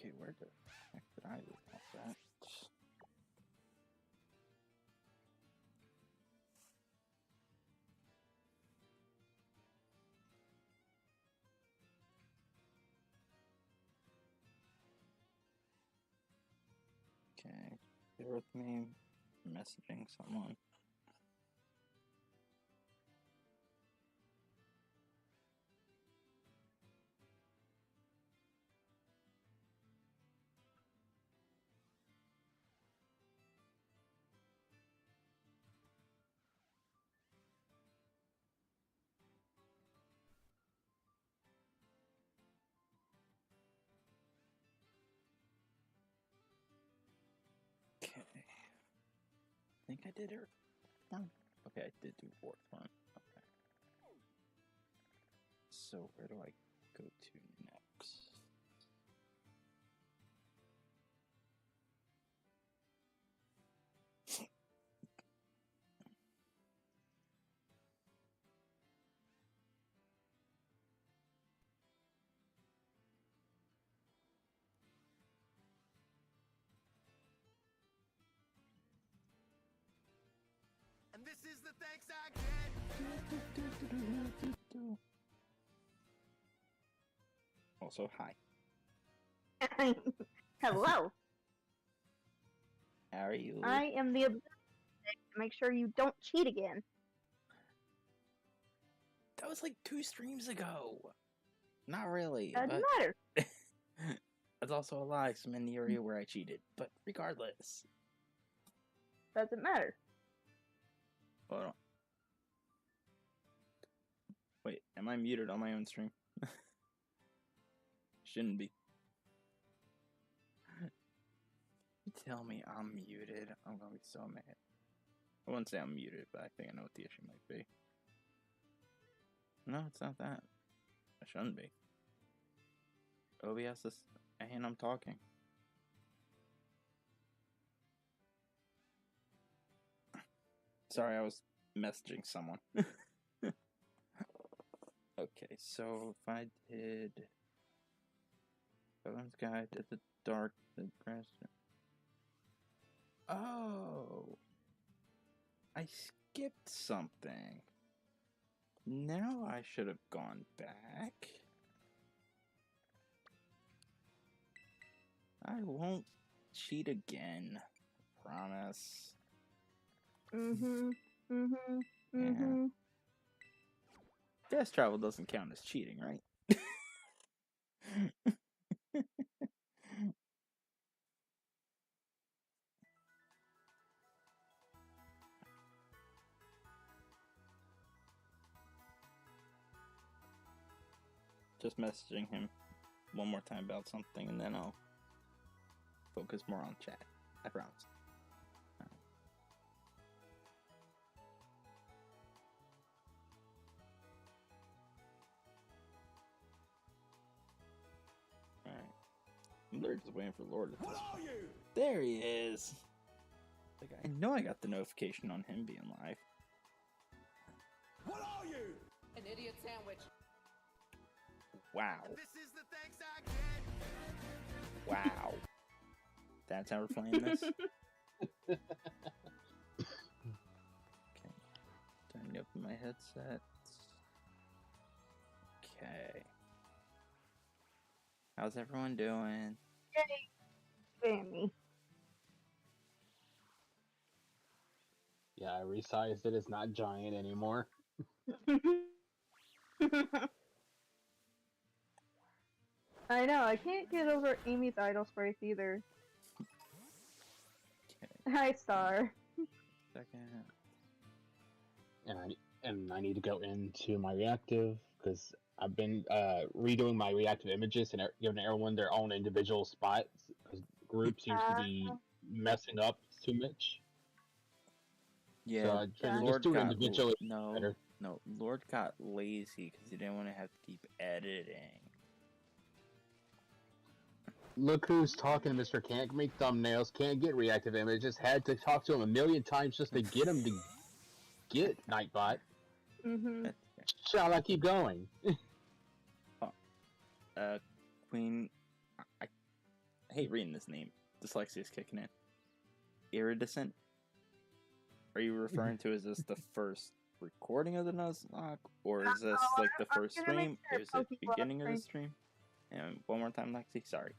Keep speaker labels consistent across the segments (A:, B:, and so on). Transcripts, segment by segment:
A: Okay, where the heck did I leave off that? Okay, bear with me. Messaging someone. Okay. I think I did it. Okay, I did do fourth one. Okay. So where do I go to next?
B: And this is the thanks I get.
A: Also, hi.
C: Hello.
A: How are you?
C: I am the ability to make sure you don't cheat again.
A: That was like 2 streams ago. Not really.
C: Doesn't matter.
A: That's also a lie, 'cause I'm in the area where I cheated. But regardless.
C: Doesn't matter.
A: Hold on. Wait, am I muted on my own stream? Shouldn't be. You tell me I'm muted, I'm gonna be so mad. I wouldn't say I'm muted, but I think I know what the issue might be. No, it's not that. I shouldn't be. OBS is... and I'm talking. Sorry, I was messaging someone. Okay, so if I did... Bones guy did the dark, the grass... Oh! I skipped something. Now I should have gone back. I won't cheat again. Promise. Yeah. Fast travel doesn't count as cheating, right? Just messaging him one more time about something, and then I'll focus more on chat. I promise. Alright. I'm literally just waiting for Lord to
B: What are you?
A: There he is! Like, I know I got the notification on him being live.
B: What are you?
D: An idiot sandwich.
A: Wow.
B: And this is the thanks I get.
A: Wow. That's how we're playing this? Okay. Turning up my headset. Okay. How's everyone doing?
C: Yay, Sammy.
E: Yeah, I resized it. It's not giant anymore.
C: I know, I can't get over Amy's idle sprays either.
A: Okay.
C: Hi, Star.
A: Second.
E: And I need to go into my reactive because I've been redoing my reactive images and giving everyone their own individual spots because group seems to be messing up too much.
A: Yeah,
E: so Lord just do individually.
A: No, Lord got lazy because he didn't want to have to keep editing.
E: Look who's talking to Mr. Can't make thumbnails, can't get reactive images, had to talk to him a million times just to get him to get Nightbot. Shall I keep going?
A: Queen, hate reading this name. Dyslexia's kicking in. Iridescent? Are you referring to, is this the first recording of the Nuzlocke? Or is this like the first stream? Or is it the beginning of the stream? And one more time, Lexi, sorry.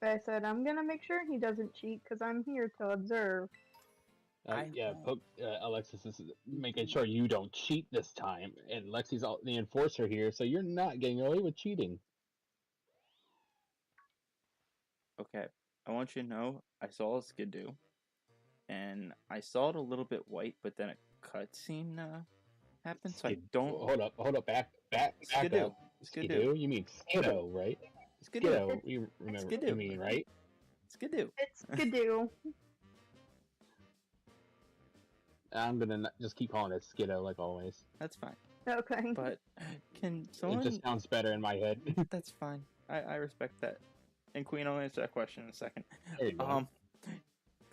C: I said, I'm gonna make sure he doesn't cheat because I'm here to observe.
E: Alexis is making sure you don't cheat this time, and Lexi's the enforcer here, so you're not getting away with cheating.
A: Okay, I want you to know, I saw a Skidoo, and I saw it a little bit white, but then a cutscene happened, so I don't...
E: Hold up, back
A: Skidoo.
E: up. Skidoo? You mean Skidoo, right?
A: Skidoo.
E: You remember
A: Skidoo.
E: you mean, right?
A: Skidoo.
C: It's Skidoo.
E: I'm gonna just keep calling it Skidoo like always.
A: That's fine.
C: Okay.
A: But can someone...
E: It just sounds better in my head.
A: That's fine. I respect that. And Queen, I'll answer that question in a second.
E: There you go.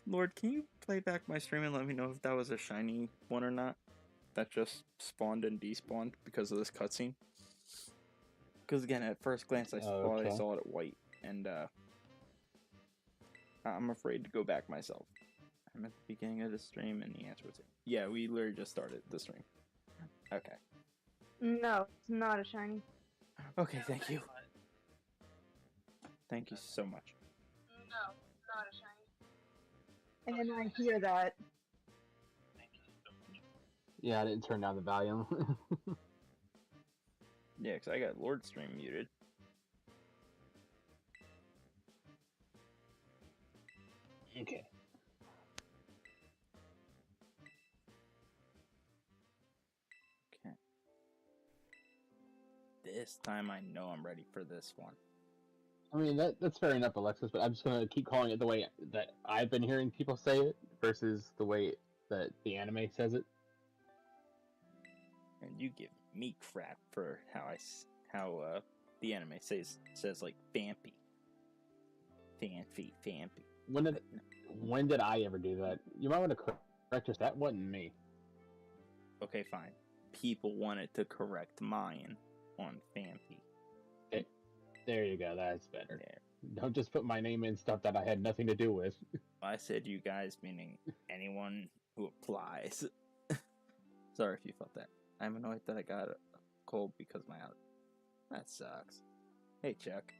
A: Lord, can you play back my stream and let me know if that was a shiny one or not? That just spawned and despawned because of this cutscene? Because again, at first glance, I saw it at white, and I'm afraid to go back myself. I'm at the beginning of the stream, and the answer was yeah, we literally just started the stream. Okay.
C: No, it's not a shiny.
A: Okay, thank you. Thank you so much.
C: No, it's not a shiny. And I hear that.
E: Yeah, I didn't turn down the volume.
A: Yeah, because I got Lord stream muted.
E: Okay.
A: Okay. This time I know I'm ready for this one.
E: I mean, that's fair enough, Alexis, but I'm just going to keep calling it the way that I've been hearing people say it versus the way that the anime says it.
A: And you give me crap for how the anime says like Fampy. Fampy.
E: When did I ever do that? You might want to correct us. That wasn't me.
A: Okay, fine. People wanted to correct mine on Fampy.
E: There you go. That's better.
A: There.
E: Don't just put my name in stuff that I had nothing to do with.
A: I said you guys, meaning anyone who applies. Sorry if you felt that. I'm annoyed that I got a cold because of my allergy. That sucks. Hey, Chuck.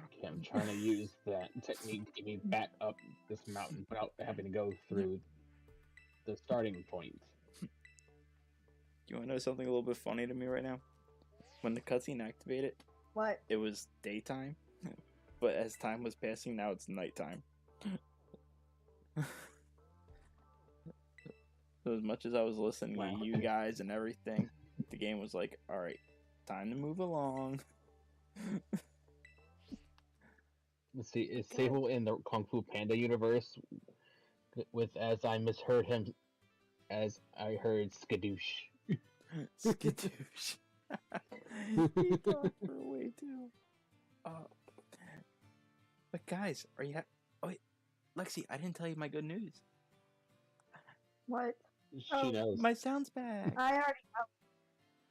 E: Okay, I'm trying to use that technique to get me back up this mountain without having to go through the starting point.
A: You want to know something a little bit funny to me right now? When the cutscene activated,
C: What?
A: it was daytime, but as time was passing, now it's nighttime. So as much as I was listening to you guys and everything, the game was like, alright, time to move along.
E: Let's see, is Sable in the Kung Fu Panda universe with, as I misheard him, as I heard Skadoosh.
A: Skadoosh. He talked for way too. But guys, are you? Oh wait, Lexi, I didn't tell you my good news.
C: What?
E: She knows.
A: My sound's back.
C: I already know.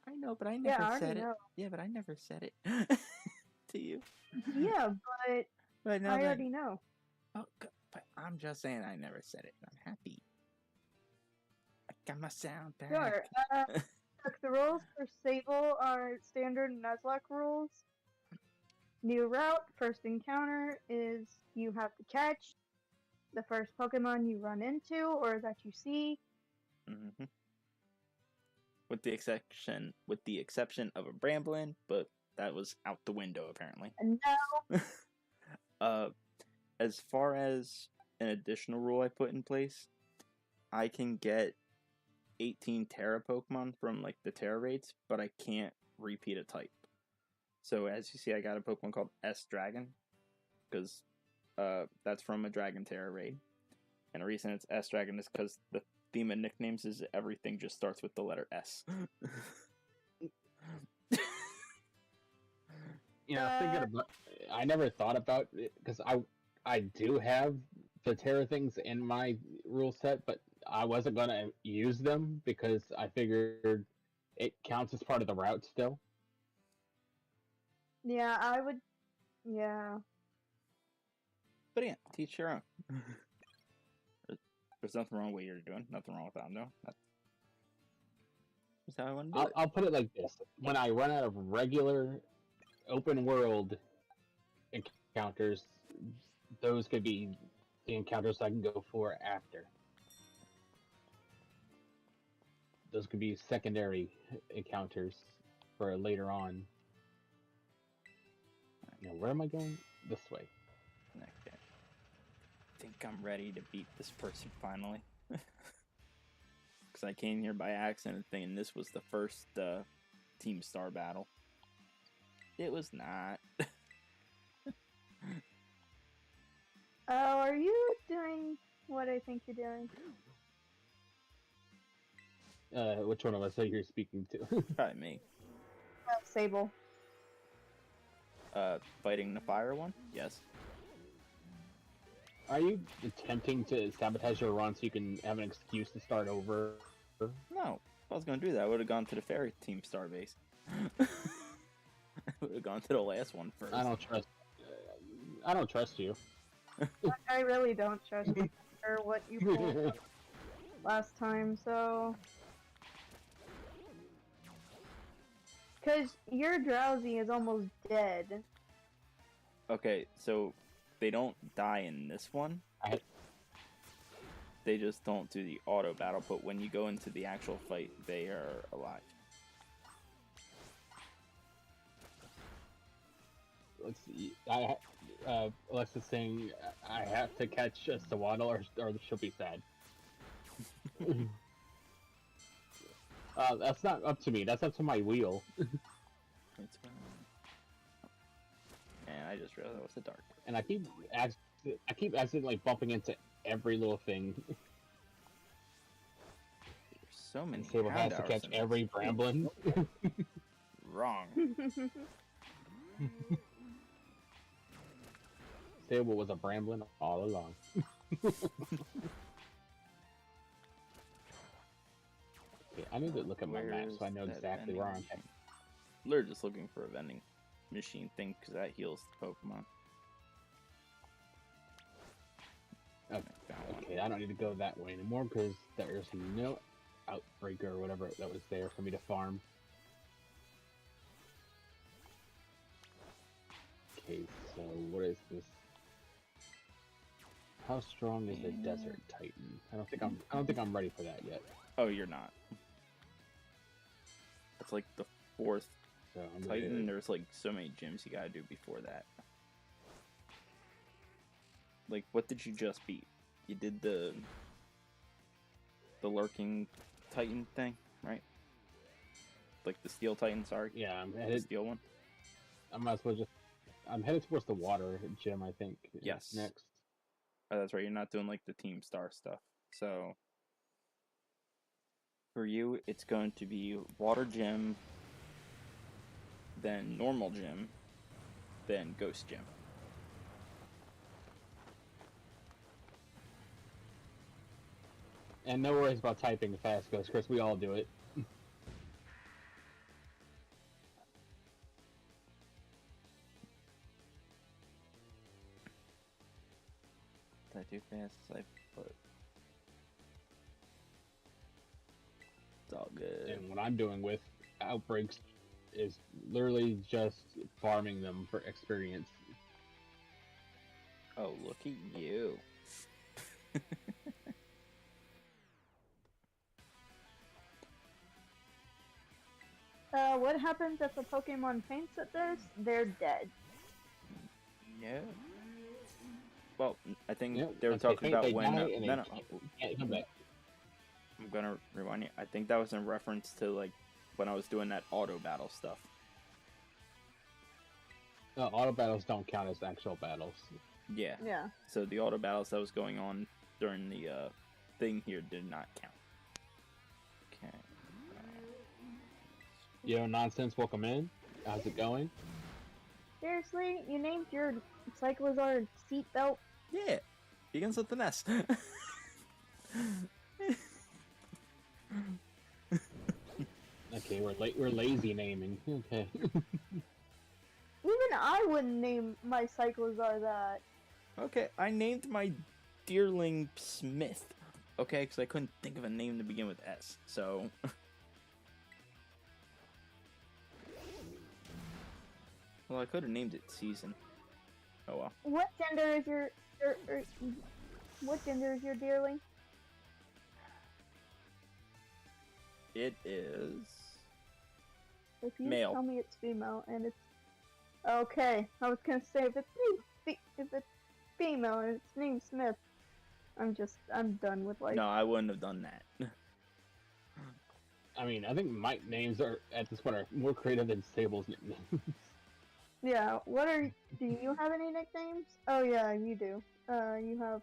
A: I know, but I never said it.
C: Know.
A: Yeah, but I never said it to you.
C: Yeah,
A: But now
C: I already know.
A: Oh, but I'm just saying I never said it. I'm happy. I got my sound back.
C: Sure. Look, the rules for Sable are standard Nuzlocke rules. New route, first encounter is you have to catch the first Pokemon you run into or that you see.
A: Mm-hmm. With the exception of a Bramblin, but that was out the window apparently.
C: No.
A: As far as an additional rule I put in place, I can get 18 Terra Pokemon from like the Terra raids, but I can't repeat a type. So as you see, I got a Pokemon called S Dragon, because that's from a Dragon Terra raid. And the reason it's S Dragon is because the theme of nicknames is everything just starts with the letter S.
E: I never thought about it because I do have the Terra things in my rule set, but I wasn't gonna use them because I figured it counts as part of the route still.
C: Yeah, I would. Yeah.
A: But yeah, teach your own. There's nothing wrong with what you're doing. Nothing wrong with what I'm doing. That's how I want to do it.
E: I'll put it like this: when I run out of regular open world encounters, those could be the encounters I can go for after. Those could be secondary encounters for later on. Now, where am I going? This way.
A: Okay. I think I'm ready to beat this person finally. Because I came here by accident thinking this was the first Team Star battle. It was not.
C: Oh, are you doing what I think you're doing?
E: Which one of us are you speaking to?
A: Probably me.
C: Sable.
A: Fighting the fire one? Yes.
E: Are you attempting to sabotage your run so you can have an excuse to start over?
A: No. If I was going to do that, I would have gone to the fairy Team Star base. I would have gone to the last one first.
E: I don't trust. I don't trust you.
C: I really don't trust you for what you pulled last time, so. Because your drowsy is almost dead.
A: Okay, so they don't die in this one.
E: I-
A: They just don't do the auto battle, but when you go into the actual fight, they are alive.
E: Let's see. Alexa's saying I have to catch a Sawaddle or she'll be sad. That's not up to me. That's up to my wheel.
A: It's and I just realized it was a dark.
E: And I keep accidentally bumping into every little thing.
A: There's so many.
E: Sable has to
A: hound
E: catch
A: hours in
E: every
A: this.
E: Bramblin.
A: Wrong.
E: Sable was a Bramblin all along. Okay, I need to look at my map so I know
A: Where's that
E: exactly
A: vending
E: where I'm
A: machine?
E: at.
A: They're just looking for a vending machine thing because that heals the Pokemon.
E: Okay.
A: Found one.
E: Okay, I don't need to go that way anymore because there's no Outbreaker or whatever that was there for me to farm. Okay, so what is this? How strong is the Desert Titan? I don't think I'm ready for that yet.
A: Oh, you're not. That's like the fourth
E: So I'm
A: Titan.
E: gonna-
A: There's like so many gyms you gotta do before that. Like, what did you just beat? You did the lurking Titan thing, right? Like the Steel Titan, sorry.
E: Yeah, I'm
A: The
E: headed.
A: Steel one.
E: I might as well just. I'm headed towards the water gym. I think. is
A: Yes.
E: Next.
A: Oh, that's right. You're not doing like the Team Star stuff. So for you, it's going to be Water Gym, then Normal Gym, then Ghost Gym.
E: And no worries about typing fast, because Chris, we all do it.
A: Did I do fast? I put. It's all good.
E: And what I'm doing with outbreaks is literally just farming them for experience.
A: Oh, look at you.
C: What happens if a Pokemon faints at this? They're dead.
A: Yeah. Well, I think
E: Yeah,
A: they were
E: if
A: talking
E: faint,
A: about
E: they
A: when.
E: die and they
A: No, no.
E: can't come back.
A: I'm gonna rewind you. I think that was in reference to like when I was doing that auto battle stuff.
E: No, auto battles don't count as actual battles.
A: Yeah.
C: Yeah.
A: So the auto battles that was going on during the thing here did not count. Okay.
E: Yo, nonsense, welcome in. How's it going?
C: Seriously, you named your Cyclizar seatbelt?
A: Yeah. Begins with an S.
E: Okay, we're lazy naming. Okay.
C: We I wouldn't name my Cyclozar that.
A: Okay, I named my deerling Smith. Okay, because I couldn't think of a name to begin with S. So. Well, I could have named it Season. Oh well.
C: What gender is your what gender is your deerling?
A: It is
C: If you
A: male.
C: tell me it's female and it's okay, I was gonna say if it's female and it's named Smith, I'm done with life.
A: No, I wouldn't have done that.
E: I mean, I think my names are at this point are more creative than Sable's nicknames.
C: Yeah. Do you have any nicknames? Oh yeah, you do. You have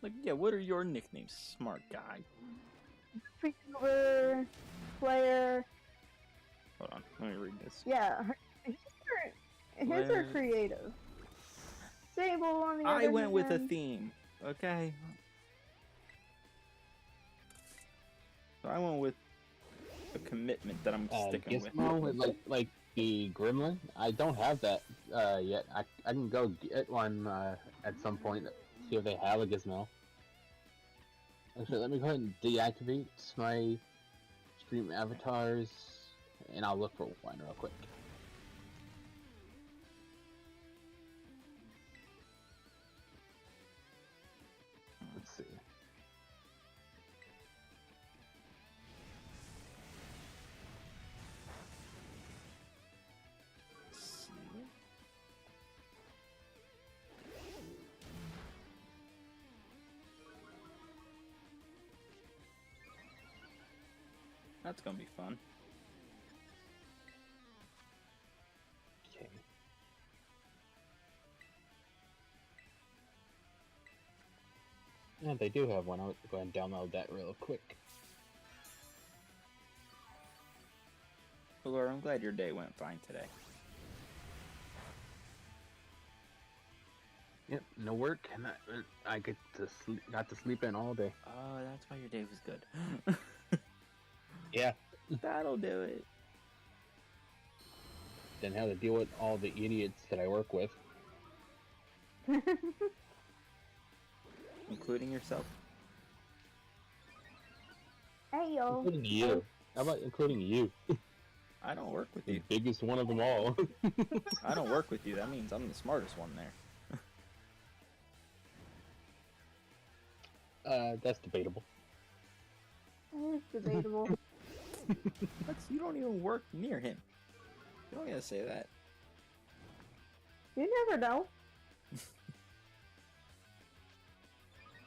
A: Like, yeah, what are your nicknames, smart guy?
C: Freakover, Player.
A: Hold on, let me read this.
C: Yeah, his are creative. Sable on the other
A: I went with a
C: hand-
A: theme, okay? So I went with a commitment that I'm sticking with.
E: Gizmo with like the Gremlin. I don't have that yet. I can go get one at some point. See if they have a Gizmo. Actually, let me go ahead and deactivate my stream avatars, and I'll look for one real quick. Let's see.
A: That's gonna be fun.
E: Okay. Yeah, they do have one. I'll go ahead and download that real quick.
A: Well, Laura, I'm glad your day went fine today.
E: Yep, no work, and I got to sleep in all day.
A: Oh, that's why your day was good.
E: Yeah.
A: That'll do it.
E: Didn't have to deal with all the idiots that I work with.
A: Including yourself.
C: Hey yo.
E: Including you. How about including you?
A: I don't work with
E: The
A: you.
E: biggest one of them all.
A: I don't work with you. That means I'm the smartest one there.
E: That's debatable.
C: It's debatable.
A: You don't even work near him. You don't gotta say that.
C: You never know.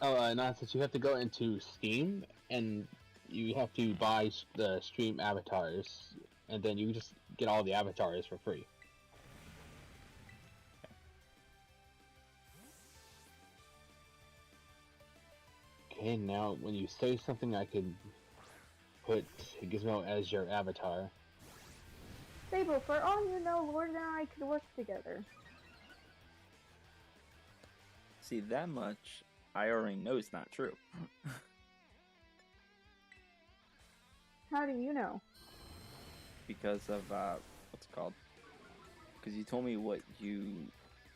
E: Oh, no, since you have to go into Steam, and you have to buy the stream avatars, and then you just get all the avatars for free. Okay, now when you say something, I can put Gizmo as your avatar.
C: Sable, for all you know, Lord and I could work together.
A: See, that much I already know is not true.
C: How do you know?
A: Because of, what's it called? Because you told me what you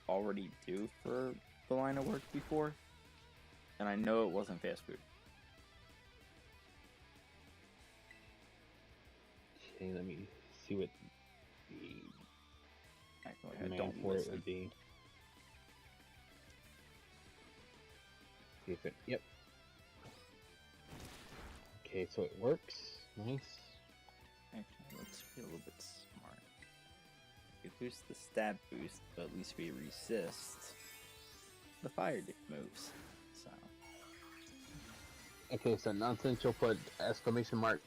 A: already do for the line of work before, and I know it wasn't fast food.
E: Okay, let me see what the
A: Actually, I
E: command
A: don't
E: for it
A: listen.
E: would be. See if it. Yep. Okay, so it works. Nice.
A: Actually, let's be a little bit smart. We boost the stab boost, but at least we resist the fire dick moves. So,
E: Okay, so nonsense. You'll put exclamation mark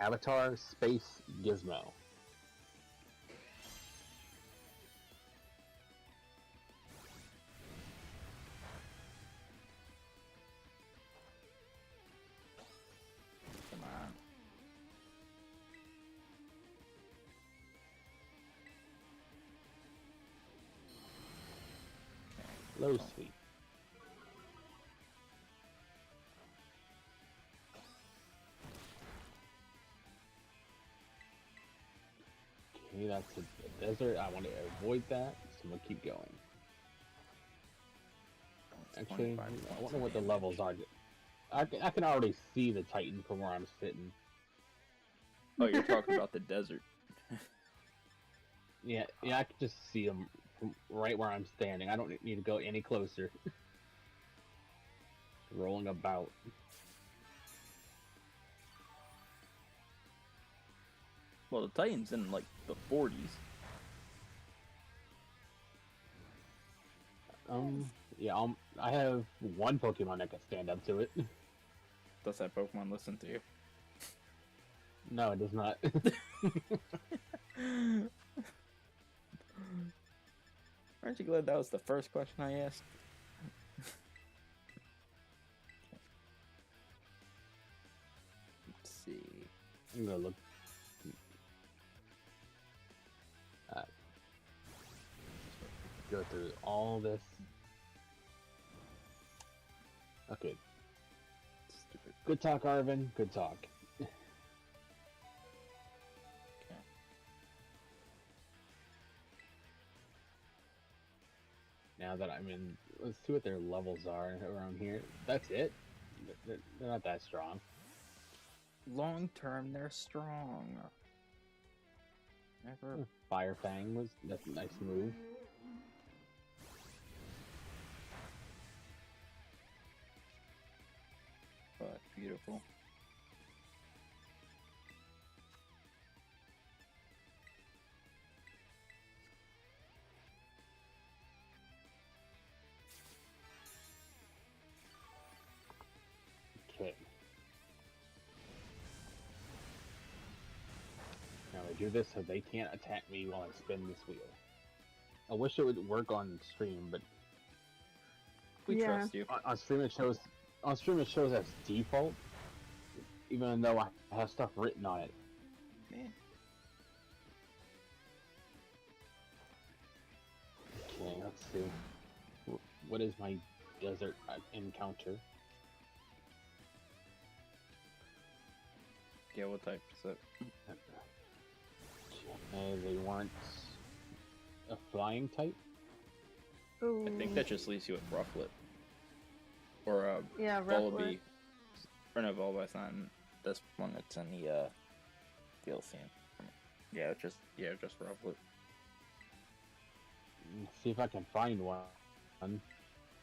E: avatar space Gizmo.
A: come on.
E: Low sweet. Okay, Okay, that's a desert. I want to avoid that, so I'm gonna keep going. Actually,
A: 25
E: I
A: points
E: wonder
A: of
E: what the
A: damage.
E: levels are. I can already see the Titan from where I'm sitting.
A: Oh, you're talking about the desert.
E: Yeah, I can just see him from right where I'm standing. I don't need to go any closer. Rolling about.
A: Well, the Titan's in like the 40s.
E: Yeah, I have one Pokemon that can stand up to it.
A: Does that Pokemon listen to you?
E: No, it does not.
A: Aren't you glad that was the first question I asked? Let's see.
E: I'm gonna look. Go through all this. Okay.
A: Stupid.
E: Good talk, Arvin. Good talk.
A: Okay.
E: Now that I'm in, let's see what their levels are around here. That's it. They're not that strong.
A: Long term, they're strong. Never.
E: Fire Fang that's a nice move.
A: But beautiful.
E: Okay. Now I do this so they can't attack me while I spin this wheel. I wish it would work on stream, but
A: We
C: Yeah.
A: trust you.
E: on stream it shows as default, even though I have stuff written on it.
A: Man.
E: Okay, let's see. What is my desert encounter?
A: Yeah, what type is it?
E: They want a flying type.
C: Ooh.
A: I think that just leaves you with Rufflet. Or
C: Yeah,
A: Volibee.
C: Rufflet.
A: Or no, Volibee's not in this one, it's in the DLC. Yeah, just Rufflet.
E: Let's see if I can find one.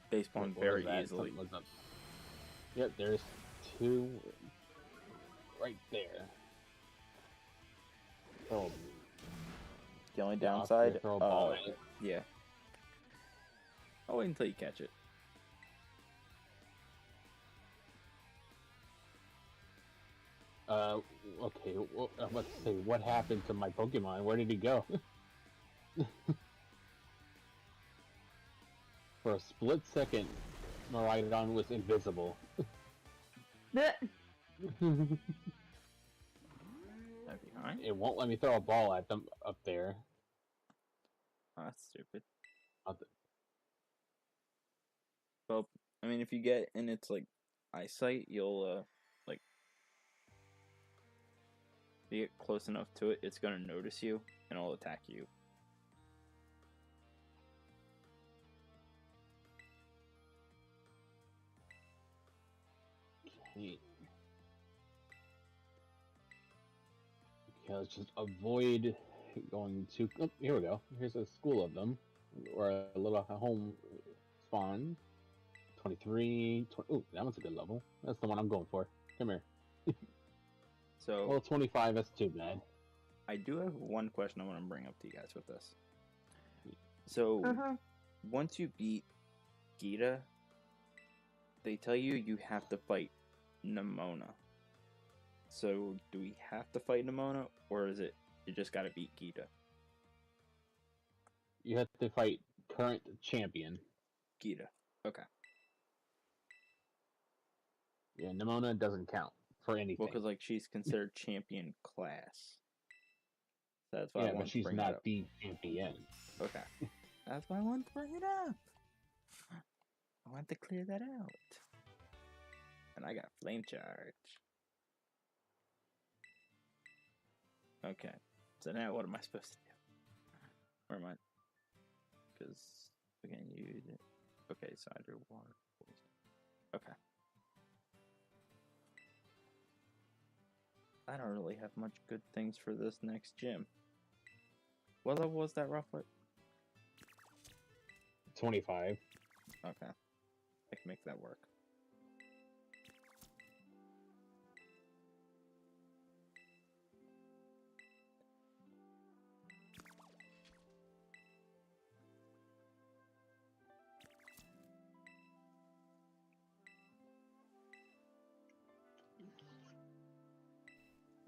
A: They spawn
E: What
A: very
E: was that?
A: easily.
E: Something was up. Yep, there's two right there. Oh,
A: The only
E: yeah, I'll
A: downside,
E: throw a ball at it.
A: yeah. I'll wait until you catch it.
E: Okay, well, I'm about to say, what happened to my Pokemon? Where did he go? For a split second, Miraidon was invisible.
C: Bleh.
A: That behind?
E: It won't let me throw a ball at them up there.
A: Oh, that's stupid.
E: I'll th-
A: Well, I mean, if you get in its like eyesight, you'll like if you get close enough to it, it's gonna notice you and it'll attack you.
E: Okay, let's just avoid going to. Oh, here we go. Here's a school of them, or a little home spawn. 23. Oh, that one's a good level. That's the one I'm going for. Come here.
A: So
E: Well, 25. That's too bad.
A: I do have one question I want to bring up to you guys with this. So
C: Uh-huh.
A: once you beat Gita, they tell you have to fight Nemona. So do we have to fight Nemona, or is it you just gotta beat Gita?
E: You have to fight current champion.
A: Gita. Okay.
E: Yeah, Nemona doesn't count for anything.
A: Well, because like she's considered champion class. So that's why I
E: yeah,
A: wanted
E: but she's
A: to bring that
E: not
A: up.
E: the champion.
A: Okay. That's why I wanted to bring it up. I wanted to clear that out. And I got flame charge. Okay. So now what am I supposed to do? Where am I? Because we can use it. Okay, so I drew water. Okay. I don't really have much good things for this next gym. What level was that, Rufflet?
E: 25.
A: Okay. I can make that work.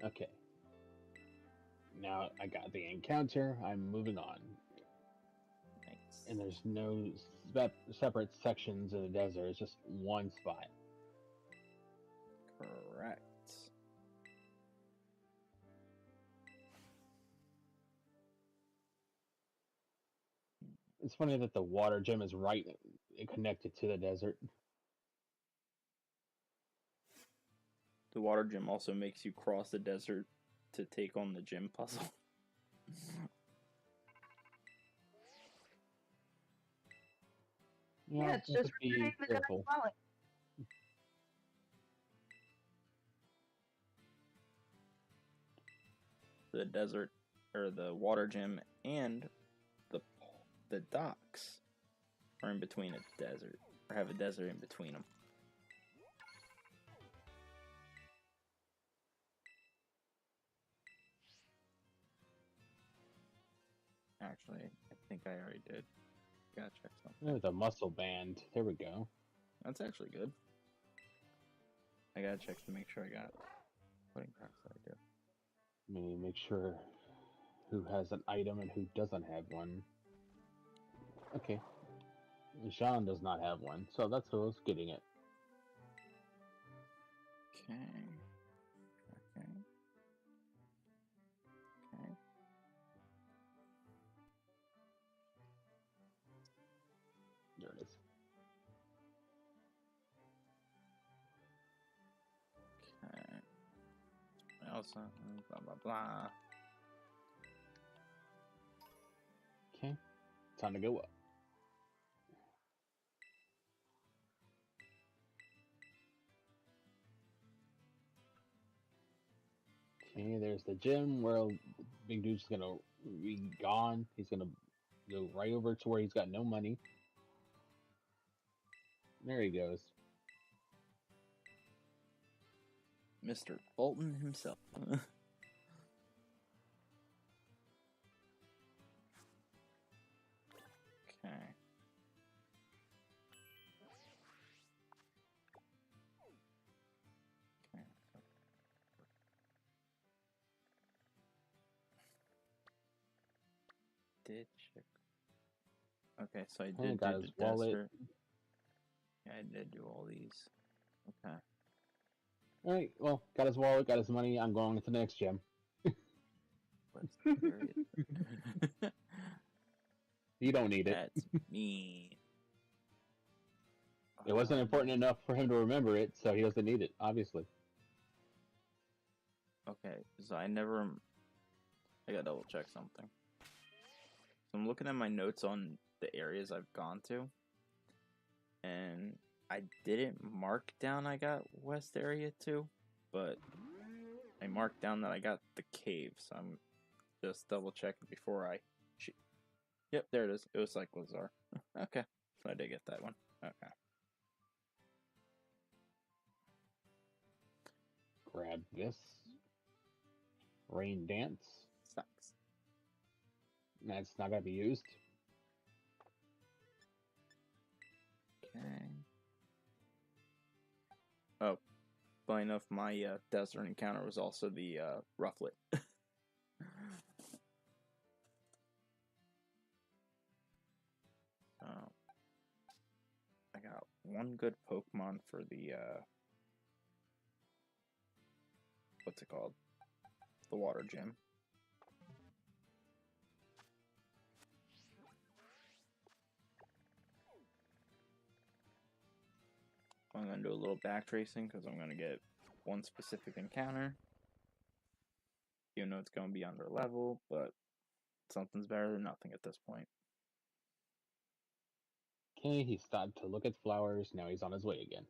E: Okay. Now I got the encounter. I'm moving on.
A: Nice.
E: And there's no separate sections in the desert. It's just one spot.
A: Correct.
E: It's funny that the water gym is right connected to the desert.
A: The water gym also makes you cross the desert to take on the gym puzzle.
C: Yeah, it's just
E: be
C: returning the guy's
E: careful.
C: wallet.
A: The desert, or the water gym, and the docks are in between a desert, or have a desert in between them. Actually, I think I already did. Gotta check something.
E: There's a muscle band. There we go.
A: That's actually good. I gotta check to make sure I got what cracks I do.
E: Let me make sure who has an item and who doesn't have one. Okay. Jean does not have one, so that's who's getting it.
A: Okay. Okay. Okay.
E: There it is.
A: Okay. Also, blah blah blah.
E: Okay. Time to go up. Okay, there's the gym where big dude's gonna be gone. He's gonna go right over to where he's got no money. There he goes.
A: Mr. Bolton himself. Okay. Okay. Did check. Okay, so I did
E: got
A: do
E: his
A: the
E: wallet.
A: desert. Yeah, I did do all these. Okay.
E: Alright, well, got his wallet, got his money. I'm going to the next gym.
A: What's the period?
E: You don't need it.
A: That's mean.
E: It wasn't important enough for him to remember it, so he doesn't need it, obviously.
A: Okay, so I gotta double check something. So I'm looking at my notes on the areas I've gone to, and I didn't mark down I got West area too, but I marked down that I got the cave, so I'm just double checking before I shoot. Yep, there it is. It was like Lazar. Okay, so I did get that one. Okay.
E: Grab this. Rain dance.
A: Sucks.
E: That's not gonna be used.
A: Okay. Oh, funny enough, my desert encounter was also the Rufflet. So, I got one good Pokemon for the, what's it called? The water gym. I'm going to do a little back tracing because I'm going to get one specific encounter. Even though it's going to be under level, but something's better than nothing at this point.
E: Okay, he stopped to look at flowers. Now he's on his way again.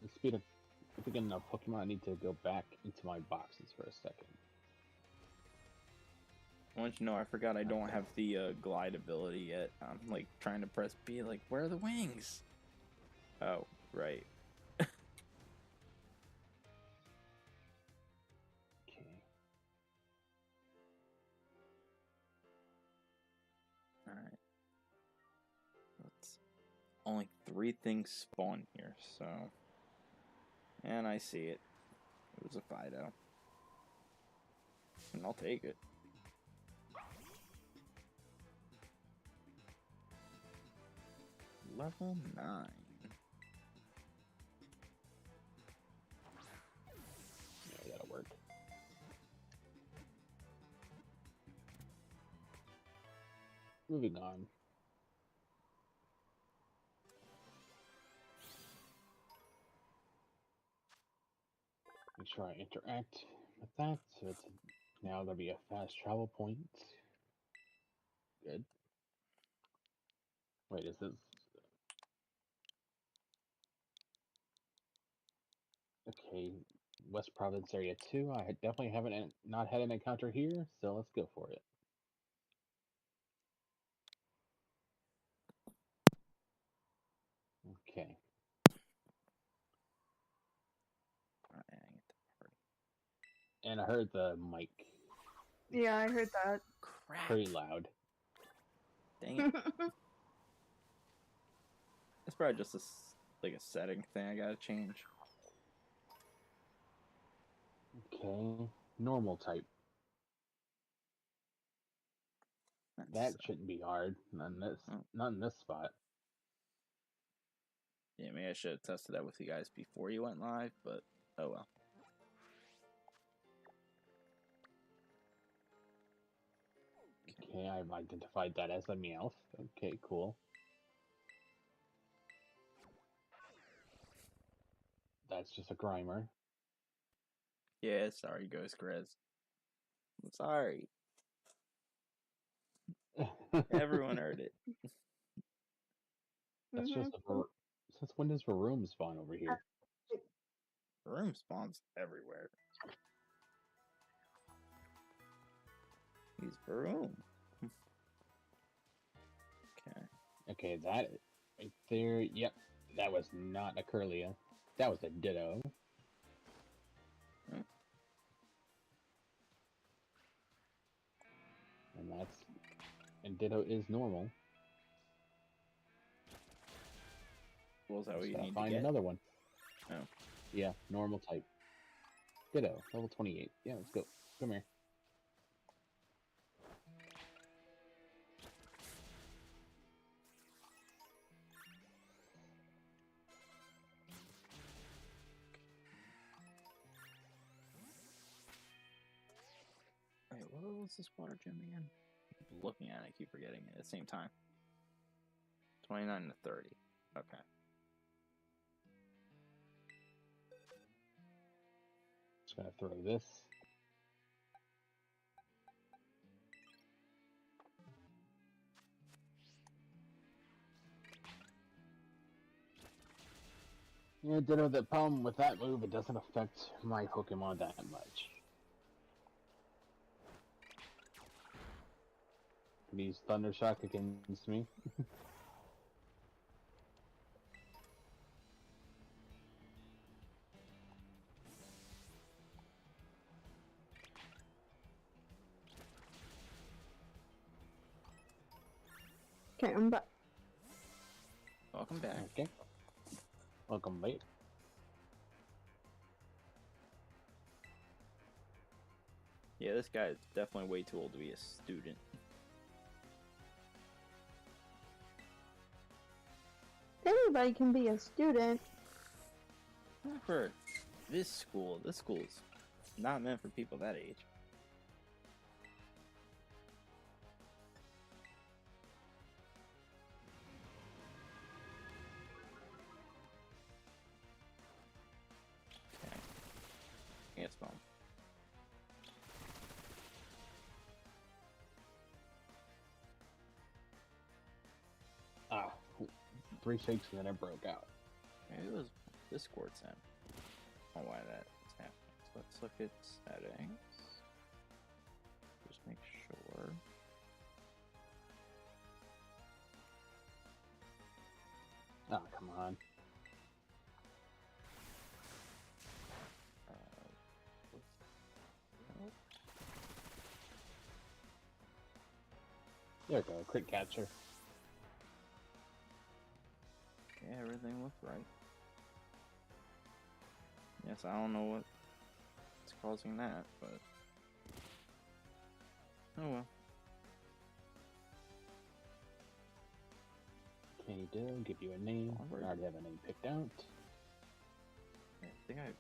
E: Speaking of Pokemon, I need to go back into my boxes for a second.
A: I want you to know, I forgot I don't have the glide ability yet. I'm like trying to press B, like, where are the wings? Oh, right.
E: Okay.
A: Alright. Only 3 things spawn here, so. And I see it. It was a Fido. And I'll take it. Level 9.
E: Yeah, that'll work. Moving on. Make sure I interact with that. So it's now gonna be a fast travel point. Good. Wait, is this? Okay, West Province Area 2. I definitely haven't not had an encounter here, so let's go for it. Okay. And I heard the mic
C: Yeah, I heard that.
A: Crap.
E: pretty loud.
A: Dang it. It's probably just like a setting thing I gotta change.
E: Okay. Normal type. That shouldn't be hard. Not in this spot.
A: Yeah, maybe I should have tested that with you guys before you went live, but oh well.
E: Okay, I've identified that as a Meowth. Okay, cool. That's just a Grimer.
A: Yeah, sorry, Ghost Grizz. I'm sorry. Everyone heard it.
E: That's just a since when does Varoom spawn over here?
A: Room spawns everywhere. He's Varoom. Okay.
E: Okay, that right there. Yep, that was not a Curlia. That was a Ditto. And Ditto is normal.
A: Well, is that what you
E: Gotta
A: need
E: find
A: to get?
E: another one.
A: Oh.
E: Yeah, normal type. Ditto, level 28. Yeah, let's go. Come here.
A: Wait, what was this water gym again? I keep looking at it, I keep forgetting it at the same time. 29 to 30. Okay.
E: Just gonna throw this. Yeah, Ditto, the problem with that move, it doesn't affect my Pokemon that much. Use Thunder Shock against me.
C: Okay, I'm back.
A: Welcome back.
E: Okay. Welcome late.
A: Yeah, this guy is definitely way too old to be a student.
C: Anybody can be a student.
A: Not for this school. This school's not meant for people that age. Okay. Yes, mom.
E: 3 shakes and then it broke out.
A: Maybe it was this quartz in. I don't know why that's happening. So let's look at settings. Just make sure.
E: Oh, come on. There we go, crit catcher.
A: Yeah, everything looks right. Yes, I don't know what's causing that, but oh well.
E: Can you give you a name? I already have a name picked out.
A: I think I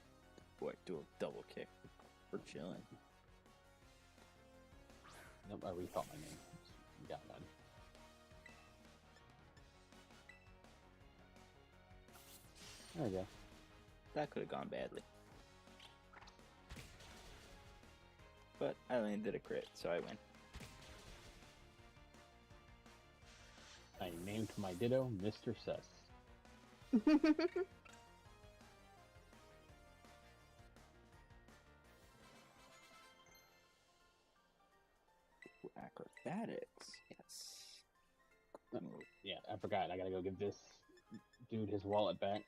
A: do a double kick for chilling.
E: Nope, I rethought my name. Got one. There we go.
A: That could have gone badly. But I landed a crit, so I win.
E: I named my Ditto Mr. Sus.
A: Acrobatics, yes.
E: Yeah, I forgot. I gotta go give this dude his wallet back.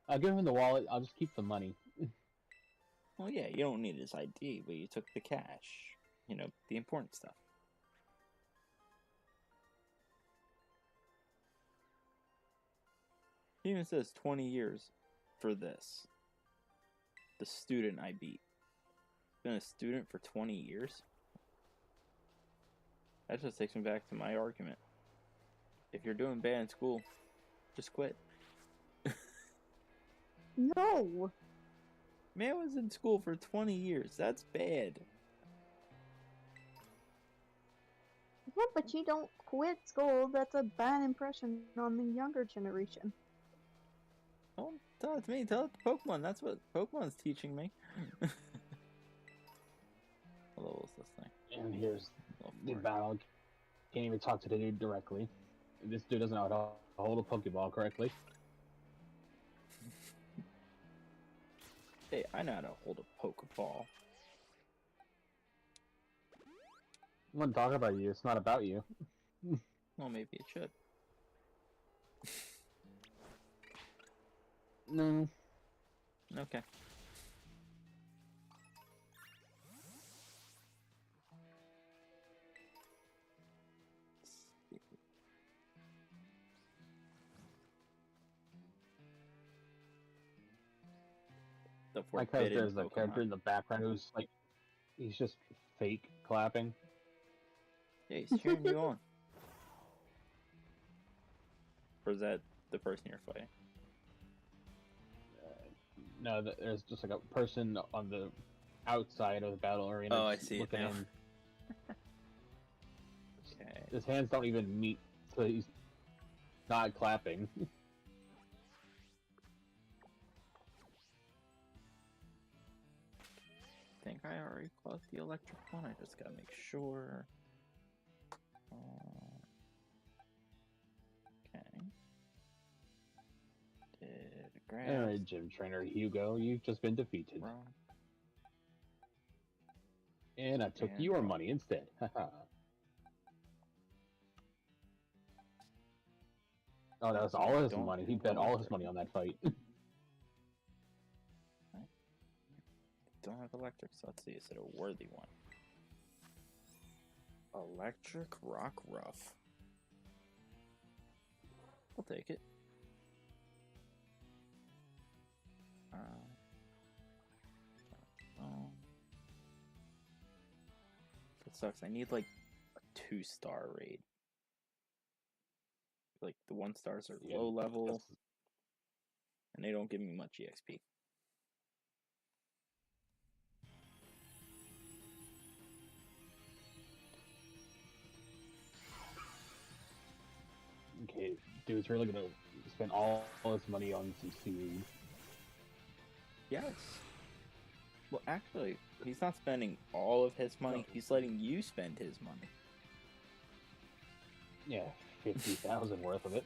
E: I'll give him the wallet. I'll just keep the money.
A: Well, yeah, you don't need his ID, but you took the cash. You know, the important stuff. It even says 20 years for this. The student I beat. Been a student for 20 years? That just takes me back to my argument. If you're doing bad in school, just quit.
C: No!
A: Man was in school for 20 years. That's bad.
C: Yeah, but you don't quit school. That's a bad impression on the younger generation.
A: Don't tell it to me. Tell it to Pokemon. That's what Pokemon's teaching me. What level is this thing?
E: And here's the battle. Can't even talk to the dude directly. This dude doesn't know how to hold a Pokeball correctly.
A: Hey, I know how to hold a Pokeball.
E: I'm not talking about you. It's not about you.
A: Well, maybe it should.
E: No.
A: Okay. The
E: Because
A: forbidden
E: there's a
A: Pokemon.
E: character in the background who's like, he's just fake clapping.
A: Yeah, he's cheering you on. Or is that the person you're fighting?
E: No, there's just like a person on the outside of the battle arena.
A: Oh, I
E: just
A: see it
E: looking
A: now.
E: in.
A: Okay.
E: His hands don't even meet, so he's not clapping.
A: I think I already caught the electric one. I just gotta make sure. Okay. Did grass.
E: Alright, gym trainer Hugo, you've just been defeated.
A: Wrong.
E: And I took
A: And
E: your
A: wrong.
E: money instead. Oh, that was all his
A: Don't
E: money. He
A: have
E: bet all his
A: electric.
E: money on that fight.
A: Don't have electric, so let's see. Is it a worthy one? Electric Rock Ruff. I'll take it. It sucks. I need like a 2-star raid. Like the 1 stars are
E: Yeah,
A: low level,
E: that's-
A: and they don't give me much EXP.
E: Okay, dude's really gonna spend all his money on some seaweed.
A: Yes. Well, actually, he's not spending all of his money.
E: No.
A: He's letting you spend his money.
E: Yeah, 50,000 worth of it.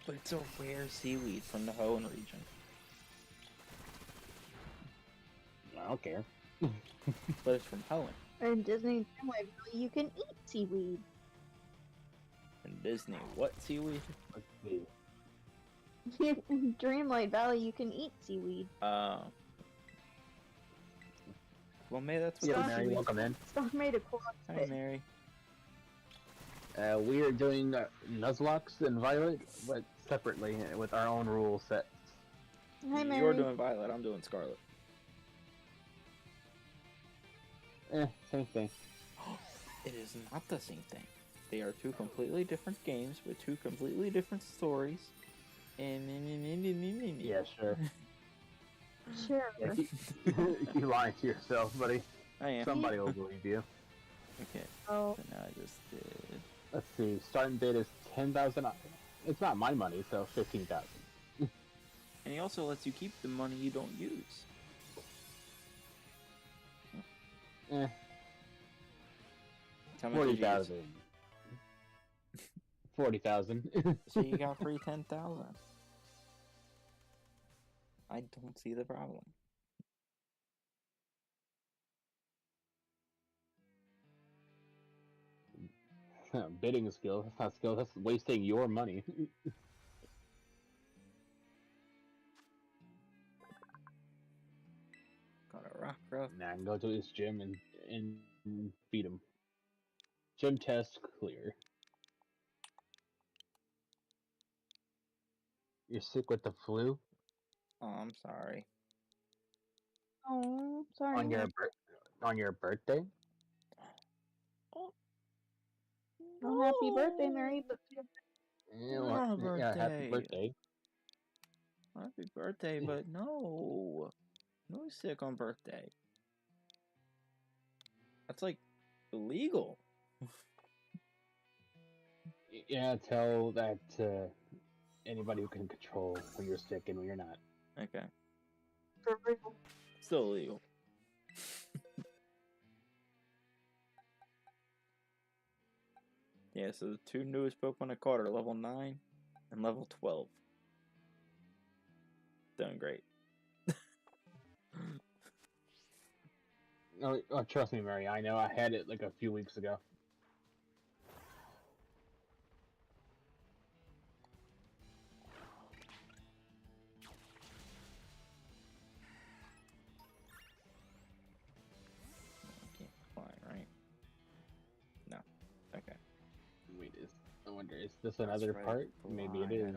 A: But it's a rare seaweed from the Hoenn region.
E: I don't care.
A: But it's from Hoenn.
C: In Disney Dreamlight Valley, you can eat seaweed.
A: In Disney, what seaweed?
E: Let's see.
C: In Dreamlight Valley, you can eat seaweed.
A: Well, maybe that's what
E: Yeah,
A: the
E: Mary,
A: seaweed-
E: welcome in.
C: Star made a cool
A: Hi,
C: outfit.
A: Mary.
E: We are doing Nuzlocke and Violet, but separately with our own rule sets.
C: Hi, Mary.
A: You're doing Violet, I'm doing Scarlet.
E: Same thing.
A: It is not the same thing. They are two completely different games with two completely different stories. And
E: Yeah, sure.
C: Sure.
E: Yeah, you lying to yourself, buddy.
A: I am.
E: Somebody will believe you.
A: Okay.
C: Oh,
A: So now I just did.
E: Let's see. Starting bid is 10,000. It's not my money, so 15,000.
A: And he also lets you keep the money you don't use. How much did you use?
E: 40,000. 40,000.
A: So you got free 10,000. I don't see the problem.
E: Bidding skill. That's not skill. That's wasting your money.
A: Got a rock rough.
E: Nah, I can go to his gym and beat him. Gym test clear. You're sick with the flu
A: Oh, I'm sorry.
C: oh, sorry.
E: on your birthday?
C: Oh, happy birthday, Mary. But
E: Yeah,
A: Not a
E: yeah, happy
A: birthday.
E: birthday.
A: Happy birthday, but no. No sick on birthday. That's like illegal.
E: Yeah, tell that anybody who can control when you're sick and when you're not.
A: Okay.
C: for real.
A: Still illegal. Yeah, so the two newest Pokemon I caught are level 9 and level 12. Doing great.
E: Oh, trust me, Mary. I know. I had it like a few weeks ago.
A: I can't fly, right? No. Okay.
E: Wait, I wonder, is this
A: That's
E: another
A: right,
E: part? Maybe it
A: fly,
E: is.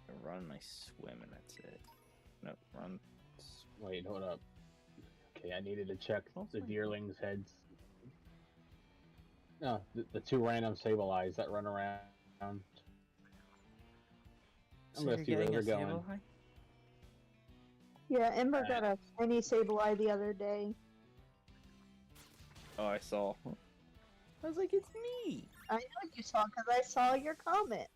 A: I run, I swim, and that's it. No, run.
E: Wait, hold up. Okay, I needed to check the deerlings' heads. No, the two random Sableyes that run around. I'm gonna see where they're going.
C: Yeah, Ember got a tiny Sableye the other day.
A: Oh, I saw. I was like, it's me!
C: I know you saw because I saw your comment.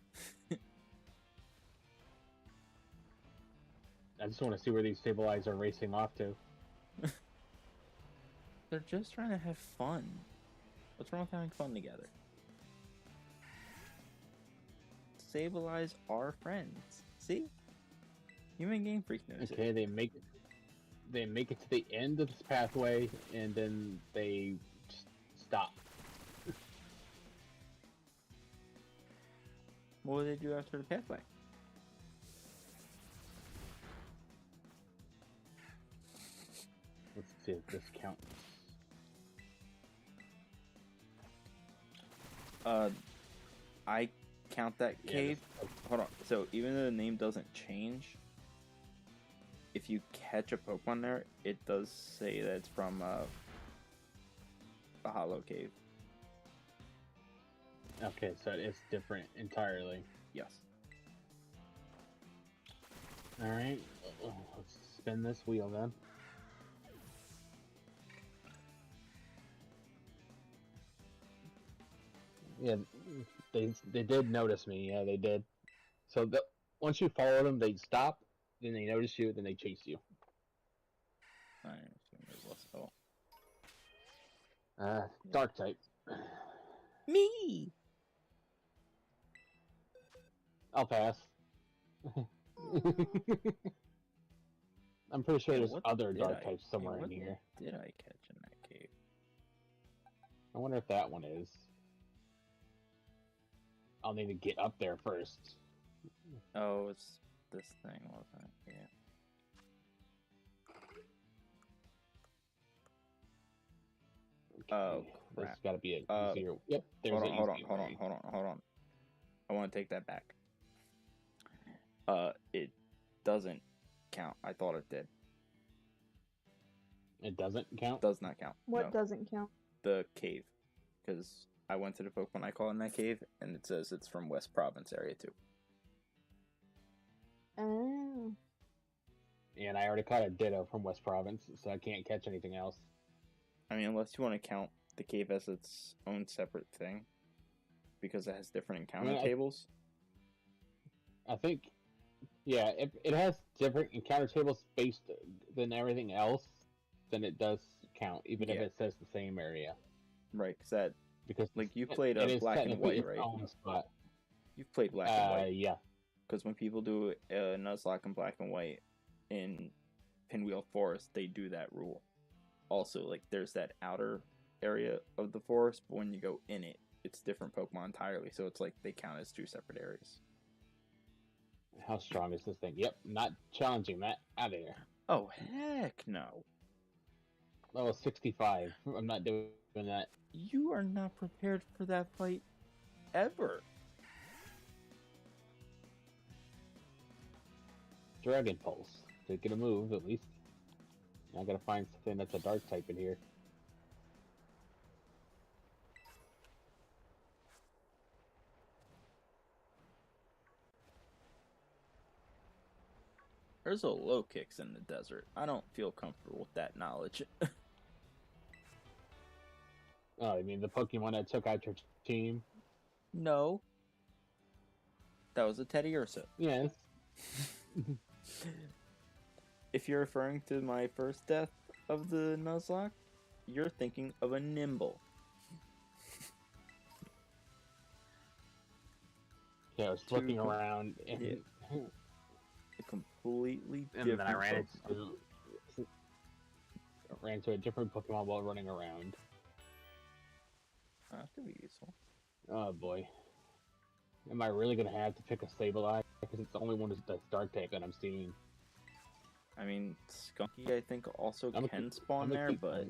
E: I just want to see where these Sableyes are racing off to.
A: They're just trying to have fun. What's wrong with having fun together? Sableyes are friends. See? Human Game Freak knows
E: Okay, they make it to the end of this pathway, and then they just stop.
A: What do they do after the pathway?
E: Let's see if this counts.
A: I count that
E: Yeah,
A: cave.
E: this-
A: Hold on. So even though the name doesn't change, if you catch a Pokemon there, it does say that it's from a hollow cave.
E: Okay, so it's different entirely.
A: Yes.
E: Alright, let's spin this wheel then. Yeah, they did notice me. Yeah, they did. So once you follow them, they stop. Then they notice you. Then they chase you.
A: I assume there's less. Oh,
E: Dark type.
A: Me.
E: I'll pass. I'm pretty sure
A: Yeah,
E: there's
A: what
E: other
A: did
E: dark
A: I-
E: types
A: yeah,
E: somewhere in
A: what
E: here.
A: Did I catch in that cave?
E: I wonder if that one is. I'll need to get up there first.
A: Oh, it's this thing, wasn't it? Yeah. Oh,
E: There's
A: crap.
E: got to be a easier. Yep, there's
A: Hold
E: an
A: on, hold on,
E: easier
A: hold on,
E: way.
A: hold on. I want to take that back. It doesn't count. I thought it did.
E: It doesn't count?
A: Does not count.
C: What
A: No.
C: doesn't count?
A: The cave. Because I went to the Pokemon icon in that cave, and it says it's from West Province area too.
C: Oh.
E: And I already caught a Ditto from West Province, so I can't catch anything else.
A: I mean, unless you want to count the cave as its own separate thing, because it has different encounter tables.
E: I think, yeah, if it has different encounter tables based than everything else, then it does count, even if it says the same area.
A: Right, because like you played Black and White, right? You've played Black and White.
E: Yeah.
A: Because when people do a Nuzlocke in Black and White in Pinwheel Forest, they do that rule. Also, like there's that outer area of the forest, but when you go in it, it's different Pokemon entirely. So it's like they count as two separate areas.
E: How strong is this thing? Yep, not challenging that. Out of there.
A: Oh, heck no.
E: Level 65. I'm not doing that.
A: You are not prepared for that fight ever.
E: Dragon Pulse. To get a move, at least. I gotta find something that's a dark type in here.
A: There's a low kicks in the desert. I don't feel comfortable with that knowledge.
E: Oh, I mean the Pokemon that took out your team?
A: No. That was a Teddy Ursa.
E: Yes.
A: If you're referring to my first death of the Nuzlocke, you're thinking of a Nimble.
E: Yeah, I was looking around and...
A: A completely
E: and
A: different
E: then I ran
A: Pokemon.
E: into a different Pokemon while running around.
A: That could be useful.
E: Oh boy. Am I really gonna have to pick a Sableye? Because it's the only one that's dark type that I'm seeing.
A: I mean, Skunky I think also can spawn there, but...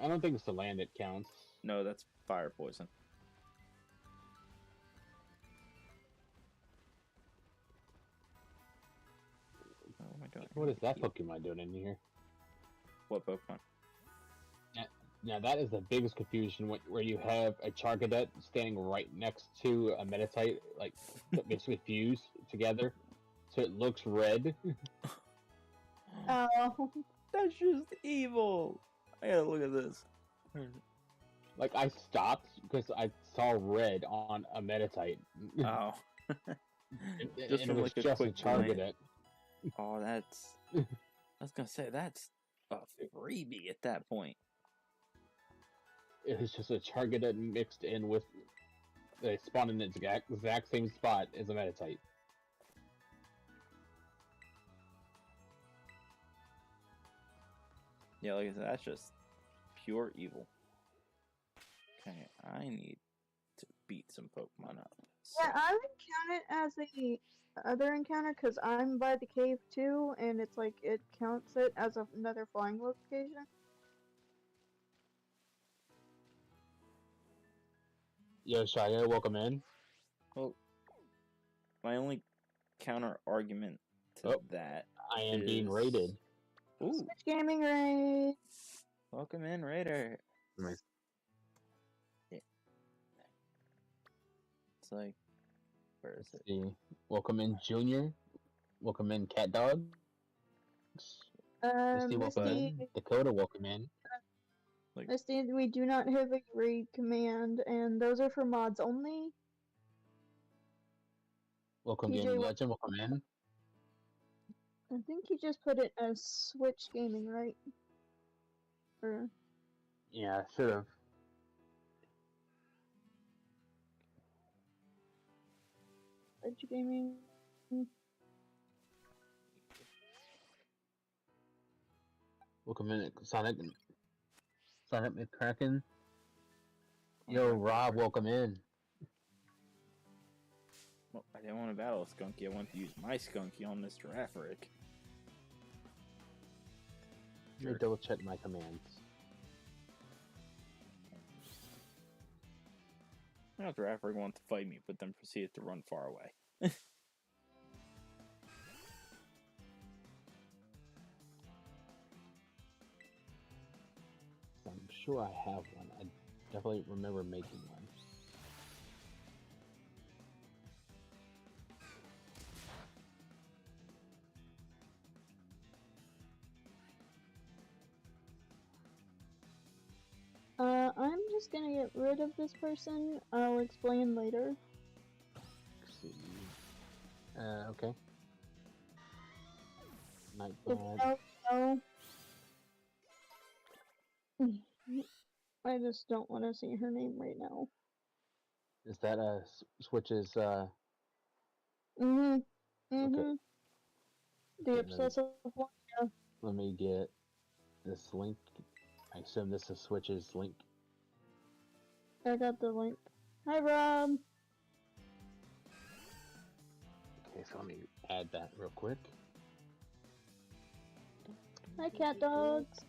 E: I don't think it's the land that counts.
A: No, that's fire poison. What am I doing?
E: What is that Pokemon doing in here?
A: What Pokemon?
E: Now that is the biggest confusion where you have a Charcadet standing right next to a Meditite, like basically fused together, so it looks red.
C: Oh.
A: That's just evil! I gotta look at this.
E: Like, I stopped because I saw red on a Meditite.
A: Oh.
E: Just from like a quick Charcadet.
A: Oh, that's... I was gonna say, that's a freebie at that point.
E: It was just a Charcadet mixed in with... They spawned in the exact same spot as a Meditite.
A: Yeah, like I said, that's just pure evil. Okay, I need to beat some Pokemon up. So.
C: Yeah, I would count it as a other encounter because I'm by the cave too, and it's like it counts it as another flying location.
E: Yo, Shia, welcome in.
A: Well, my only counter argument to that
E: I am being raided.
A: Ooh.
C: Switch Gaming Raid!
A: Welcome in, Raider.
E: Nice.
A: Yeah. It's like, where is it?
E: See. Welcome in, Junior. Welcome in, Cat Dog. Misty, welcome in. Dakota, welcome in.
C: Misty, we do not have a raid command, and those are for mods only.
E: Welcome
C: TJ,
E: Gaming Legend, welcome in.
C: I think you just put it as Switch Gaming, right? Or
E: Yeah, should have.
C: Edge Gaming.
E: Welcome in, Sonic McCracken. Yo, Rob, welcome in.
A: Well, I didn't want to battle a Skunky. I wanted to use my Skunky on this Girafarig.
E: Let me double check my commands.
A: Now Girafarig wanted to fight me, but then proceeded to run far away.
E: I'm sure I have one. I definitely remember making one.
C: I'm just gonna get rid of this person. I'll explain later.
E: Let's see. Okay. Night
C: No. I just don't want to see her name right now.
E: Is that Switch's
C: Mhm.
E: Okay.
C: The obsessive one. Yeah.
E: Let me get this link. I assume this is Switch's link.
C: I got the link. Hi, Rob.
E: Okay, so let me add that real quick.
C: Hi, cat dogs.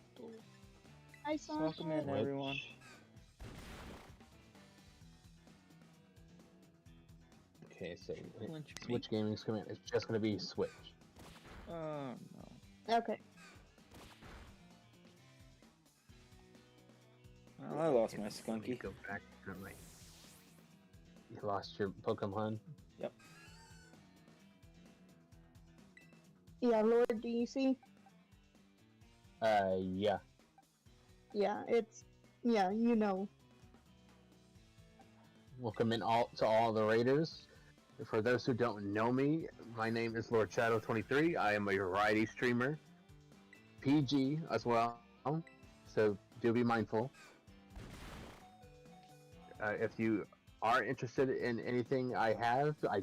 C: Hi,
A: Welcome in,
C: Sasha.
A: everyone.
E: Okay, so
A: Lynch me.
E: Switch Gaming's command is just going to be Switch.
A: Oh, no.
C: Okay.
A: Well, I lost my
E: Let me
A: Skunky.
E: go back to my... You lost your Pokemon?
A: Yep.
C: Yeah, Lord, do you see?
E: Yeah.
C: Yeah, it's... Yeah, you know.
E: Welcome in to all the Raiders. For those who don't know me, my name is Lordshadow23. I am a variety streamer. PG as well, so do be mindful. If you are interested in anything I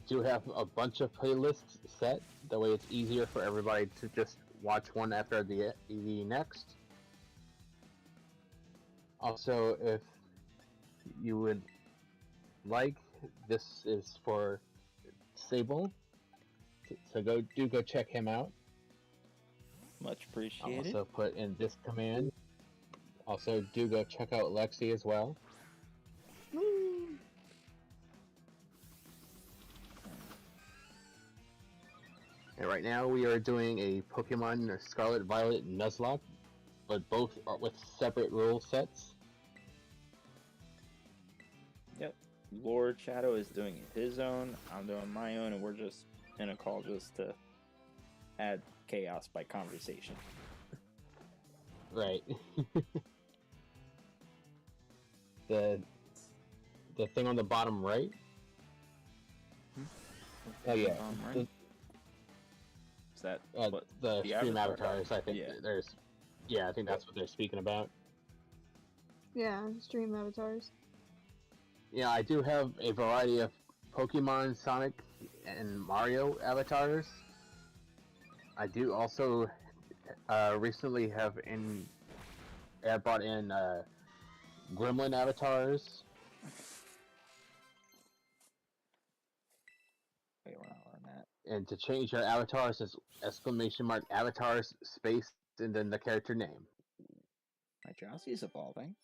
E: do have a bunch of playlists set. That way it's easier for everybody to just watch one after the next. Also, if you would like, this is for Sable, so go check him out.
A: Much
E: I'll
A: appreciated.
E: also put in this command. Also, do go check out Lexi as well.
C: Woo.
E: And right now we are doing a Pokemon Scarlet Violet Nuzlocke, but both are with separate rule sets.
A: Yep. Lord Shadow is doing his own. I'm doing my own, and we're just in a call just to add chaos by conversation.
E: Right. the thing on the bottom right. Oh yeah.
A: Right? Is that what,
E: the stream
A: avatar?
E: avatars? I think
A: Yeah.
E: Yeah, I think that's what they're speaking about.
C: Yeah, stream avatars.
E: Yeah, I do have a variety of Pokemon, Sonic, and Mario avatars. I do also recently have brought in Gremlin avatars.
A: Wait, we're not on that.
E: And to change your avatars is !avatars space and then the character name.
A: My Drowsy is evolving.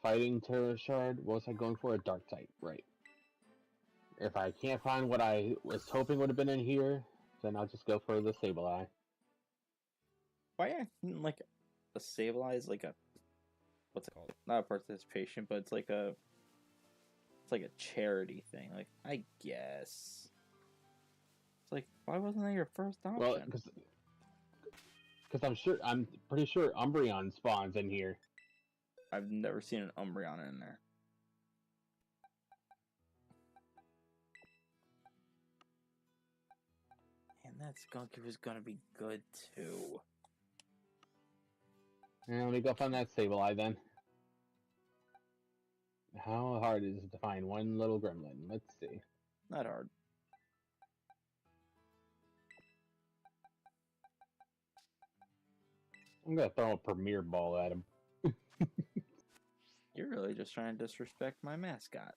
E: Fighting Terror Shard. What was I going for? A Dark type, right. If I can't find what I was hoping would have been in here, then I'll just go for the Sableye.
A: Why acting like a Sableye is like a, what's it called? Not a participation, but it's like a charity thing. Like, I guess. It's like, why wasn't that your first option?
E: Well, because I'm pretty sure Umbreon spawns in here.
A: I've never seen an Umbreon in there. And that Skunky was gonna be good too.
E: And let me go find that Sableye then. How hard is it to find one little gremlin? Let's see.
A: Not hard.
E: I'm gonna throw a Premier Ball at him.
A: You're really just trying to disrespect my mascot.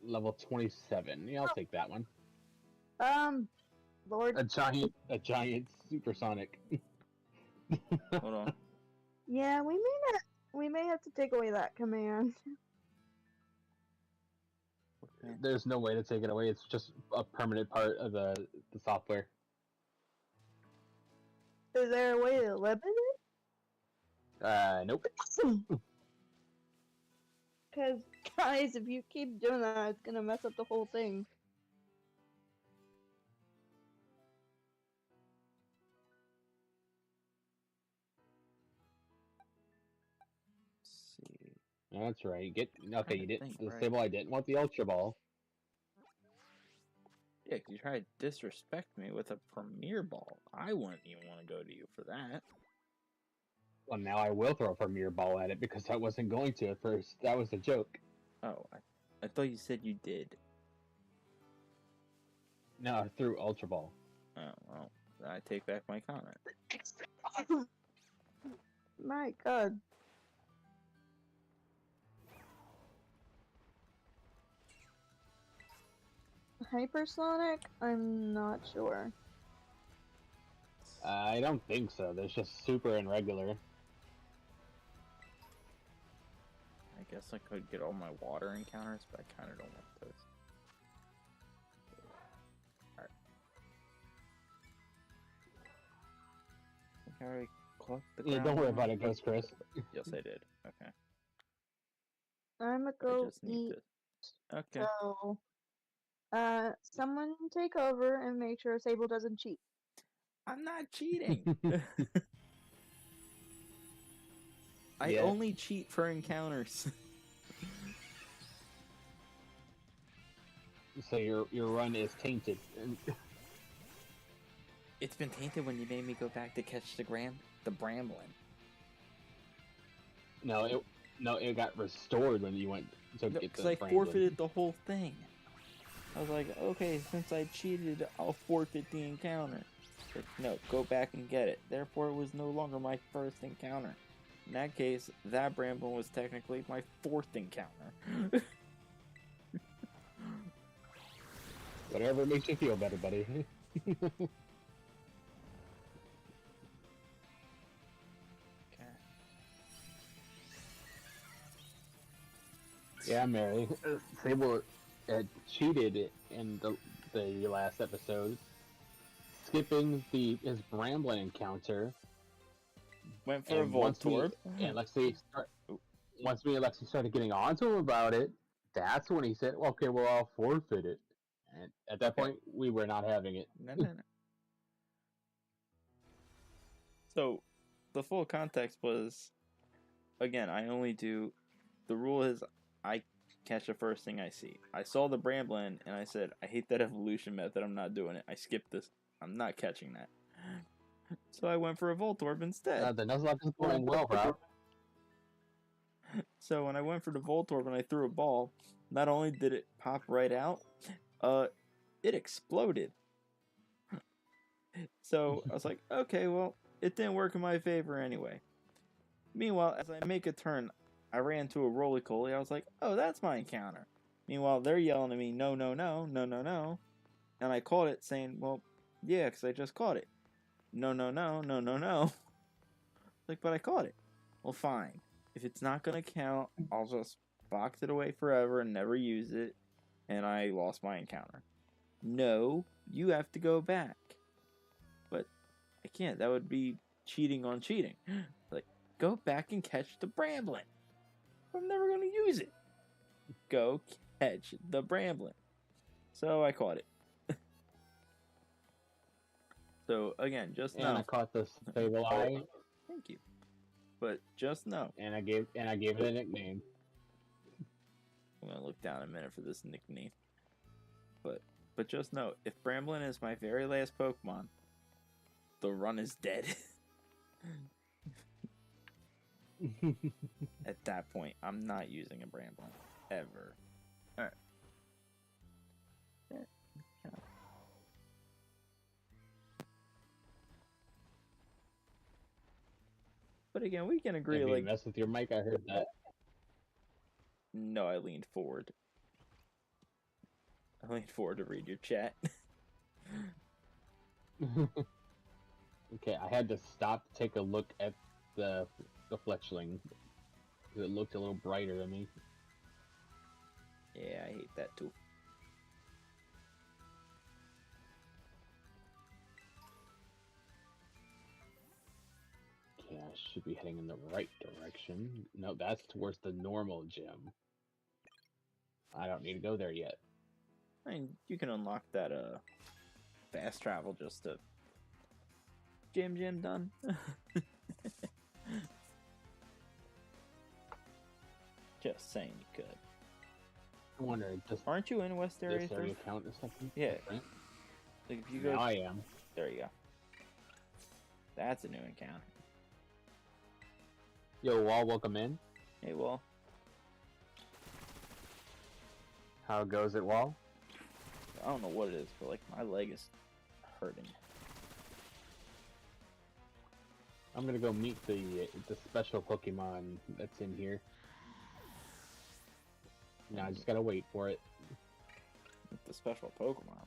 E: Level 27. Yeah, I'll take that one.
C: Lord.
E: A giant supersonic.
A: Hold on.
C: Yeah, we may have to take away that command.
A: Okay.
E: There's no way to take it away. It's just a permanent part of the software.
C: Is there a way to limit
E: Nope.
C: it? Because, guys, if you keep doing that, it's gonna mess up the whole thing.
A: Let's see.
E: That's right. Okay, you didn't. The
A: Right.
E: Sableye didn't want the Ultra Ball.
A: Yeah, 'cause you tried to disrespect me with a Premier Ball. I wouldn't even want to go to you for that.
E: Well, now I will throw a Premier Ball at it because I wasn't going to at first. That was a joke.
A: Oh, I thought you said you did.
E: No, I threw Ultra Ball.
A: Oh, well, I take back my comment.
C: My god. Hypersonic? I'm not sure.
E: I don't think so. There's just super and regular.
A: I guess I could get all my water encounters, but I kind of don't want those. Alright. I think I already clocked the
E: Yeah,
A: ground
E: don't worry
A: one.
E: about it, Ghost Chris.
A: Yes, I did. Okay.
C: I'm gonna
A: I
C: go
A: just need
C: eat.
A: to... Okay.
C: So, someone take over and make sure Sable doesn't cheat.
A: I'm not cheating! I
E: Yeah.
A: only cheat for encounters.
E: So your run is tainted.
A: It's been tainted when you made me go back to catch the Bramblin.
E: No, it got restored when you went to get
A: Because
E: the
A: I
E: Bramblin.
A: forfeited the whole thing. I was like, okay, since I cheated, I'll forfeit the encounter. Like, no, go back and get it. Therefore, it was no longer my first encounter. In that case, that Bramblin was technically my fourth encounter.
E: Whatever makes you feel better, buddy.
A: Okay.
E: Yeah, Mary. Sable cheated in the last episode, skipping his Bramblin encounter.
A: Went for a
E: And once
A: Voltorb.
E: once me and Lexi started getting onto him about it, that's when he said, "Okay, well, I'll forfeit it." And at that
A: Okay.
E: point, we were not having it.
A: No. So, the full context was, again, I only do, the rule is I catch the first thing I see. I saw the Bramblin, and I said, I hate that evolution method, I'm not doing it. I skipped this. I'm not catching that. So I went for a Voltorb instead.
E: The Nuzlocke is going well, bro.
A: So when I went for the Voltorb and I threw a ball, not only did it pop right out, it exploded. So I was like, okay, well, it didn't work in my favor anyway. Meanwhile, as I make a turn, I ran to a Roly-Poly. I was like, oh, that's my encounter. Meanwhile, they're yelling at me, no. And I caught it saying, well, yeah, because I just caught it. No. Like, but I caught it. Well, fine. If it's not going to count, I'll just box it away forever and never use it. And I lost my encounter. No, you have to go back. But I can't. That would be cheating on cheating. Like, go back and catch the Bramblin. I'm never going to use it. Go catch the Bramblin. So I caught it. So again, just
E: And
A: know.
E: I caught the Sableye,
A: Thank you. But just know.
E: and I gave it a nickname.
A: I'm gonna look down a minute for this nickname. But But just know, if Bramblin is my very last Pokemon, the run is dead. At that point, I'm not using a Bramblin. Ever. Alright. But again, we can agree,
E: If you
A: like...
E: mess with your mic, I heard that.
A: No, I leaned forward. I leaned forward to read your chat.
E: Okay, I had to stop to take a look at the Fletchling. It looked a little brighter than me.
A: Yeah, I hate that too.
E: Okay, I should be heading in the right direction. No, that's towards the normal gym. I don't need to go there yet.
A: I mean, you can unlock that fast travel just to gym done. Just saying you could.
E: I wonder, does
A: Aren't you in West Area
E: this area
A: 3?
E: count as something?
A: Yeah.
E: different?
A: Like if you go,
E: Now I am.
A: there you go. That's a new encounter.
E: Yo, Wall, welcome in.
A: Hey, well,
E: How goes it, Wall?
A: I don't know what it is, but like my leg is hurting.
E: I'm gonna go meet the special Pokemon that's in here. Now I just gotta wait for it.
A: The special Pokemon.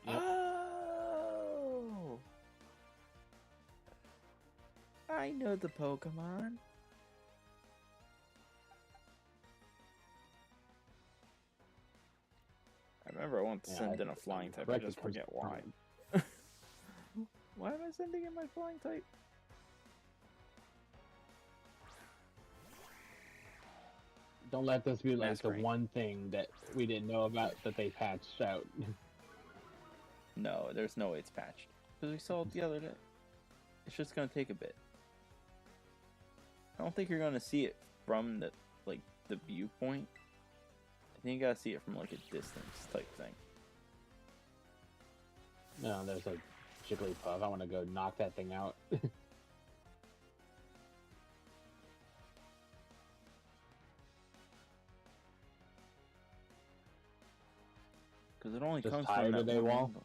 E: Yep.
A: Oh! I know the Pokemon. I remember I want to send in a flying type, I
E: correct,
A: just
E: it comes
A: forget why.
E: from-
A: Why am I sending in my flying type?
E: Don't let this be like the
A: Masquerade.
E: one thing that we didn't know about that they patched out.
A: No, there's no way it's patched. Because we saw it the other day. It's just gonna take a bit. I don't think you're gonna see it from the the viewpoint. I think you gotta see it from like a distance type thing.
E: No, there's like Jigglypuff. I want to go knock that thing out.
A: Because it only
E: Just
A: comes
E: tired
A: from that
E: today,
A: one
E: Wall?
A: angle.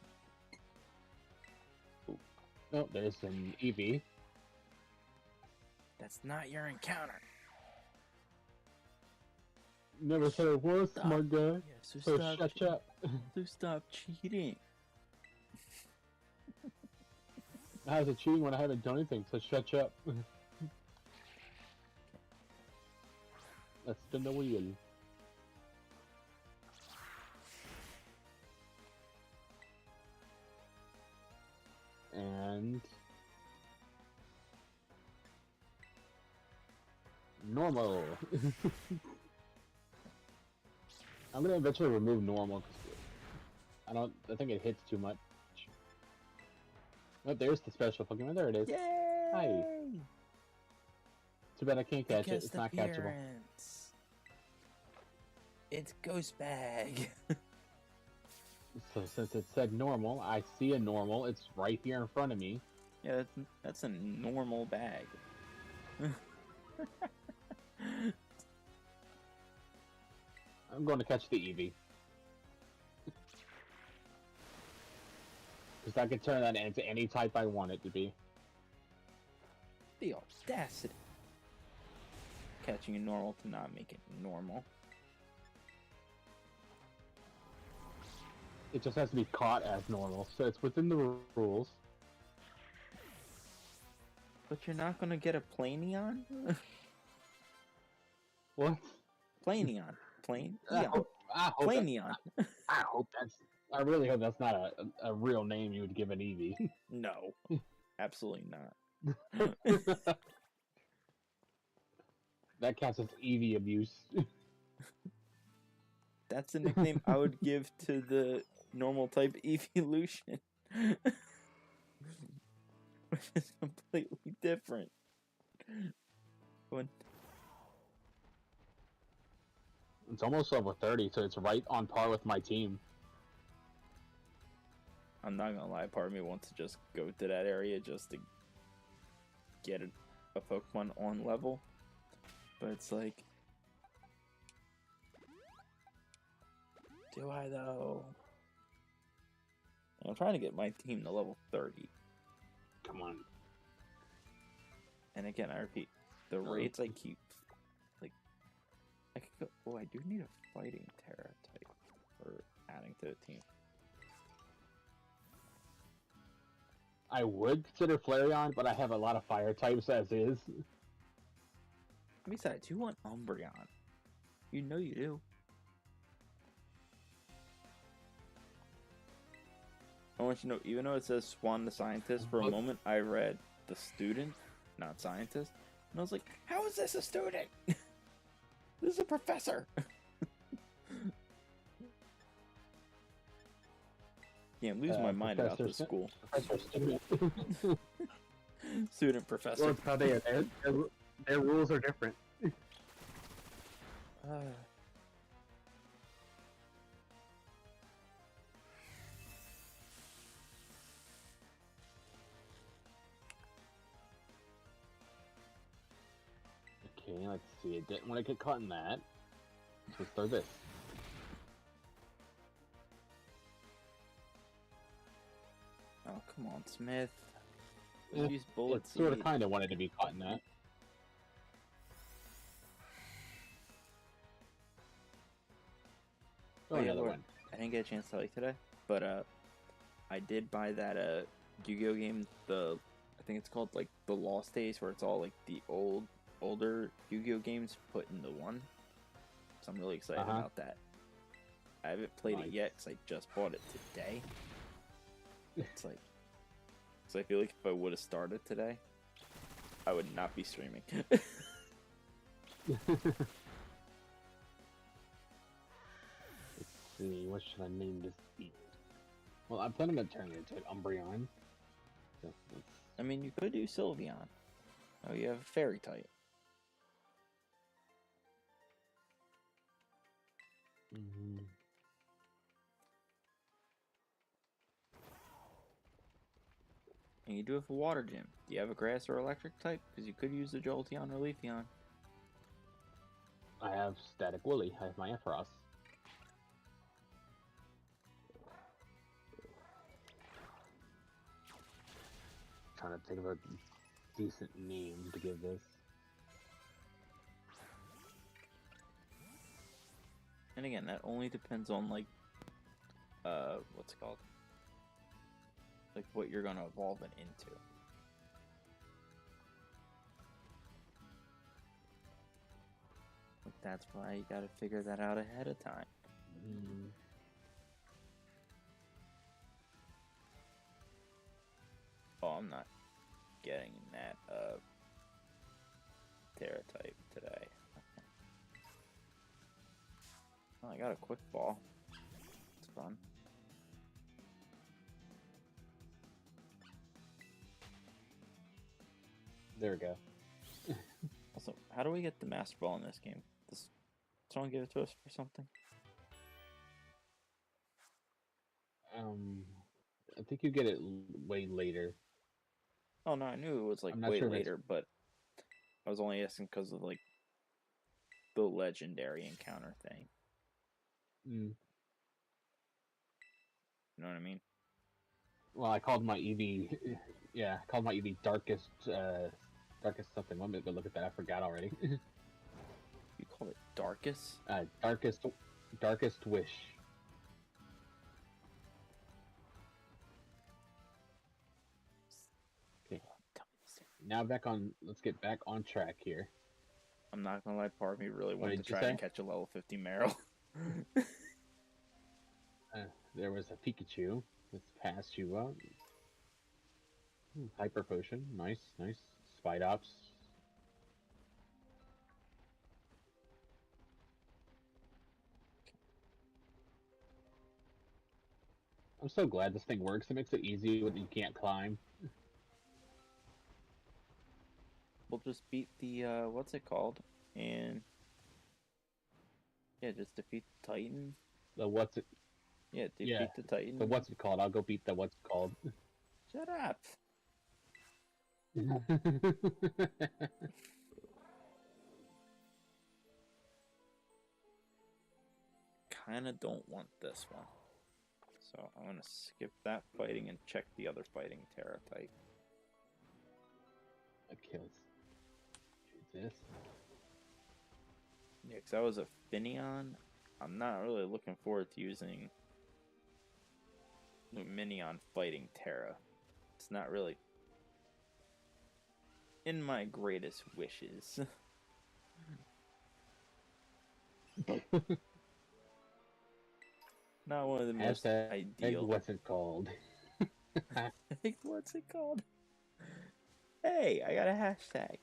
E: Oh, there's an Eevee.
A: That's not your encounter.
E: Never said it was,
A: Stop.
E: smart guy.
A: Yeah, so
E: So
A: stop,
E: shut up.
A: so stop cheating.
E: How's it cheating when I haven't done anything? So shut up. Let's spin the wheel. And normal. I'm gonna eventually remove normal because I think it hits too much. Oh, there's the special Pokemon. There it is.
A: Yay!
E: Hi. Too bad I can't catch it. It's not catchable.
A: appearance. It's Ghost Bag.
E: So since it said normal, I see a normal. It's right here in front of me.
A: Yeah, that's a normal bag.
E: I'm going to catch the Eevee. Because I can turn that into any type I want it to be.
A: The audacity. Catching a normal to not make it normal.
E: It just has to be caught as normal, so it's within the rules.
A: But you're not gonna get a Planeon?
E: What?
A: Planeon. Plane?
E: I
A: Yeah.
E: hope, I hope that-
A: Planeon.
E: I really hope that's not a real name you would give an Eevee.
A: No. Absolutely not.
E: That counts as Eevee abuse.
A: That's the nickname I would give to the normal type evolution. Which is completely different. When...
E: It's almost level 30, so it's right on par with my team.
A: I'm not gonna lie, part of me wants to just go to that area just to get a Pokemon on level. But it's like, do I though? I'm trying to get my team to level 30.
E: Come on.
A: And again, I repeat, the raids I keep, like, I could go, oh, I do need a fighting Terra type for adding to the team.
E: I would consider Flareon, but I have a lot of fire types as is.
A: Besides, you want Umbreon. You know you do. I want you to know, even though it says Swan the Scientist, for a moment I read the student, not scientist, and I was like, how is this a student? This is a professor. Yeah, I'm losing my mind about this school.
E: Professor student.
A: Student professor.
E: Well, how they are. Their rules are different. Okay, let's see. It didn't want to get caught in that. Let's throw this.
A: Oh, come on, Smith.
E: Yeah,
A: Use bullet
E: it sort of
A: seed.
E: kind of wanted to be caught in that. Oh,
A: Oh, yeah,
E: another
A: Lord,
E: one.
A: I didn't get a chance to tell you today, but I did buy that Yu-Gi-Oh game. I think it's called like the Lost Days, where it's all like the older Yu-Gi-Oh games put into one. So I'm really excited about that. I haven't played it yet because I just bought it today. It's like, so I feel like if I would have started today, I would not be streaming.
E: Let's see, what should I name this beast? Well, I'm planning on turning it into an Umbreon. So
A: I mean, you could do Sylveon. Oh, you have a fairy type. And you do have a water gym. Do you have a grass or electric type? Because you could use the Jolteon or Leafeon.
E: I have Static Willy. I have my Ampharos. Trying to think of a decent name to give this.
A: And again, that only depends on like, what's it called? Like what you're gonna evolve it into. But that's why you gotta figure that out ahead of time. Oh, I'm not getting that Terra type today. Oh, I got a quick ball. It's fun.
E: There we go.
A: Also, how do we get the Master Ball in this game? Does someone give it to us for something?
E: I think you get it way later.
A: Oh no, I knew it was like
E: I'm not
A: way
E: sure if it's-
A: later, but I was only asking because of like the legendary encounter thing. You know what I mean?
E: Well, I called my EV. Yeah, I called my EV darkest something. Let me go look at that. I forgot already.
A: You call it Darkus?
E: Darkest Wish. Okay. Now let's get back on track here.
A: I'm not gonna lie, part of me really wanted to
E: did you
A: try and
E: say?
A: catch a level 50 Meryl.
E: There was a Pikachu. Let's pass you up. Hyper Potion. Nice. Spidops. I'm so glad this thing works. It makes it easy when you can't climb.
A: We'll just beat the, what's it called? And Yeah, just defeat the Titan.
E: The what's it?
A: Yeah, defeat
E: Yeah.
A: the Titan.
E: The what's it called? I'll go beat the what's it called.
A: Shut up. Kinda don't want this one. So I'm gonna skip that fighting and check the other fighting Terra type.
E: Okay, let's do this.
A: Yeah, because I was a Finion. I'm not really looking forward to using Luminion fighting Terra. It's not really in my greatest wishes. Not one of the most
E: Hashtag
A: ideal.
E: what's it called?
A: What's it called? Hey, I got a hashtag.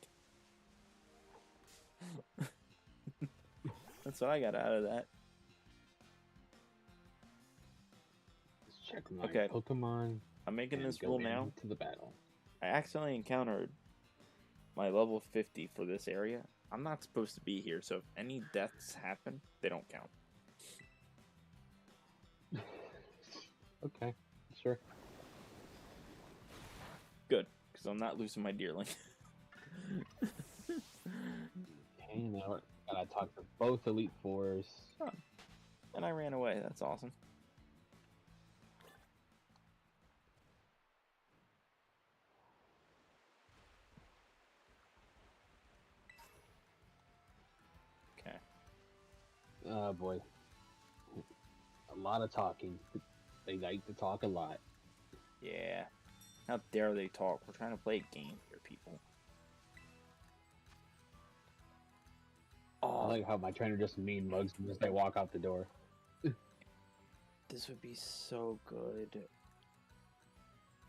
A: That's what I got out of that.
E: Let's check my
A: Okay.
E: Pokemon.
A: I'm making
E: and
A: this
E: go
A: rule now.
E: into the battle.
A: I accidentally encountered my level 50 for this area. I'm not supposed to be here, so if any deaths happen, they don't count.
E: Okay, sure.
A: Good, because I'm not losing my deerling.
E: Okay, now and I talked to both Elite Fours.
A: Oh, and I ran away. That's awesome. Okay.
E: Oh boy. A lot of talking. They like to talk a lot.
A: Yeah. How dare they talk? We're trying to play a game here, people.
E: I
A: Oh,
E: like how my trainer just mean mugs as they walk out the door.
A: this would be so good.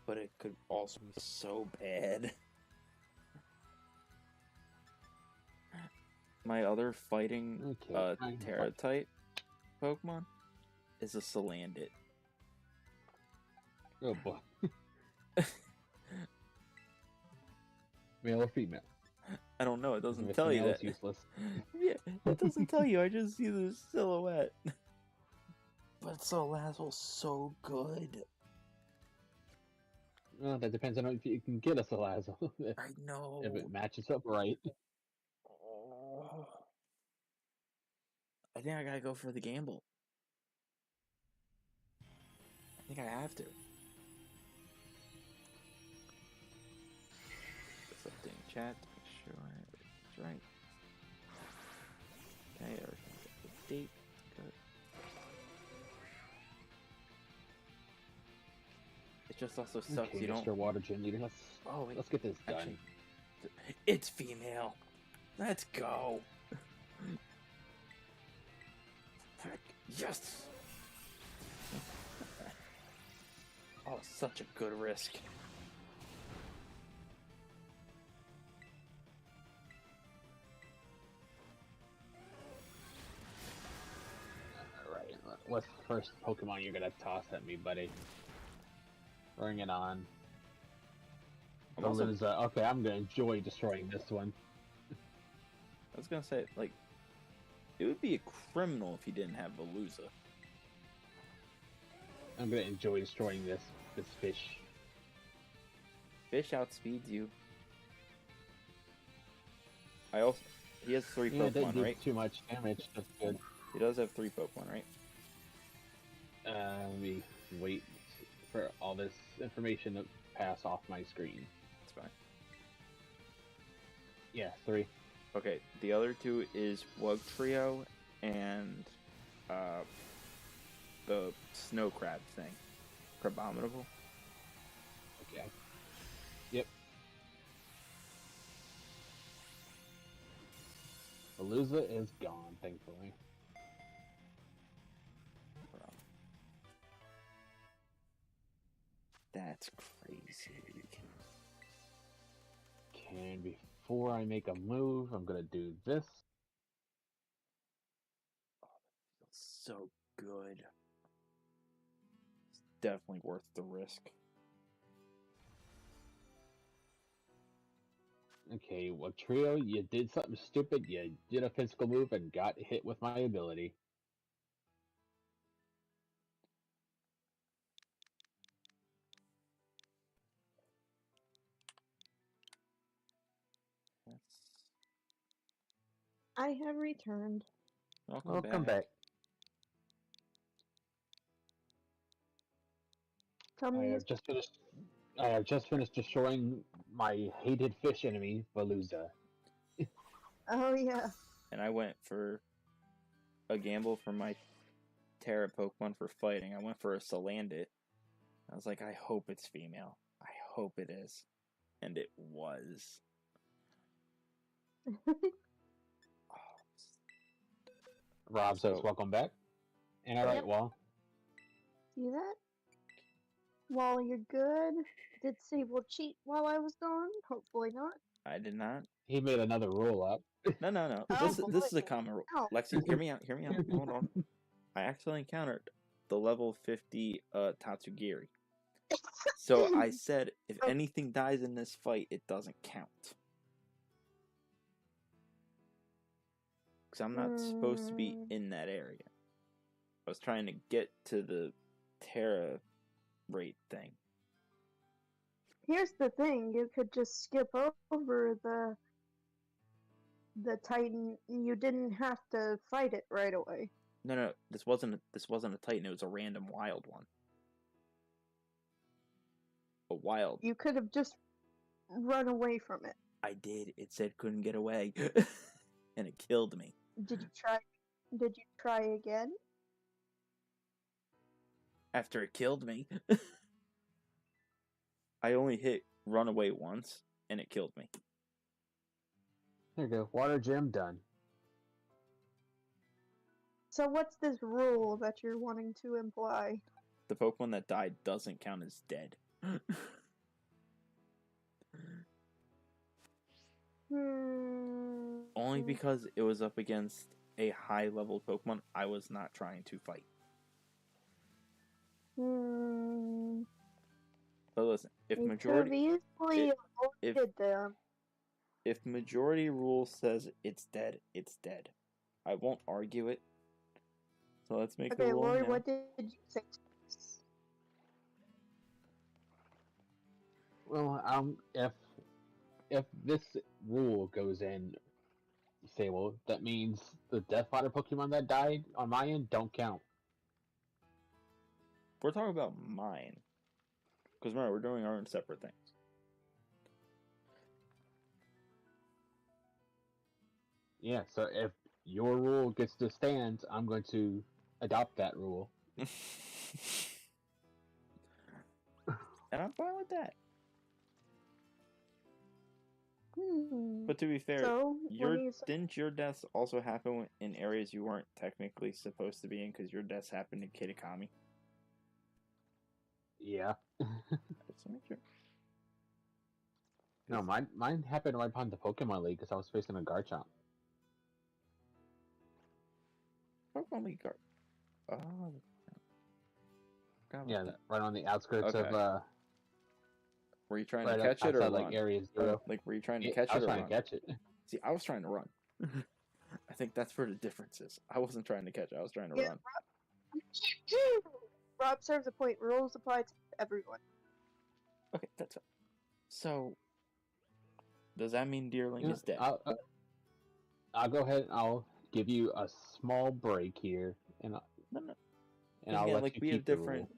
A: But it could also be so bad. My other fighting
E: Okay,
A: Terra type Pokemon is a Salandit.
E: Oh boy. Male or female?
A: I don't know. It
E: If
A: doesn't
E: it's
A: tell you
E: female,
A: that.
E: it's useless.
A: Yeah, it doesn't tell you. I just see the silhouette. But Salazzle's so good.
E: Well, that depends on if you can get a Salazzle.
A: I know.
E: If it matches up right.
A: Oh. I think I gotta go for the gamble. I think I have to. Just updating chat to make sure it's right. Okay, everything's up to date. Good. It just also sucks
E: Okay,
A: you don't.
E: Mr. Water Gym Leader,
A: Oh wait,
E: let's get this done.
A: actually, it's female. Let's go. Heck, yes. Oh, such a good risk.
E: Alright, what's the first Pokemon you're gonna toss at me, buddy? Bring it on.
A: I'm also,
E: Okay, I'm gonna enjoy destroying this one.
A: I was gonna say, like, it would be a criminal if he didn't have Veluza.
E: I'm gonna enjoy destroying this fish.
A: Fish outspeeds you. He has 3
E: Yeah, it didn't
A: Pokemon,
E: do
A: right?
E: too much damage. That's good.
A: He does have 3 Pokemon, right?
E: Let me wait for all this information to pass off my screen.
A: That's fine.
E: Yeah, 3.
A: Okay, the other 2 is Wugtrio and the snow crab thing. Crabominable.
E: Okay. Yep. Veluza is gone, thankfully.
A: That's crazy.
E: Okay, and before I make a move, I'm gonna do this.
A: Feels so good. It's definitely worth the risk.
E: Okay, well, Trio, you did something stupid. You did a physical move and got hit with my ability.
A: That's...
C: I have returned.
A: Welcome back.
C: Tell
E: I
C: me,
E: have just finished. I have just finished destroying my hated fish enemy, Veluza.
C: oh yeah.
A: And I went for a gamble for my Terra Pokemon for fighting. I went for a Salandit. I was like, I hope it's female. I hope it is. And it was.
E: Rob says, "Welcome back." And all right,
C: Yep.
E: well,
C: See that? While you're good, did Sable cheat while I was gone? Hopefully not.
A: I did not.
E: he made another rule up.
A: No.
C: Oh,
A: This is a
C: boy.
A: common rule.
C: Ow.
A: Lexi, hear me out. Hold on. I actually encountered the level 50 Tatsugiri. So I said, if anything dies in this fight, it doesn't count. Because I'm not supposed to be in that area. I was trying to get to the Terra rate thing.
C: Here's the thing: you could just skip over the Titan. You didn't have to fight it right away.
A: No, this wasn't a Titan. It was a random wild one. A wild.
C: You could have just run away from it.
A: I did. It said couldn't get away, and it killed me.
C: Did you try? Did you try again?
A: After it killed me, I only hit run away once, and it killed me.
E: There you go. Water gem done.
C: So what's this rule that you're wanting to imply?
A: The Pokemon that died doesn't count as dead. Only because it was up against a high-level Pokemon I was not trying to fight. But listen, if majority if majority rule says it's dead, it's dead. I won't argue it. So let's make the rule
C: Lori,
A: now.
C: what did you say?
E: Well, if this rule goes in, say, well, that means the Death Fighter Pokemon that died on my end don't count.
A: We're talking about mine. Because remember, we're doing our own separate things.
E: Yeah, so if your rule gets to stand, I'm going to adopt that rule.
A: And I'm fine with that. But to be fair,
C: So,
A: didn't your deaths also happen in areas you weren't technically supposed to be in because your deaths happened in Kitakami?
E: Yeah.
A: Just to make sure.
E: No, mine happened right behind the Pokemon League because I was facing a Garchomp.
A: Pokemon League Guard. Oh.
E: Yeah, right on the outskirts
A: Okay.
E: of
A: Were you trying
E: right
A: to catch it or
E: outside,
A: run?
E: like Area 0.
A: Like, were you trying to catch it or
E: I was trying
A: run?
E: to catch it.
A: See, I was trying to run. I think that's where the difference is. I wasn't trying to catch it. I was trying to run.
C: Rob serves a point. Rules apply to everyone.
A: Okay, that's it. So, does that mean Deerling is dead?
E: I'll go ahead and I'll give you a small break here, and
A: No.
E: and I'll
A: Again,
E: let
A: like,
E: you
A: we
E: keep
A: have
E: the
A: different
E: rule.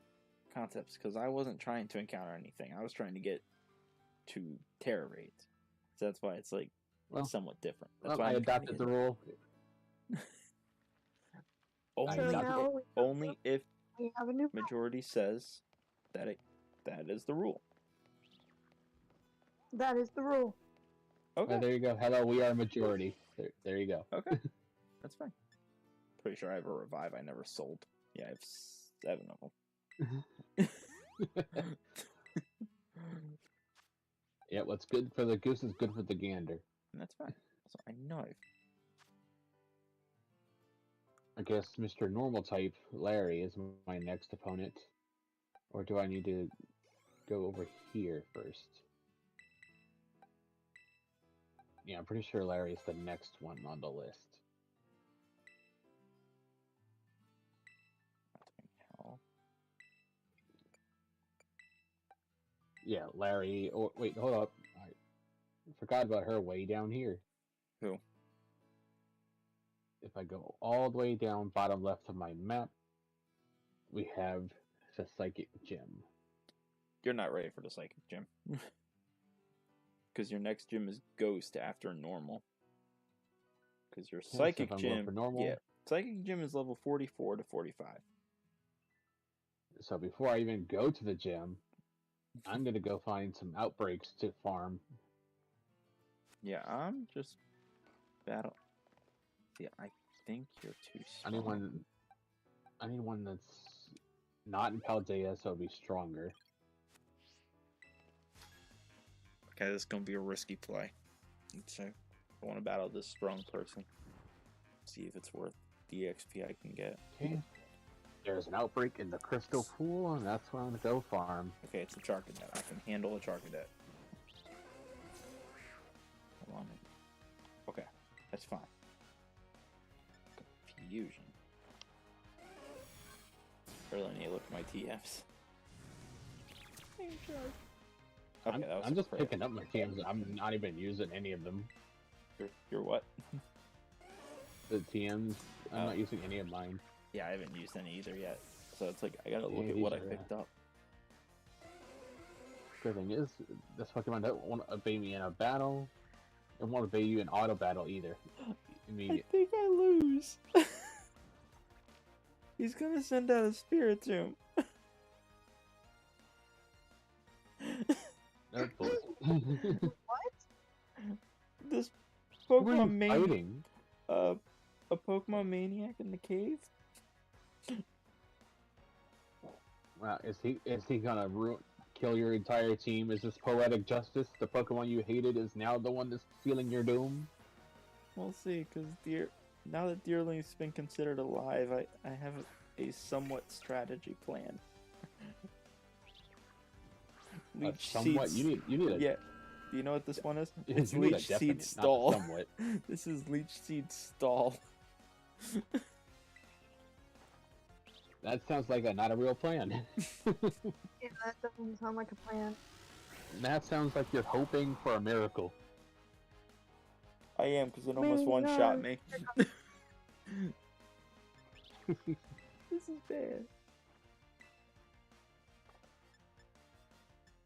A: concepts because I wasn't trying to encounter anything. I was trying to get to Terra raids. So that's why it's like somewhat different. That's why
E: I adopted the rule.
A: Only if
C: we have a new
A: majority says that that is the rule.
C: That is the rule.
A: Okay.
E: There you go. Hello, we are majority. There you go.
A: Okay. That's fine. Pretty sure I have a revive I never sold. Yeah, I have 7 of them.
E: Yeah, what's good for the goose is good for the gander.
A: And that's fine. So I know
E: I guess Mr. Normal Type Larry is my next opponent. Or do I need to go over here first? Yeah, I'm pretty sure Larry is the next one on the list.
A: Hell.
E: Yeah, Larry. Oh, wait, hold up. I forgot about her way down here.
A: Who?
E: If I go all the way down bottom left of my map, we have the Psychic Gym.
A: You're not ready for the Psychic Gym. Because your next gym is Ghost after Normal. Because your
E: So
A: Psychic
E: if I'm going
A: Gym...
E: for normal,
A: Yeah, Psychic Gym is level 44 to 45.
E: so before I even go to the gym, I'm gonna go find some outbreaks to farm.
A: Yeah, I'm just... Battle... Yeah, I think you're too
E: I
A: strong.
E: need one that's not in Paldea, so it'll be stronger.
A: Okay, this is going to be a risky play. So, I want to battle this strong person. See if it's worth the XP I can get.
E: Okay. There's an outbreak in the crystal pool, and that's where I'm gonna go farm.
A: Okay, it's a Charcadet. I can handle a Charcadet. Hold on. Okay, that's fine. Confusion. Really need to look at my TFs. Okay, that was
E: I'm just
A: crit.
E: picking up my TMs. I'm not even using any of them.
A: You're what?
E: The TMs, I'm not using any of mine.
A: Yeah, I haven't used any either yet. So it's like, I gotta look
E: Yeah,
A: at what I
E: these are,
A: picked up.
E: The thing is, this Pokemon don't want to obey me in a battle. It won't obey you in auto battle either.
A: I think I lose. He's gonna send out a Spiritomb.
E: No, bullshit.
C: What?
A: This
E: Who are you
A: Pokemon maniac.
E: fighting?
A: A Pokemon maniac in the cave?
E: Wow, is he gonna kill your entire team? Is this poetic justice? The Pokemon you hated is now the one that's sealing your doom?
A: We'll see, because now that Deerling's been considered alive, I have a somewhat strategy plan. Leech
E: Somewhat.
A: Seeds.
E: You need a
A: Yeah. Do you know what this one is?
E: you
A: It's
E: need a
A: Leech
E: definite,
A: Seed
E: not
A: Stall.
E: somewhat.
A: This is Leech Seed Stall.
E: That sounds like not a real plan.
C: Yeah, that doesn't sound like a plan.
E: That sounds like you're hoping for a miracle.
A: I am, because it almost
C: Wait,
A: one-shot
C: no.
A: me. This is bad.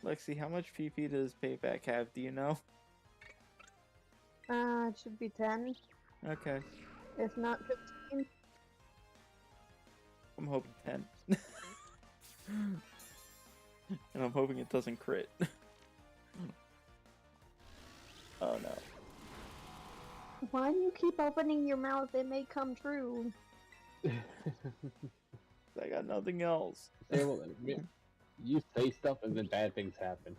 A: Lexi, how much PP does Payback have? Do you know?
C: It should be 10,
A: Okay.
C: if not 15.
A: I'm hoping 10. And I'm hoping it doesn't crit. Oh no.
C: Why do you keep opening your mouth? It may come true.
A: I got nothing else.
E: Say, well, you say stuff and then bad things happen.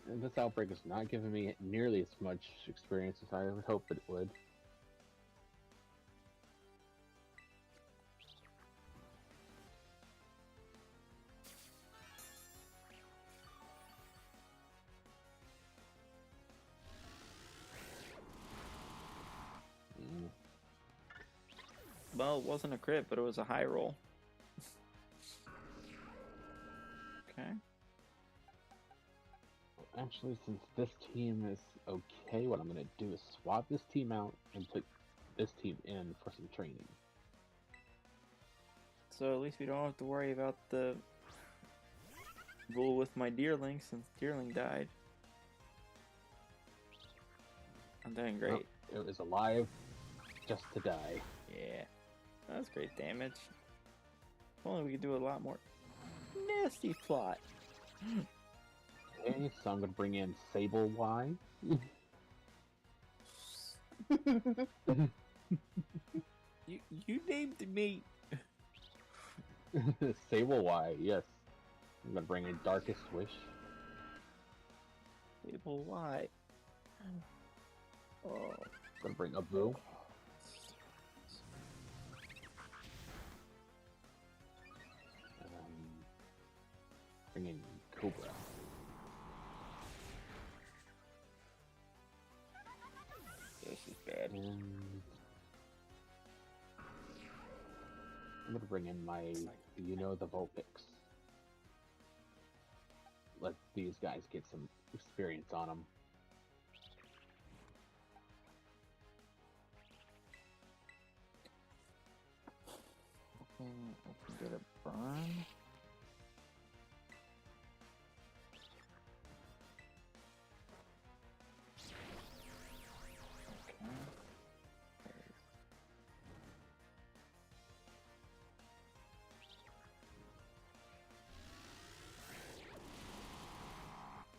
E: And this outbreak is not giving me nearly as much experience as I would hope it would.
A: Well, it wasn't a crit, but it was a high roll. Okay.
E: Actually, since this team is okay, what I'm going to do is swap this team out and put this team in for some training.
A: So at least we don't have to worry about the rule with my Deerling, since Deerling died. I'm doing great.
E: Oh, it was alive just to die.
A: Yeah. That's great damage. If only we could do a lot more. Nasty plot.
E: Okay, so I'm going to bring in Sable Y.
A: You named me.
E: Sable Y, yes. I'm going to bring in Darkest Wish.
A: Sable Y. Oh,
E: Gonna bring up Boo. Bring in Cobra.
A: this is bad.
E: And I'm gonna bring in my, the Vulpix. Let these guys get some experience on them.
A: I can get a burn.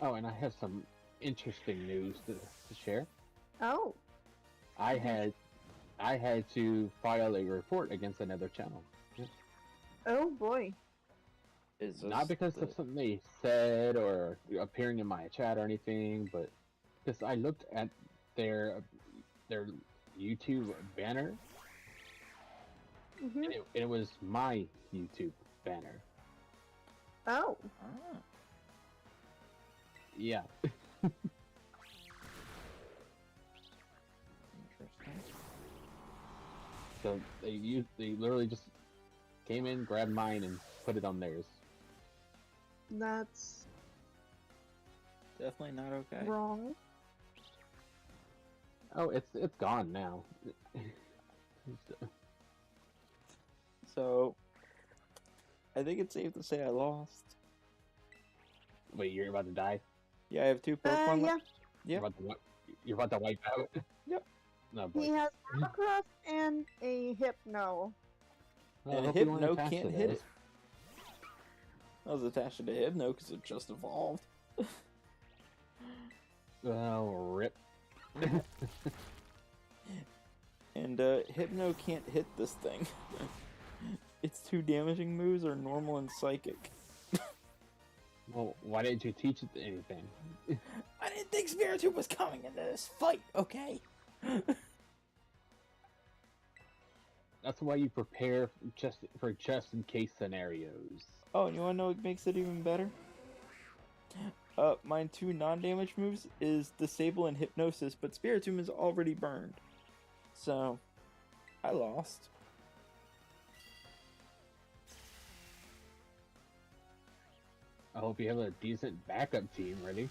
E: Oh, and I have some interesting news to share.
C: Oh.
E: I had to file a report against another channel.
C: Oh boy.
A: Is this
E: Not because of something they said or appearing in my chat or anything, but because I looked at their YouTube banner,
C: Mm-hmm.
E: and it was my YouTube banner.
C: Oh.
A: Ah,
E: Yeah.
A: interesting.
E: So they literally just came in, grabbed mine, and put it on theirs.
C: That's
A: Definitely not okay.
C: wrong.
E: Oh, it's gone now.
A: So, I think it's safe to say I lost.
E: Wait, you're about to die?
A: Yeah, I have 2 Pokemon
C: Yeah.
A: left. Yep.
E: You're about to wipe out?
A: Yep.
E: No, boy.
C: He has Heracross and a Hypno.
E: Well, I
A: And
E: hope you weren't
A: Hypno
E: attached
A: can't
E: to
A: hit
E: those.
A: it. I was attached to the Hypno because it just evolved.
E: Oh, rip.
A: And Hypno can't hit this thing. Its 2 damaging moves are normal and psychic.
E: Well, why didn't you teach it anything?
A: I didn't think Spiritomb was coming into this fight, okay?
E: That's why you prepare just in case scenarios.
A: Oh, you wanna know what makes it even better? My 2 non-damage moves is Disable and Hypnosis, but Spiritomb is already burned. So, I lost.
E: I hope you have a decent backup team ready.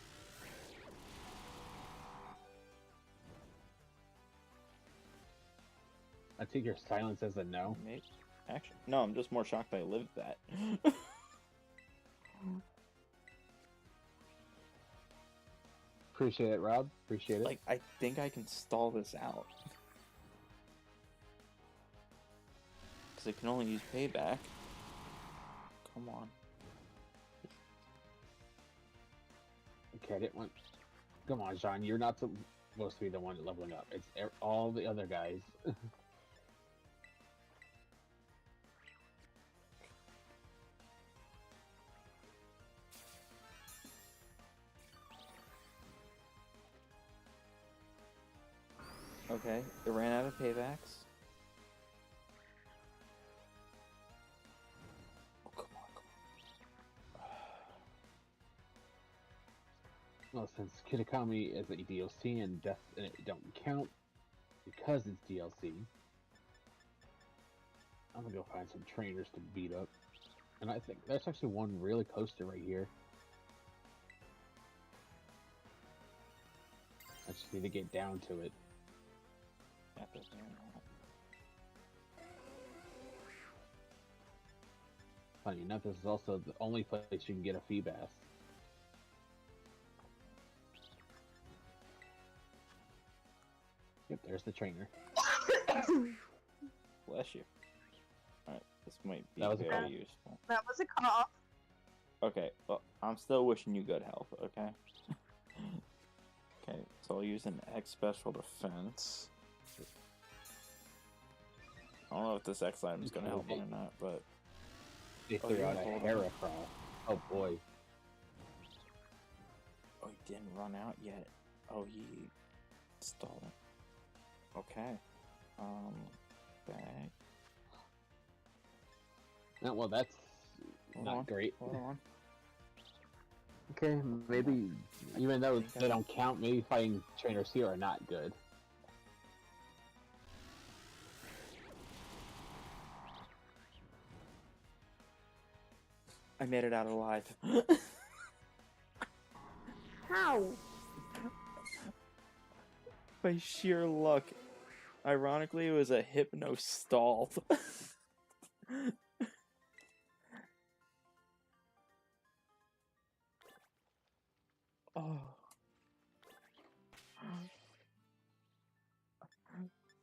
E: I take your silence as a no.
A: Maybe. Actually, no, I'm just more shocked I lived that.
E: Appreciate it, Rob. Appreciate it.
A: Like, I think I can stall this out. Because I can only use payback. Come on.
E: Okay, I didn't want. Come on, John. You're not supposed to be the one leveling up. It's all the other guys.
A: Okay, it ran out of paybacks. Oh, come on.
E: Well, since Kitakami is a DLC and death and it don't count because it's DLC, I'm gonna go find some trainers to beat up. And I think there's actually one really close to right here. I just need to get down to it. Funny enough, this is also the only place you can get a Feebas. Yep, there's the trainer.
A: Bless you. Alright, this might be
E: That was a
A: very
E: cough.
A: useful.
C: That was a cough.
A: Okay, well, I'm still wishing you good health, okay? Okay, so I'll use an X special defense. I don't know if this X item is going to help me or not, but...
E: They
A: Oh,
E: threw
A: yeah,
E: out a
A: hold on.
E: Heracross. Oh boy.
A: Oh, he didn't run out yet. Oh, he stalled it. Okay. Back.
E: No, well, that's
A: Hold
E: not
A: on.
E: great.
A: Hold on.
E: Okay, maybe even though
A: think
E: they
A: I-
E: don't count, maybe fighting trainers here are not good.
A: I made it out alive.
C: How?
A: By sheer luck. Ironically, it was a hypno stall. Oh.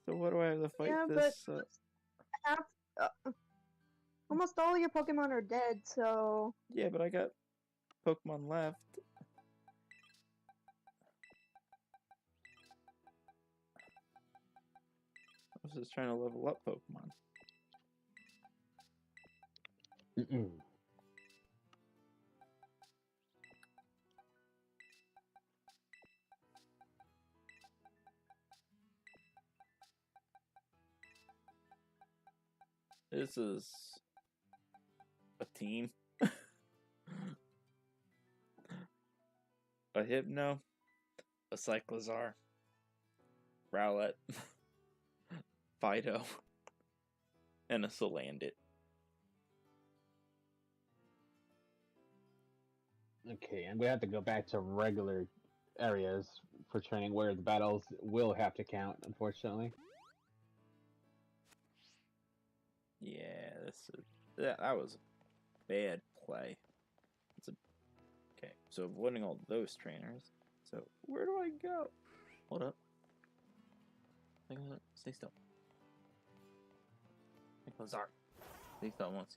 A: So what do I have to fight
C: Yeah,
A: this?
C: but half, almost all your Pokemon are dead, so
A: Yeah, but I got Pokemon left. I was just trying to level up Pokemon.
E: Mm-mm.
A: This is a team. A Hypno, a Cyclizar, Rowlet, Fido, and a Salandit.
E: Okay, and we have to go back to regular areas for training where the battles will have to count, unfortunately.
A: Yeah, that was a bad play. Okay, so avoiding all those trainers. So where do I go? Hold up. Stay still. Cyclizar. Stay still once.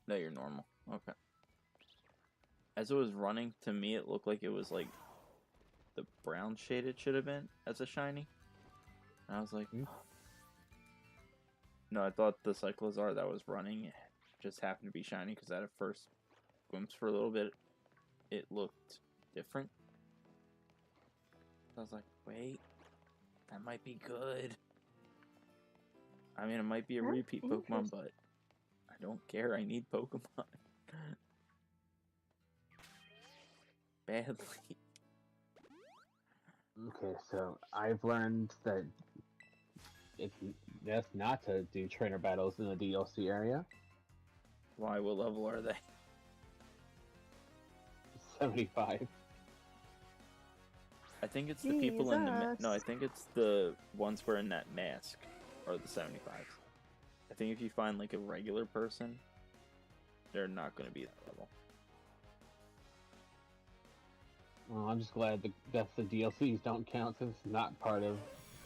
A: No, you're normal. Okay. As it was running, to me it looked like it was like the brown shade it should have been as a shiny. And I was like, no, I thought the Cyclizar that was running just happened to be shiny because at a first glimpse for a little bit, it looked different. I was like, wait, that might be good. I mean, it might be a
C: That's
A: repeat Pokemon, but I don't care. I need Pokemon. Badly.
E: Okay, so I've learned that it's best not to do trainer battles in the DLC area.
A: Why? What level are they?
E: 75.
A: I think it's the people in the... No, I
C: Jesus.
A: think it's the ones wearing that mask are the 75s. I think if you find, like, a regular person, they're not going to be that level.
E: Well, I'm just glad that the DLCs don't count since it's not part of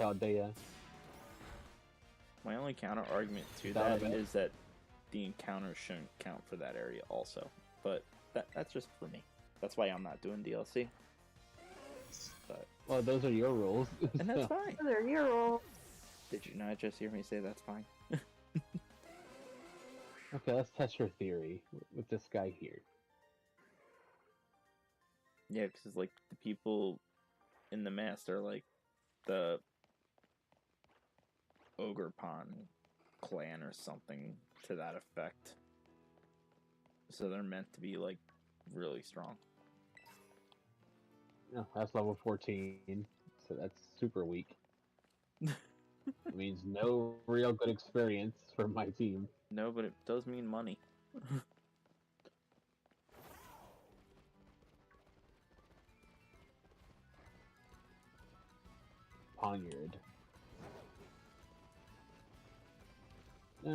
E: Paldea.
A: My only counter argument to
E: Thought
A: that
E: of it.
A: is that the encounters shouldn't count for that area also. But that's just for me. That's why I'm not doing DLC. But,
E: Well, those are your rules.
A: and that's
E: so-
A: fine.
C: they're hero.
A: Did you not just hear me say that's fine?
E: Okay, let's test your theory with this guy here.
A: Yeah, because like the people in the mask are like the Ogre Pond clan or something to that effect. So they're meant to be like really strong.
E: No, that's level 14, so that's super weak. It means no real good experience for my team.
A: No, but it does mean money.
E: Poniard.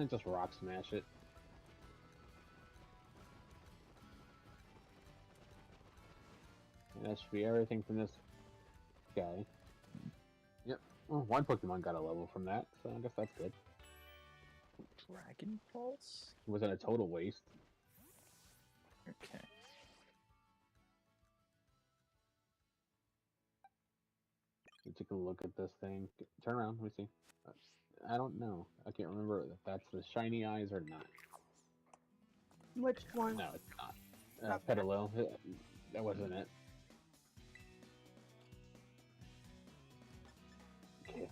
E: Just rock smash it. And that should be everything from this guy. Yep. Well, one Pokemon got a level from that, so I guess that's good.
A: Dragon Pulse?
E: It wasn't a total waste.
A: Okay.
E: Take a look at this thing. Turn around, let me see. I don't know. I can't remember if that's the shiny eyes or not.
C: Which one?
E: No, it's not.
C: Okay.
E: Petalil. That wasn't it.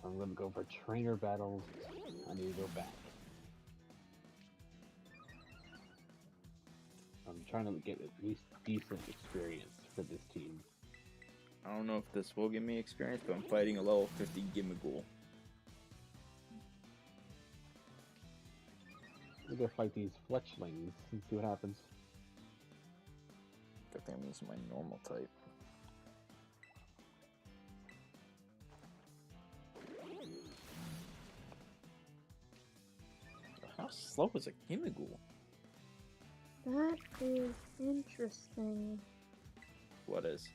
E: if I'm gonna go for trainer battles, I need to go back. I'm trying to get at least decent experience for this team.
A: I don't know if this will give me experience, but I'm fighting a level 50 Gimmighoul.
E: I'm gonna fight these fletchlings and see what happens.
A: Good thing I'm using my normal type. How slow is a Gimmighoul?
C: That is interesting.
A: What is?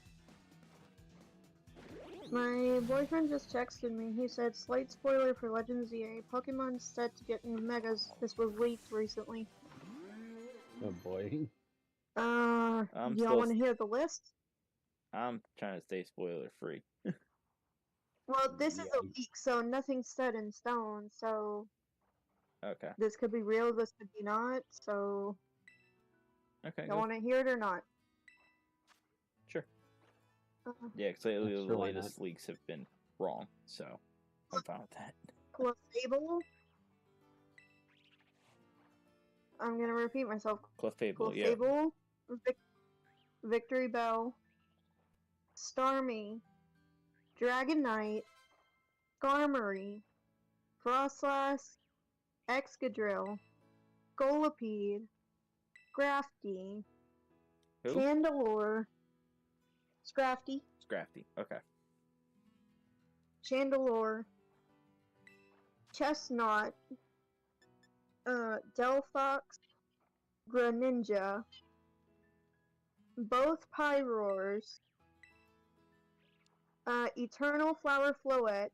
C: My boyfriend just texted me. He said, slight spoiler for Legends ZA. Pokemon's set to get new megas. This was leaked recently.
E: Oh boy.
C: Do y'all want to hear the list?
A: I'm trying to stay spoiler free.
C: Well, this is
E: Yeah.
C: a leak, so nothing's set in stone, so
A: Okay.
C: this could be real, this could be not, so
A: Okay.
C: y'all want to hear it or not?
A: Sure.
C: Uh,
A: Yeah, because lately
E: Sure,
A: the
E: why
A: latest leaks have been wrong, so I'm fine with that.
C: Clefable. I'm gonna repeat myself.
A: Clefable, yeah.
C: Clefable, Victory Bell, Starmie, Dragonite, Skarmory, Frostlass, Excadrill, Scolipede, Scrafty,
A: Who?
C: Chandelure, Scrafty,
A: Scrafty. Okay.
C: Chandelure, Chestnut, Delphox, Greninja, both Pyroars, Eternal Flower Floette,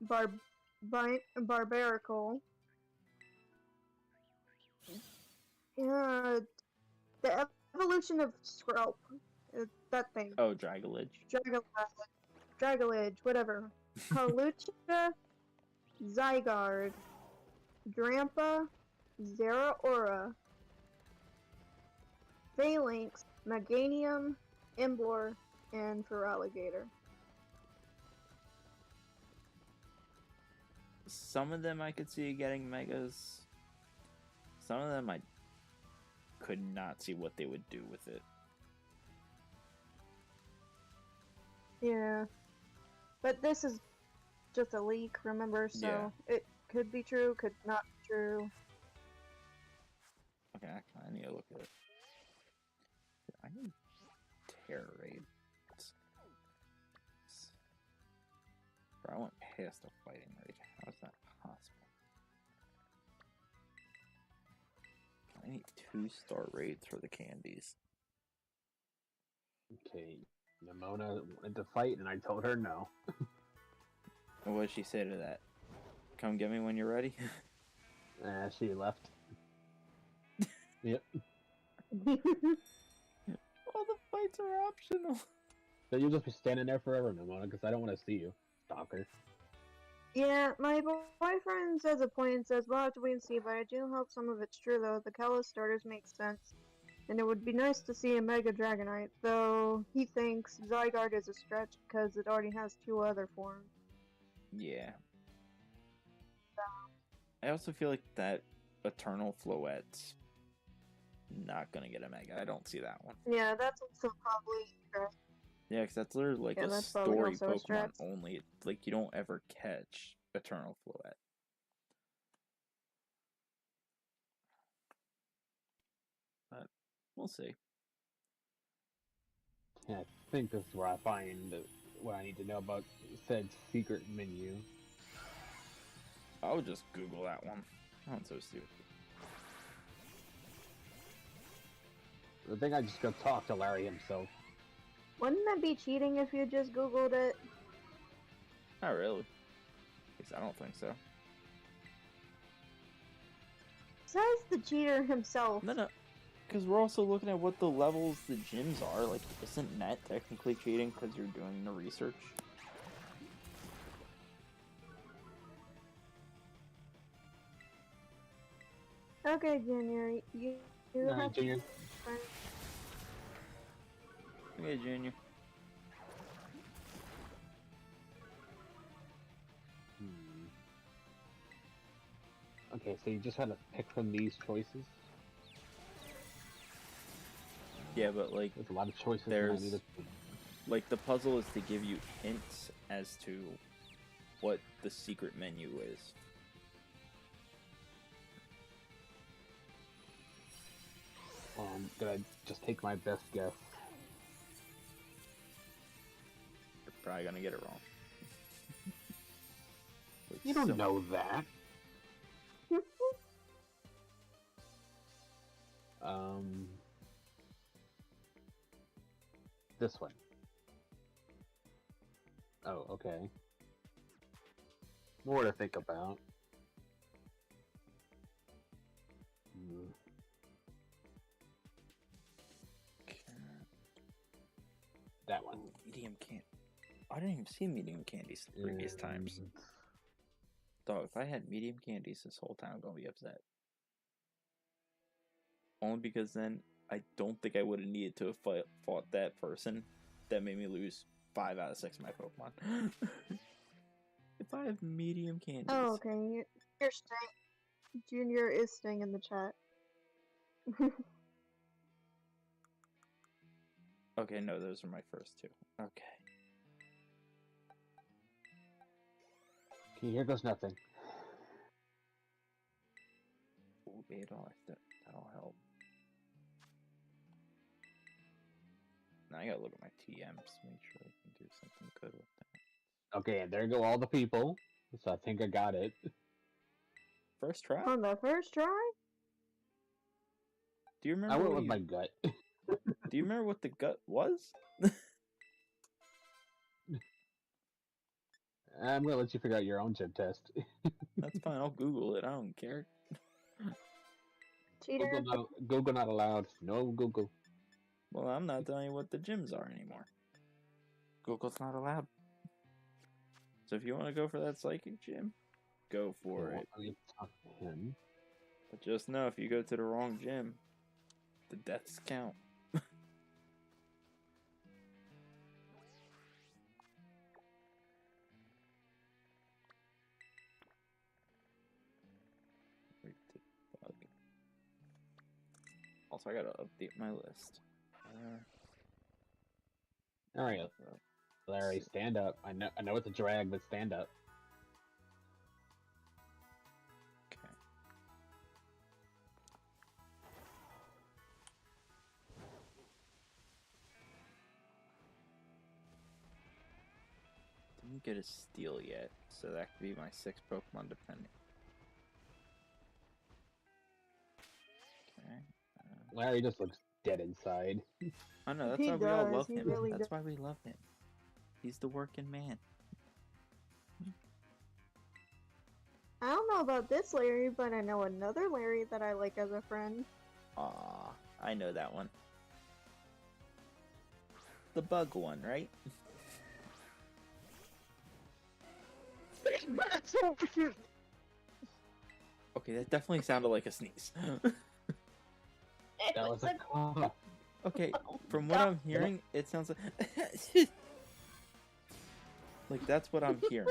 C: Barbaracle, the evolution of Skrelp, that thing,
A: Oh, Dragalage.
C: Dragalage, whatever, Carlucha, Zygarde, Drampa, Zeraora, Phalanx, Meganium, Emblor, and Feraligatr.
A: Some of them I could see getting megas. Some of them I could not see what they would do with it.
C: Yeah. But this is just a leak, remember? So
A: Yeah.
C: it could be true, could not be true.
A: Okay, actually, I need to look at it. I need Terror Raids. Bro, I went past a fighting raid. How is that possible? I need 2-star raids for the candies.
E: Okay. Nimona wanted to fight, and I told her no.
A: And what did she say to that? Come get me when you're ready?
E: She left. Yep.
A: All the fights are optional.
E: So you'll just be standing there forever, Nimona, because I don't want to see you. Stalker.
C: Yeah, my boyfriend says a point and says, we'll have to wait and see, but I do hope some of it's true, though. The Kalos starters make sense. And it would be nice to see a Mega Dragonite, though he thinks Zygarde is a stretch because it already has 2 other forms.
A: Yeah. I also feel like that Eternal Floette's not gonna get a mega. I don't see that one.
C: Yeah, that's also probably correct.
A: Yeah, because that's literally like
C: Yeah,
A: a
C: that's probably
A: story
C: also a
A: Pokemon
C: stretch.
A: only. It's like you don't ever catch Eternal Floette. But we'll see.
E: Yeah, I think this is where I find what I need to know about said secret menu.
A: I would just Google that one. That one's so stupid.
E: I think I just go talk to Larry himself.
C: Wouldn't that be cheating if you just Googled it?
A: Not really. At least I don't think so.
C: Says the cheater himself.
A: No. Because we're also looking at what the levels the gyms are. Like, isn't that technically cheating because you're doing the research?
C: Okay, Junior, you
E: Alright,
C: have
E: Junior.
C: to...
A: Okay, Junior.
E: Okay, so you just had to pick from these choices?
A: Yeah, but like
E: There's a lot of choices.
A: there's
E: And
A: like the puzzle is to give you hints as to what the secret menu is.
E: I'm gonna just take my best guess.
A: You're probably gonna get it wrong. Like,
E: You don't
A: so-
E: know that. This one. Oh, okay. More to think about. Hmm. That one.
A: Medium candy. I didn't even see medium candies the previous times. Dog, if I had medium candies this whole time, I'm gonna be upset. Only because then I don't think I would have needed to have fought that person that made me lose 5 out of 6 of my Pokemon. If I have medium candies.
C: Oh, okay. You're staying. Junior is staying in the chat.
A: Okay, no, those are my first two. Okay.
E: Okay, here goes nothing.
A: Ooh, that'll help. Now I gotta look at my TMs to make sure I can do something good with that.
E: Okay, and there go all the people. So I think I got it.
A: First try?
C: On the first try?
A: Do you remember
E: I went
A: what
E: with
A: you,
E: my gut.
A: Do you remember what the gut was?
E: I'm gonna let you figure out your own gym test.
A: That's fine, I'll Google it. I don't care.
C: Cheater.
E: Google not allowed. No Google.
A: Well, I'm not telling you what the gyms are anymore. Google's not allowed. So if you want to go for that psychic gym, go for it.
E: Let me talk to him.
A: But just know, if you go to the wrong gym, the deaths count. Also, I gotta update my list.
E: All right, Larry, stand up. I know it's a drag, but stand up.
A: Okay. Didn't get a steal yet, so that could be my 6 Pokemon depending. Okay.
E: Larry just looks dead inside.
A: I know, that's
C: He
A: why we all
C: does,
A: love
C: he
A: him.
C: really
A: That's
C: does.
A: why we love him. He's the working man.
C: I don't know about this Larry, but I know another Larry that I like as a friend.
A: Aw, I know that one. The bug one, right? Okay, that definitely sounded like a sneeze.
E: That was a cough.
A: Okay, from what I'm hearing, it sounds like... like, that's what I'm hearing.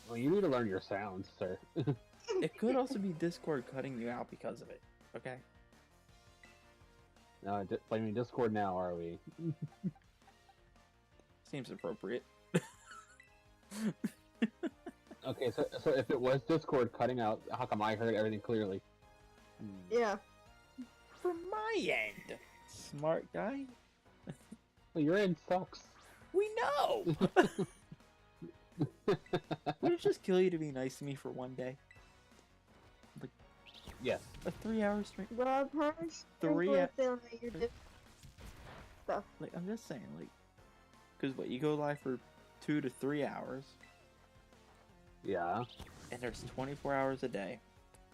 E: Well, you need to learn your sounds, sir.
A: It could also be Discord cutting you out because of it. Okay?
E: No, blaming Discord now, are we?
A: Seems appropriate.
E: Okay, so if it was Discord cutting out, how come I heard everything clearly?
C: Yeah.
A: From my end, smart guy.
E: Well, your end sucks.
A: We know! Would it just kill you to be nice to me for one day? Like,
E: Yes.
A: a 3-hour stream?
C: Rob has
A: 3
C: stuff.
A: Like, I'm just saying, like, because what, you go live for 2 to 3 hours,
E: Yeah.
A: and there's 24 hours a day.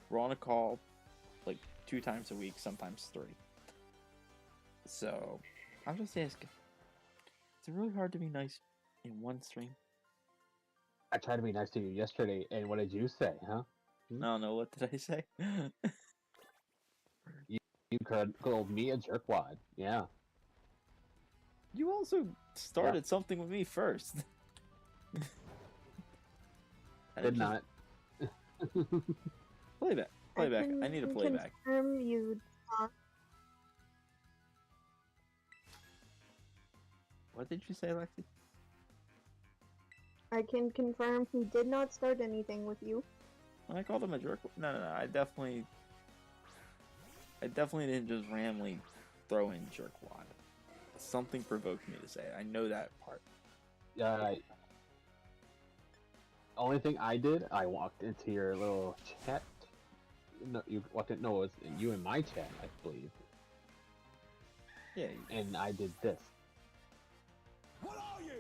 A: We're on a call, like, 2 times a week, sometimes 3. So, I'm just asking, is it really hard to be nice in one stream?
E: I tried to be nice to you yesterday, and what did you say, huh?
A: I don't know, what did I say?
E: You called me a jerkwad. Yeah.
A: You also started something with me first. I
E: Did
A: just-
E: not.
A: Playback. Playback. I need a playback.
C: Confirm you.
A: What did you say, Lexi?
C: I can confirm he did not start anything with you.
A: I called him a jerk. No. I definitely didn't just randomly throw in jerkwad. Something provoked me to say it. I know that part.
E: Yeah. Only thing I did, I walked into your little chat. No, you walked in. No, it was you in my chat, I believe.
A: Yeah.
E: And I did this,
B: What are you?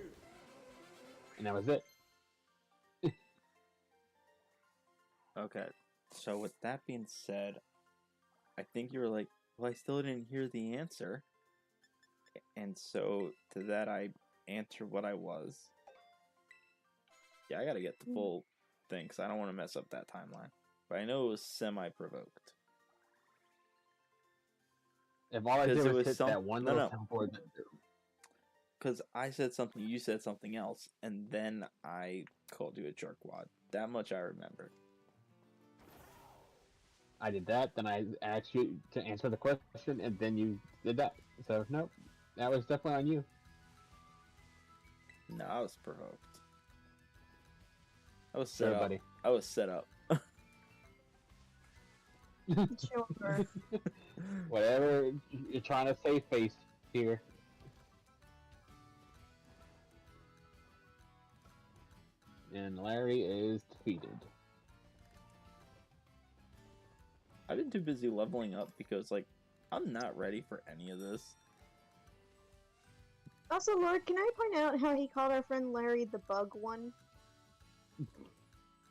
E: and that was it.
A: Okay. So with that being said, I think you were like, well, I still didn't hear the answer. And so to that, I answered what I was. Yeah, I gotta get the full thing, because I don't want to mess up that timeline. But I know it was semi-provoked.
E: If all I
A: 'Cause
E: did
A: it
E: was
A: was
E: hit that one little soundboard,
A: Because I said something, you said something else, and then I called you a jerkwad. That much I remember.
E: I did that. Then I asked you to answer the question, and then you did that. So nope, that was definitely on you.
A: No, I was provoked. I was set
E: Sure,
A: up.
E: buddy.
A: I was set up.
C: Sure.
E: Whatever you're trying to save face here. And Larry is defeated.
A: I've been too busy leveling up because, like, I'm not ready for any of this.
C: Also, Lord, can I point out how he called our friend Larry the bug one?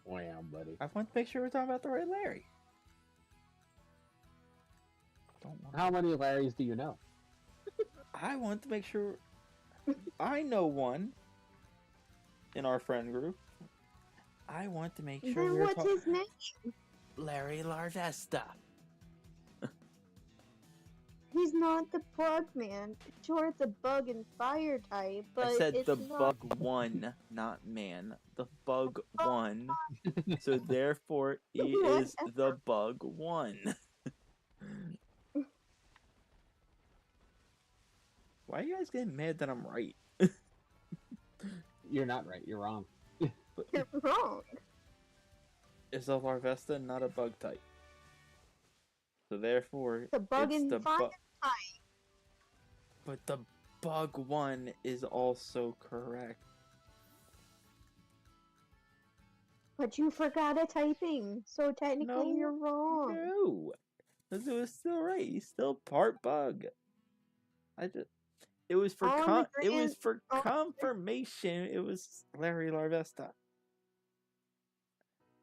E: Wow, buddy.
A: I want to make sure we're talking about the right Larry. Don't want.
E: How many Larrys do you know?
A: I want to make sure. I know one in our friend group. I want to make sure
C: Then
A: we're
C: what's
A: talking.
C: his name?
A: Larry Larvesta.
C: He's not the bug man. Sure, it's a bug and fire type, but
A: I said
C: it's
A: the
C: not...
A: bug one, not man. The bug one. So therefore, he is the bug one. Why are you guys getting mad that I'm right?
E: You're not right. You're wrong.
C: You're wrong.
A: Is the Larvesta not a bug type? So therefore,
C: The bug
A: it's
C: and
A: the
C: fire
A: bug.
C: type.
A: But the bug one is also correct.
C: But you forgot a typing, so technically
A: No,
C: you're wrong.
A: No, because it was still right. He's still part bug. It was for confirmation. It was Larry Larvesta.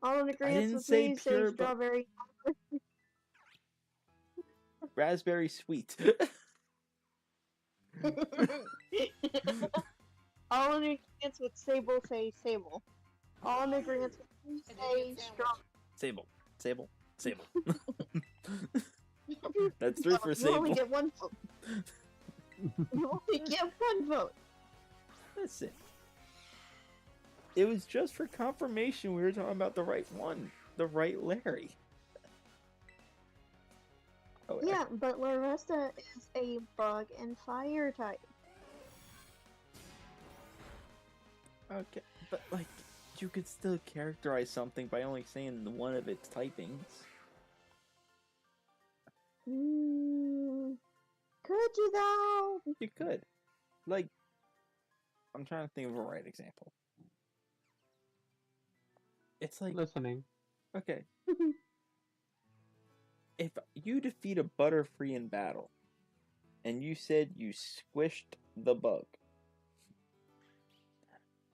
C: All in agreement
A: didn't
C: with
A: say
C: me,
A: pure
C: say strawberry.
A: Raspberry sweet.
C: All in agreement with Sable, say Sable. All in agreement with me, say strawberry.
A: Sable. That's 3 for
C: You only
A: Sable.
C: get one vote. You only get one vote.
A: Listen. It was just for confirmation we were talking about the right one. The right Larry. Oh,
C: Yeah, but Larvesta is a bug and fire type.
A: Okay, but like, you could still characterize something by only saying one of its typings.
C: Could you though?
A: You could. Like, I'm trying to think of a right example. It's like,
E: Listening.
A: okay. If you defeat a Butterfree in battle, and you said you squished the bug,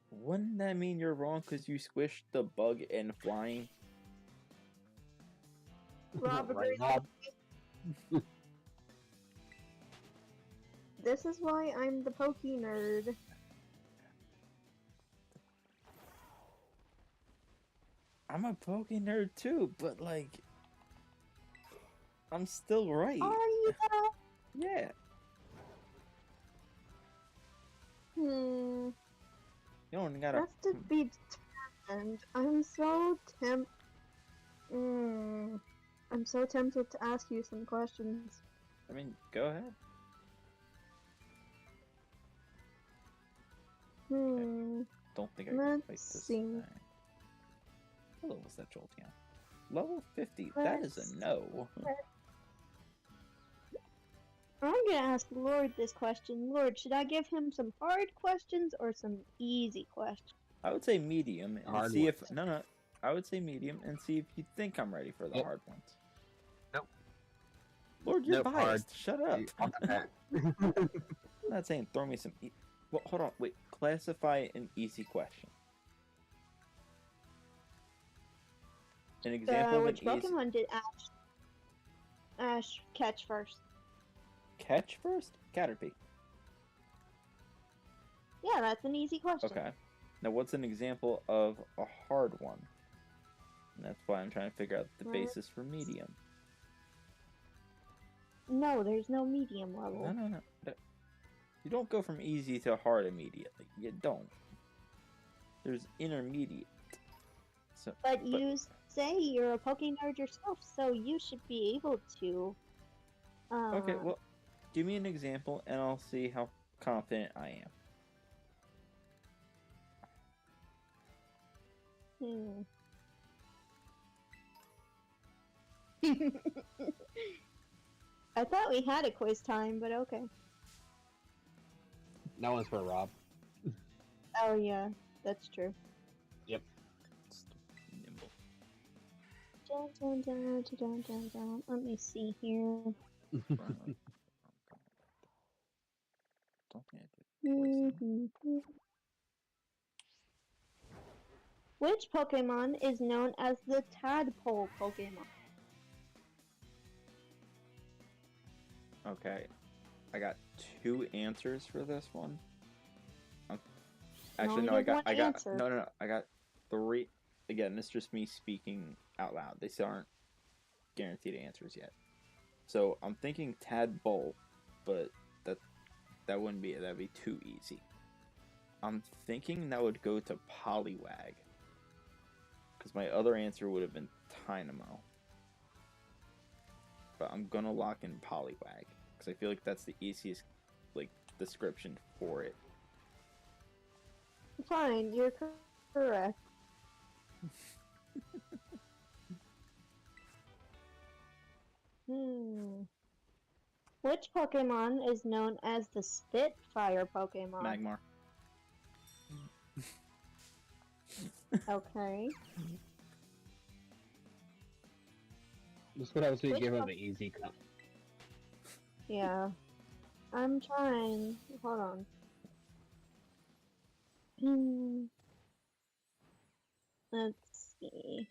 A: wouldn't that mean you're wrong because you squished the bug in flying?
C: Rob
E: Right,
C: agrees
E: Rob.
C: with me. This is why I'm the pokey nerd.
A: I'm a Poke nerd too, but like, I'm still right.
C: Are you though?
A: Yeah.
C: Hmm.
A: You don't gotta.
C: That's to be determined. I'm so tempted. I'm so tempted to ask you some questions.
A: I mean, go ahead. Don't think I can fight
C: Let's
A: this
C: see.
A: thing. What level was that Jolteon? Level 50. That is a no.
C: I'm gonna ask Lord this question. Lord, should I give him some hard questions or some easy questions?
A: I would say medium and
E: Hard
A: see if
E: ones.
A: no. I would say medium and see if you think I'm ready for the
E: Yep.
A: hard ones.
E: Nope.
A: Lord, you're
E: Nope,
A: biased. Shut up.
E: Off the bat.
A: I'm not saying throw me some. Well, hold on. Wait. Classify an easy question. An example of
C: Which
A: an easy
C: Pokemon did Ash catch first?
A: catch first. Caterpie.
C: Yeah, that's an easy question.
A: Okay. Now, what's an example of a hard one? And that's why I'm trying to figure out the basis for medium.
C: No, there's no medium level.
A: No. You don't go from easy to hard immediately. You don't. There's intermediate.
C: But you say you're a Poke nerd yourself, so you should be able to.
A: Okay, well, give me an example, and I'll see how confident I am.
C: I thought we had a quiz time, but okay.
E: That one's for Rob.
C: Oh yeah, that's true.
E: Yep.
A: Nimble.
C: Dun. Let me see here.
A: Don't think I did.
C: Which Pokemon is known as the Tadpole Pokemon?
A: Okay, I got 2 answers for this one. Actually, no, I got no. I got 3. Again, this is just me speaking out loud. They still aren't guaranteed answers yet. So I'm thinking Tadpole, but that wouldn't be it. That'd be too easy. I'm thinking that would go to Poliwag, because my other answer would have been Tynamo. But I'm gonna lock in Poliwag, because I feel like that's the easiest description for it.
C: Fine, you're correct. Which Pokemon is known as the Spitfire Pokemon?
A: Magmar.
C: Okay.
E: This would obviously give him an easy cut.
C: Yeah. I'm trying. Hold on. Let's see.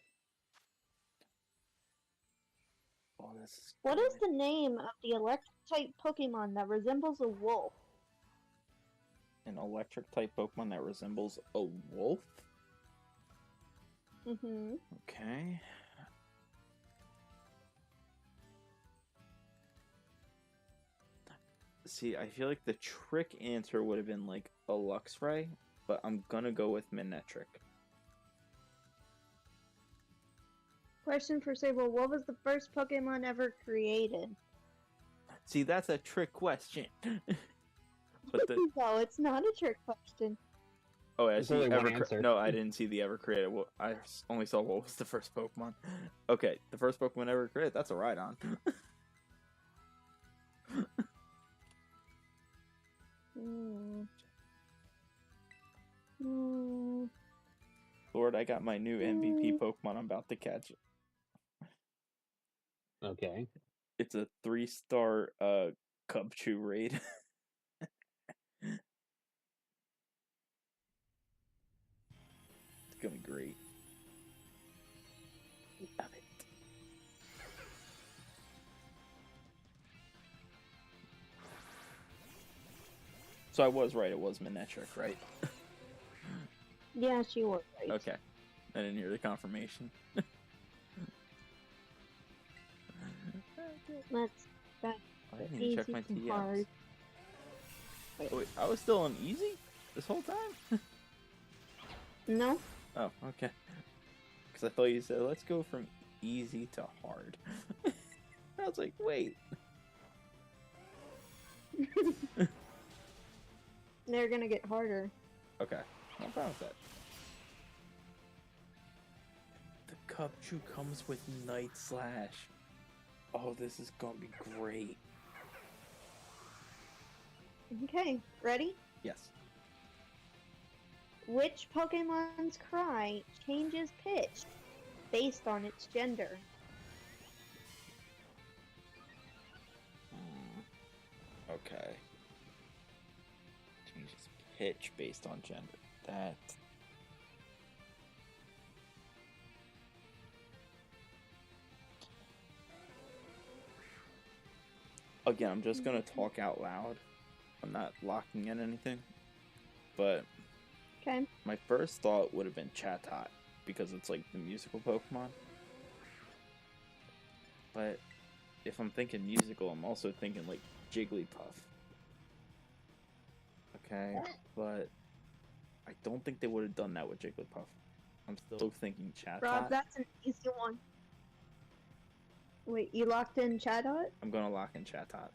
A: Oh, this is
C: What is the name of the electric-type Pokemon that resembles a wolf?
A: an electric type Pokemon that resembles a wolf? Okay. See, I feel like the trick answer would have been like a Luxray, but I'm gonna go with Manectric.
C: Question for Sable. What was the first Pokemon ever created?
A: See, that's a trick question. But
C: No, it's not a trick question.
A: oh, I
E: There's
A: see
E: only one
A: ever.
E: answer.
A: No, I didn't see the ever created. Well, I only saw what was the first Pokemon. Okay, the first Pokemon ever created. That's a Rhydon. Lord, I got my new MVP Pokemon. I'm about to catch it.
E: Okay.
A: It's a 3-star Cubchoo raid. It's gonna be great. Love it. So I was right. It was Manectric, right?
C: Yeah, she was right.
A: Okay. I didn't hear the confirmation.
C: Let's back
A: I didn't
C: easy
A: even check my
C: to
A: TMs.
C: hard.
A: Oh, wait, I was still on easy this whole time?
C: No?
A: Oh, okay. Because I thought you said, let's go from easy to hard. I was like, wait.
C: They're gonna get harder.
A: Okay, I'm fine with that.
D: The Cubchoo comes with Night Slash. Oh, this is gonna be great.
C: Okay, ready?
A: Yes.
C: Which Pokemon's cry changes pitch based on its gender?
A: Okay. Changes pitch based on gender. That. Again, I'm just gonna talk out loud. I'm not locking in anything. But
C: Okay.
A: my first thought would have been Chatot, because it's like the musical Pokemon. But if I'm thinking musical, I'm also thinking like Jigglypuff. Okay, but I don't think they would have done that with Jigglypuff. I'm still thinking Chatot.
C: Rob, that's an easy one. Wait, you locked in Chatot?
A: I'm gonna lock in Chatot.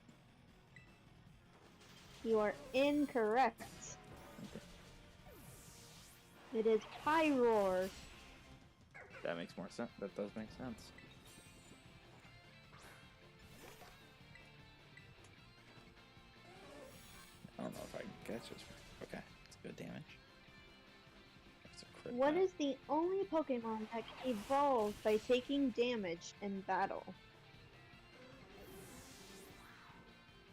C: You are incorrect.
A: Okay.
C: It is Pyroar.
A: That makes more sense. That does make sense. I don't know if I can catch this. Okay, it's good damage. That's a crit
C: What
A: back.
C: is the only Pokemon that can evolve by taking damage in battle?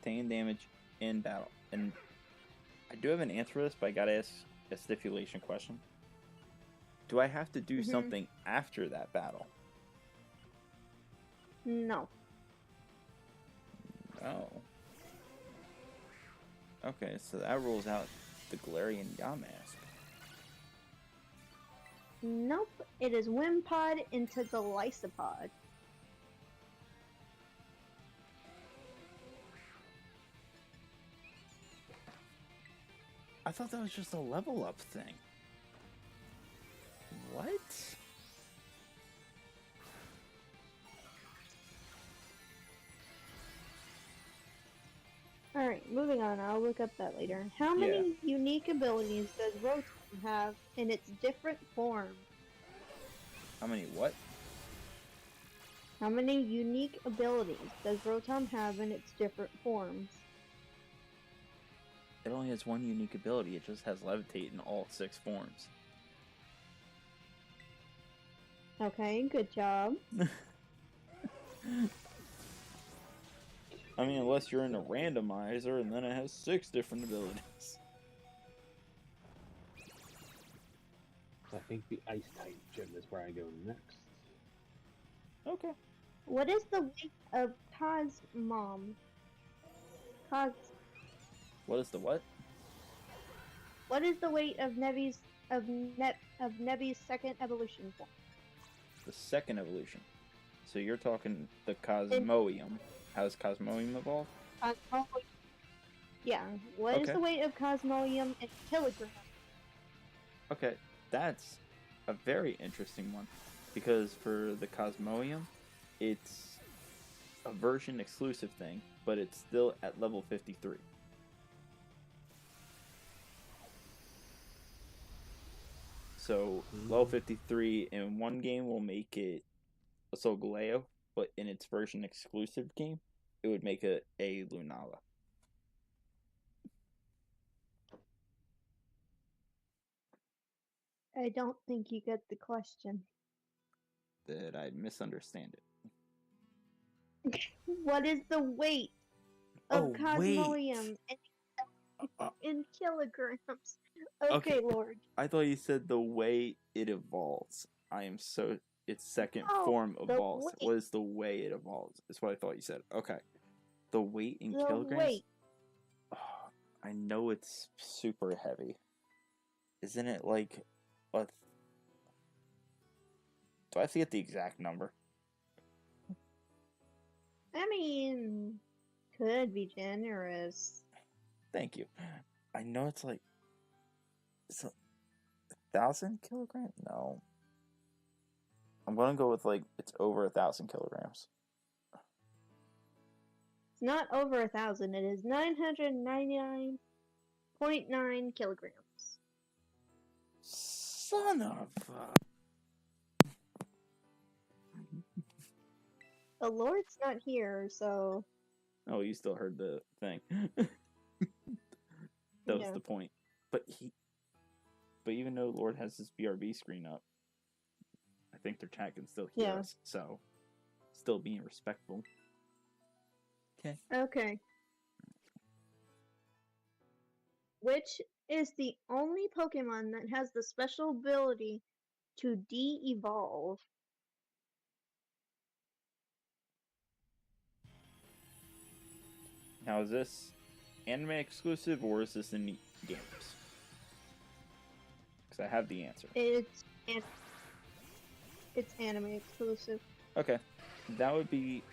A: Taking damage in battle? And I do have an answer for this, but I gotta ask a stipulation question. Do I have to do something after that battle?
C: No.
A: Oh. Okay, so that rules out the Galarian Yamask.
C: Nope. It is Wimpod into Golisopod.
A: I thought that was just a level up thing. What?
C: Alright, moving on. I'll look up that later. How many unique abilities does Rotom have in its different forms?
A: How many what?
C: How many unique abilities does Rotom have in its different forms?
A: It only has one unique ability. It just has Levitate in all 6 forms.
C: Okay, good job.
A: I mean, unless you're in a randomizer, and then it has 6 different abilities.
E: I think the Ice type gym is where I go next.
A: Okay.
C: What is the weight of Cosmom?
A: What is the what?
C: What is the weight of Nevi's second evolution form?
A: The second evolution. So you're talking the Cosmoium. How does Cosmoium evolve?
C: Yeah. What is
A: Okay.
C: the weight of Cosmoium in kilograms?
A: Okay, that's a very interesting one. Because for the Cosmoium, it's a version exclusive thing, but it's still at level 53. So, level 53 in one game will make it a Solgaleo, but in its version exclusive game, it would make it a Lunala.
C: I don't think you get the question.
A: Did I misunderstand it?
C: What is the weight of Cosmoium in kilograms? Okay, Lord.
A: I thought you said the way it evolves. Its second form
C: the
A: evolves.
C: weight.
A: What is the way it evolves? That's what I thought you said. Okay. The weight in
C: The
A: kilograms?
C: weight.
A: Oh, I know it's super heavy. Isn't it like a... Do I have to get the exact number?
C: I mean, could be generous.
A: Thank you. I know it's like... It's 1,000 kilograms? No. I'm gonna go with like it's over 1,000 kilograms.
C: It's not over 1,000. It is 999.9 kilograms.
A: Son of a...
C: The Lord's not here, so
A: Oh, you still heard the thing. That was
C: yeah.
A: the point. But even though Lord has his BRB screen up, I think their chat can still hear us. So, still being respectful. Okay.
C: Okay. Which is the only Pokemon that has the special ability to de-evolve?
A: Now, is this anime exclusive or is this in games? Because I have the answer.
C: It's anime exclusive.
A: Okay. That would be...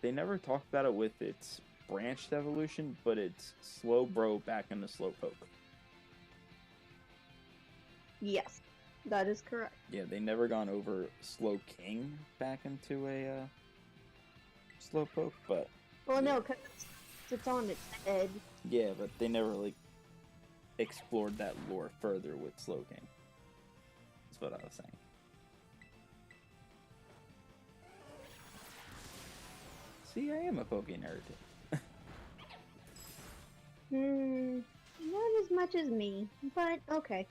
A: They never talked about it with its branched evolution, but it's Slowbro back into Slowpoke.
C: Yes, that is correct.
A: Yeah, they never gone over Slowking back into a Slowpoke, but...
C: Well, no, because it's on its head.
A: Yeah, but they never, like, explored that lore further with Slowking. That's what I was saying. See, I am a Poke nerd.
C: Not as much as me, but okay.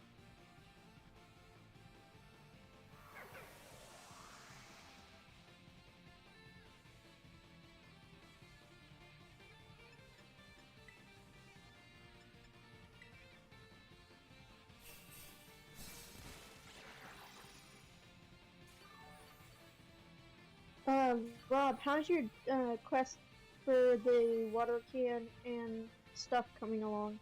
C: Rob, how's your quest for the water can and stuff coming along?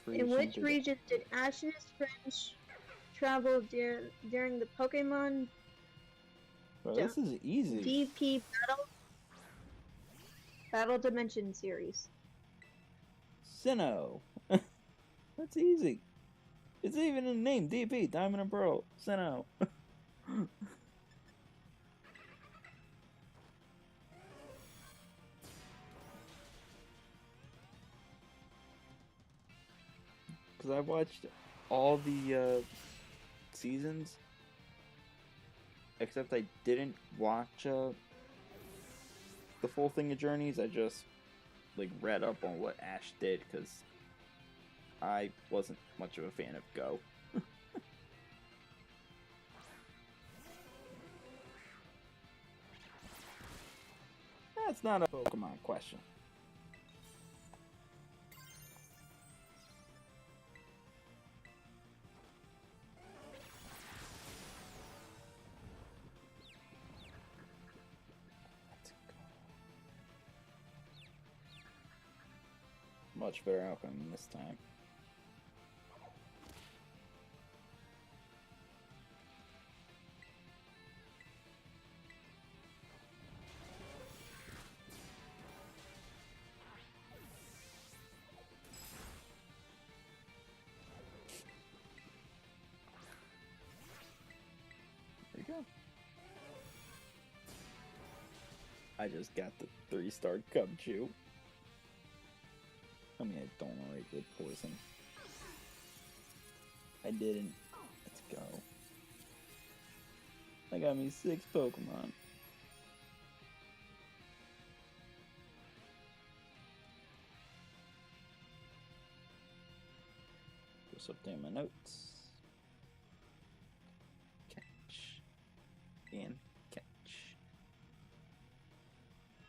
C: In which region did Ash and his friends travel during the Pokemon
A: Bro, this is easy.
C: DP Battle Dimension series?
A: Sinnoh. That's easy. It's even in the name, DP, Diamond and Pearl, Sinnoh. Because I watched all the seasons, except I didn't watch the full thing of Journeys. I just like read up on what Ash did because I wasn't much of a fan of Go. That's not a Pokemon question. Much better outcome this time. There you go. I just got the 3-star Cubchoo. I mean, I don't already with poison. I didn't. Let's go. I got me 6 Pokemon. Just update my notes. Catch. And catch.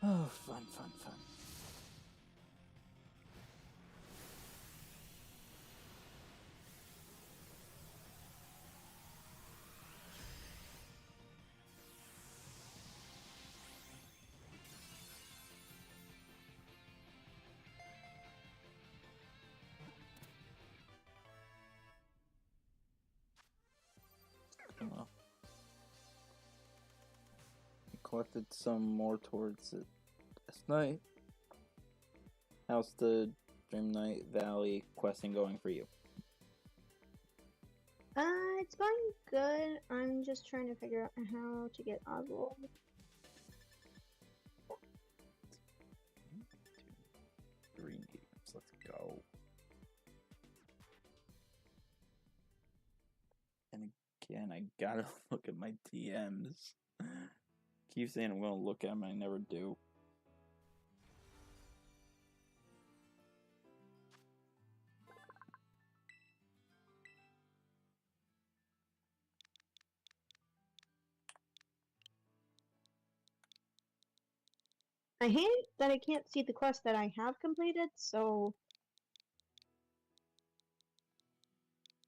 A: Oh, fun, fun, fun. collected some more towards it last night. How's the Dreamlight Valley questing going for you?
C: It's going good. I'm just trying to figure out how to get Oswald.
A: 3 mediums. Let's go. And again, I gotta look at my TMs. Keep saying I'm gonna look at them, I never do.
C: I hate that I can't see the quest that I have completed, so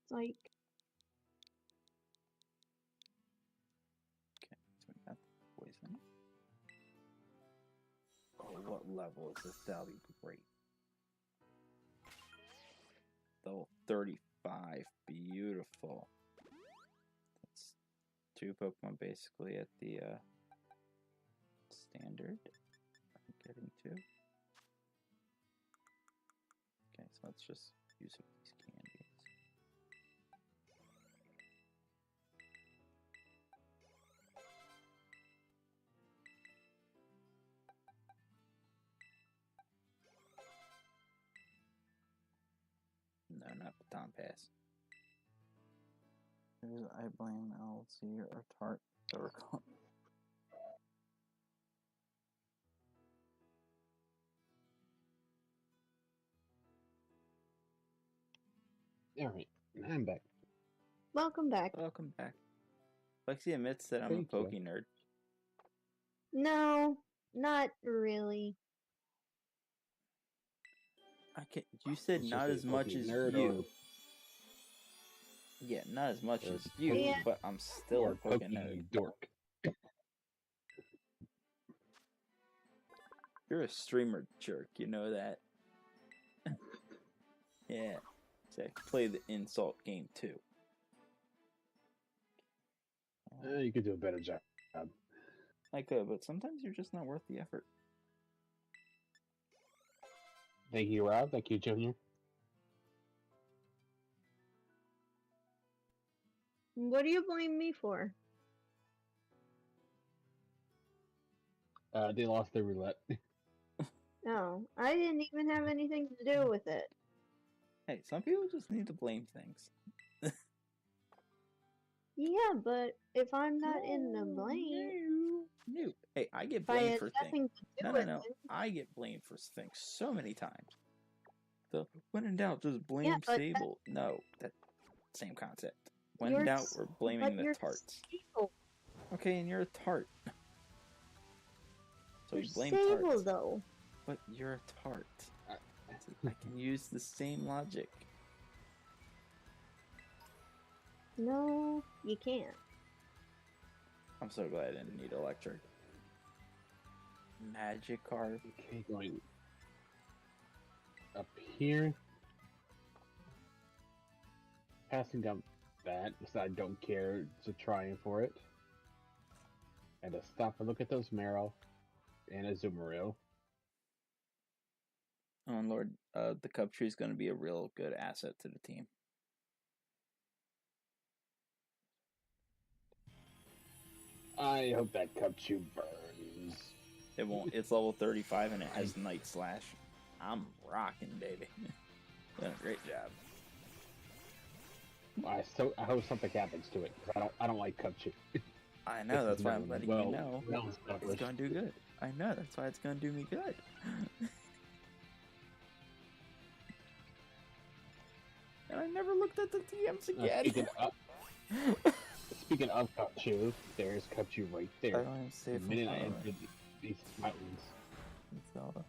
C: it's like
A: Okay, so we got the poison. Oh, what level is this? That'll be great. Level 35. Beautiful. That's 2 Pokemon basically at the standard. I'm getting to. Okay, so let's just use some of these candies. No, not Baton Pass. There's I blame LC or Tart that we're calling.
E: Alright, I'm back.
C: welcome back.
A: Welcome back. Lexi admits that I'm
E: Thank
A: a
E: you.
A: Poke nerd.
C: No, not really.
A: I can't. You said
E: It's
A: not
E: just
A: as
E: a
A: much
E: Poke
A: as
E: nerd
A: you. Yeah, not as much
E: Or
A: as you,
C: Yeah.
A: but I'm still
E: or
A: a Poke
E: Poke
A: nerd.
E: dork.
A: You're a streamer jerk, you know that. Yeah. So I play the insult game too.
E: You could do a better job.
A: I could, but sometimes you're just not worth the effort.
E: Thank you, Rob. Thank you, Junior.
C: What do you blame me for?
E: They lost their roulette.
C: No, I didn't even have anything to do with it.
A: Hey, some people just need to blame things.
C: Yeah, but if I'm not in the blame,
A: No. Hey, I get
C: if I
A: blamed
C: had
A: for things.
C: nothing to do
A: No.
C: with it.
A: I get blamed for things so many times. So, when in doubt, just blame
C: Yeah, but
A: Sable. No, that same concept. When
C: You're
A: in doubt,
C: s-
A: we're blaming
C: but
A: the
C: you're
A: tarts.
C: Sable.
A: Okay, and you're a tart. So
C: You're
A: we blame
C: Sable,
A: tarts.
C: though.
A: But you're a tart. I can use the same logic.
C: No, you can't.
A: I'm so glad I didn't need electric. Magikarp.
E: Okay, going up here. Passing down that, because I don't care to trying for it. And to stop and look at those Marrow and a Zoomeroo.
A: Oh, and Lord, the Cub Tree is going to be a real good asset to the team.
E: I hope that Cubchoo burns.
A: It won't. It's level 35 and it has Night Slash. I'm rocking, baby. Doing a great job.
E: I hope something happens to it, because I don't like Cubchoo.
A: I know, that's why I'm letting you know.
E: Well
A: It's
E: established.
A: going to do good. I know, that's why it's going to do me good. And I never looked at the TMs again.
E: Speaking of Cubchoo, there's Cubchoo right there.
A: I don't have
E: The
A: safe
E: minute I
A: armor.
E: entered these mountains.
A: Zelda.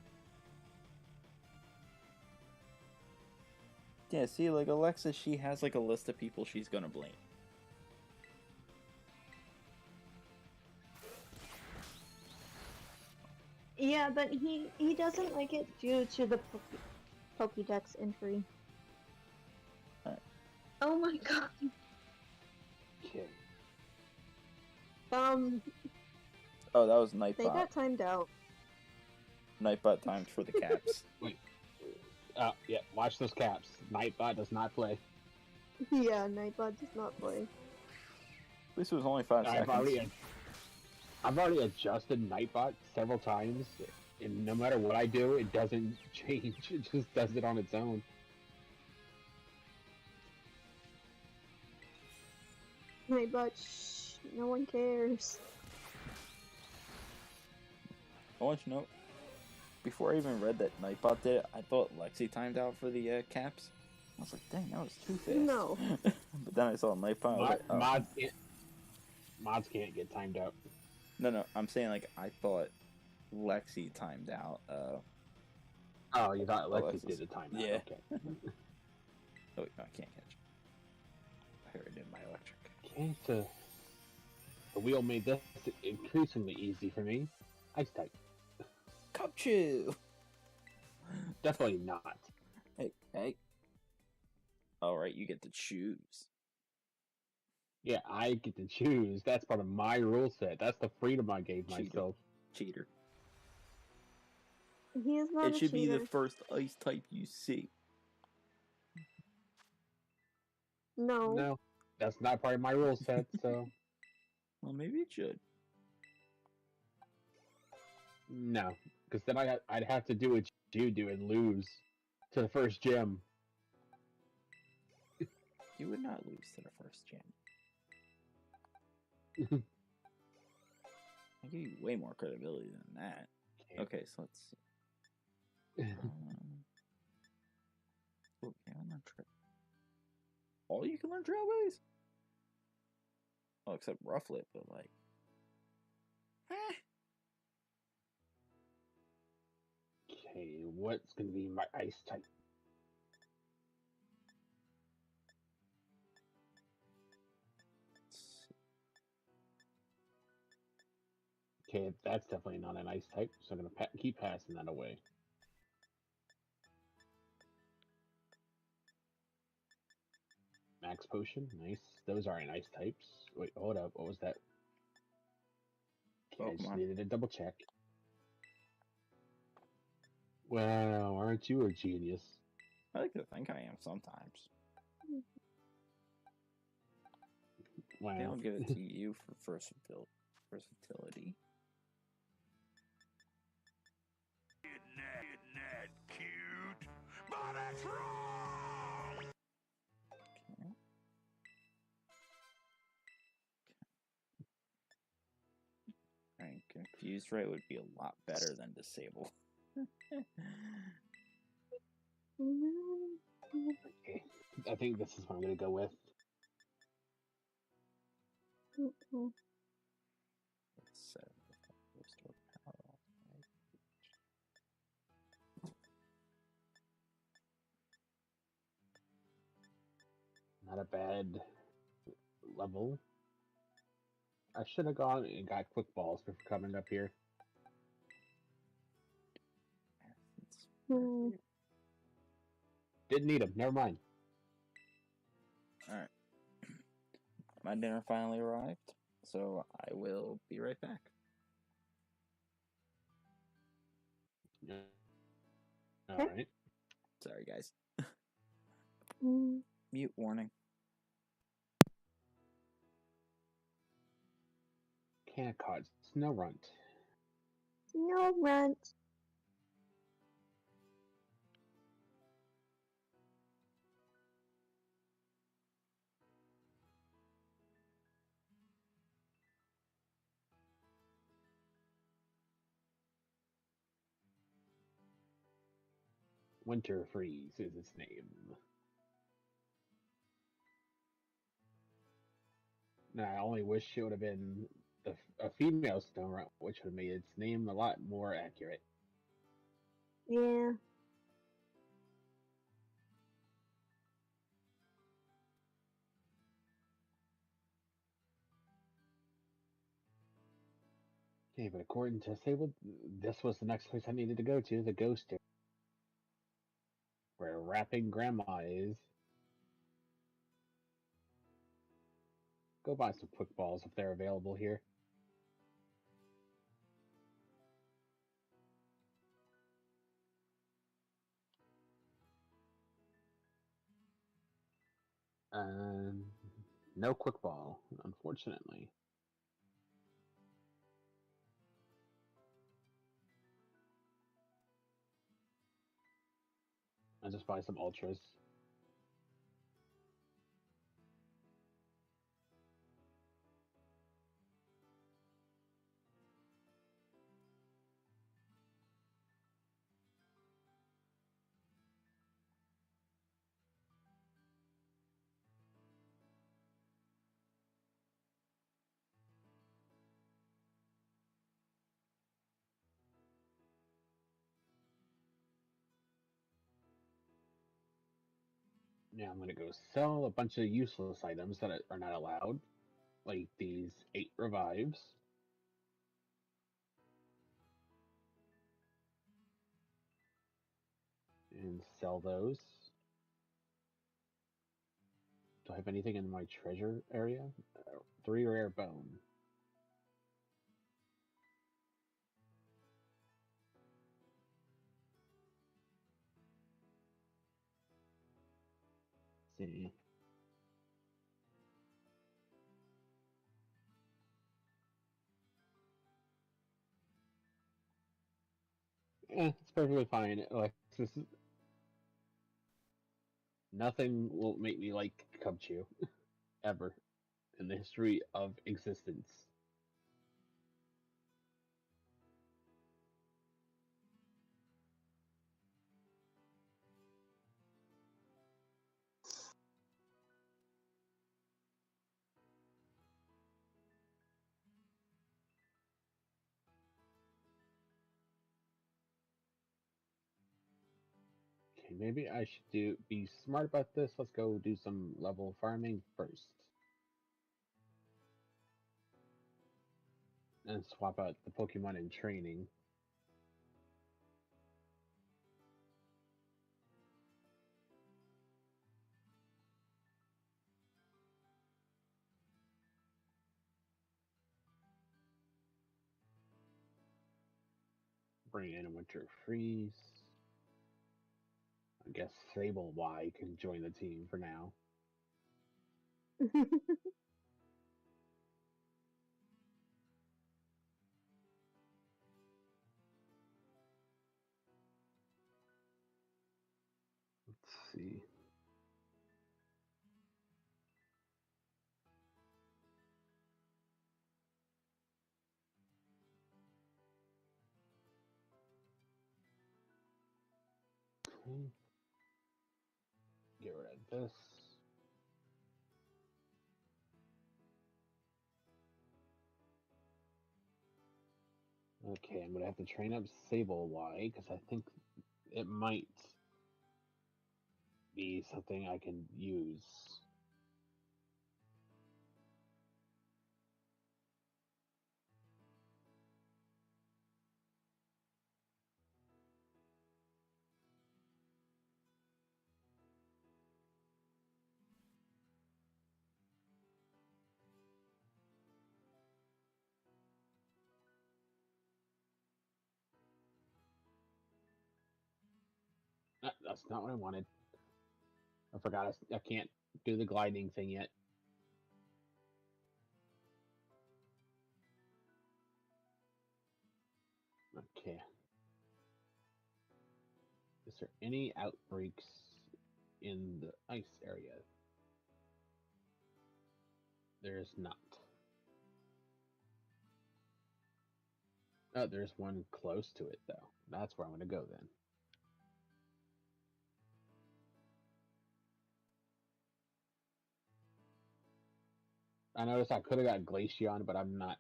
A: Yeah, see, like Alexa, she has like a list of people she's gonna blame.
C: Yeah, but he doesn't like it due to the Pokédex entry.
A: Alright.
C: Oh my god.
E: Okay.
A: Oh, that was
C: They
A: Nightbot.
C: got timed out.
A: Nightbot timed for the caps.
E: Yeah, watch those caps. Nightbot does not play.
C: Yeah, Nightbot does not play.
A: At least it was only 5 seconds.
E: I've already adjusted Nightbot several times, and no matter what I do, it doesn't change. It just does it on its own.
C: Nightbot, shh, no one cares.
A: I want you to know, before I even read that Nightbot did it, I thought Lexi timed out for the caps. I was like, dang, that was too fast.
C: No.
A: But then I saw Nightbot. I was like, oh.
E: Mods can't get timed out.
A: No, I'm saying, like, I thought Lexi timed out.
E: Oh, you thought Lexi
A: Alexis.
E: did the timeout?
A: Yeah.
E: Okay.
A: Oh, wait, no, I can't catch. I already did my electric.
E: Okay, so the wheel made this increasingly easy for me. Ice type.
A: Cupchew!
E: Definitely not.
A: Hey. Alright, you get to choose.
E: Yeah, I get to choose. That's part of my rule set. That's the freedom I gave myself.
A: Cheater.
C: He is not
A: It
C: a
A: should be
C: cheater.
A: the first ice type you see.
C: No.
E: No, that's not part of my rule set, so
A: Well, maybe it should.
E: no. Because then I'd have to do what you do and lose to the first gym.
A: You would not lose to the first gym. I give you way more credibility than that. Okay, so let's see. Oh, can I learn trail? All you can learn trailways? Oh, except Rufflet, but like.
E: Okay, what's going to be my ice type? Okay, that's definitely not an ice type, so I'm going to keep passing that away. Max Potion, nice. Those aren't ice types. Wait, hold up, what was that? Okay, I just needed a double check. Wow, aren't you a genius?
A: I like to think I am sometimes.
E: Wow.
A: I'll give it to you for versatility.
B: Isn't that cute? But it's wrong!
A: Okay. Right, confused right would be a lot better than disable.
E: Okay, I think this is what I'm going to go with.
A: Let's set restore power.
E: Not a bad level. I should have gone and got quick balls before coming up here. Didn't need them. Never mind.
A: Alright. My dinner finally arrived, so I will be right back.
E: Alright.
A: Sorry, guys. Mute warning.
E: Can't cause snow runt.
C: No runt.
E: Winter Freeze is its name. Now, I only wish it would have been a female snow runt, which would have made its name a lot more accurate.
C: Yeah.
E: Okay, but according to Sable, this was the next place I needed to go to, the ghost area, where rapping grandma is. Go buy some quick balls if they're available here. No quick ball, unfortunately. I'll just buy some ultras. Now I'm gonna go sell a bunch of useless items that are not allowed, like these 8 revives. And sell those. Do I have anything in my treasure area? 3 rare bone. See. It's perfectly fine. Like nothing will make me like Cubchew ever in the history of existence. Okay, maybe I should be smart about this. Let's go do some level farming first. And swap out the Pokemon in training. Bring in a Winter Freeze. I guess Sable Y can join the team for now. Let's see. Okay. Get rid of this. Okay, I'm gonna have to train up Sable Y because I think it might be something I can use. That's not what I wanted. I forgot I can't do the gliding thing yet. Okay. Is there any outbreaks in the ice area? There's not. Oh, there's one close to it, though. That's where I'm going to go then. I noticed I could have got Glaceon, but I'm not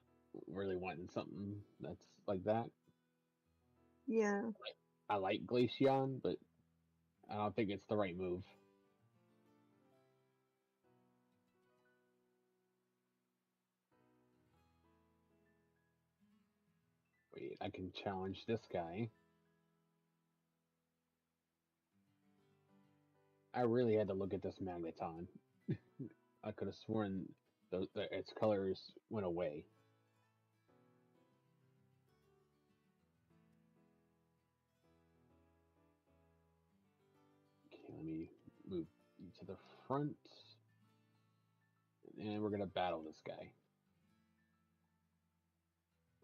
E: really wanting something that's like that.
C: Yeah.
E: I like Glaceon, but I don't think it's the right move. Wait, I can challenge this guy. I really had to look at this Magneton. I could have sworn its colors went away. Okay, let me move to the front. and we're gonna battle this guy.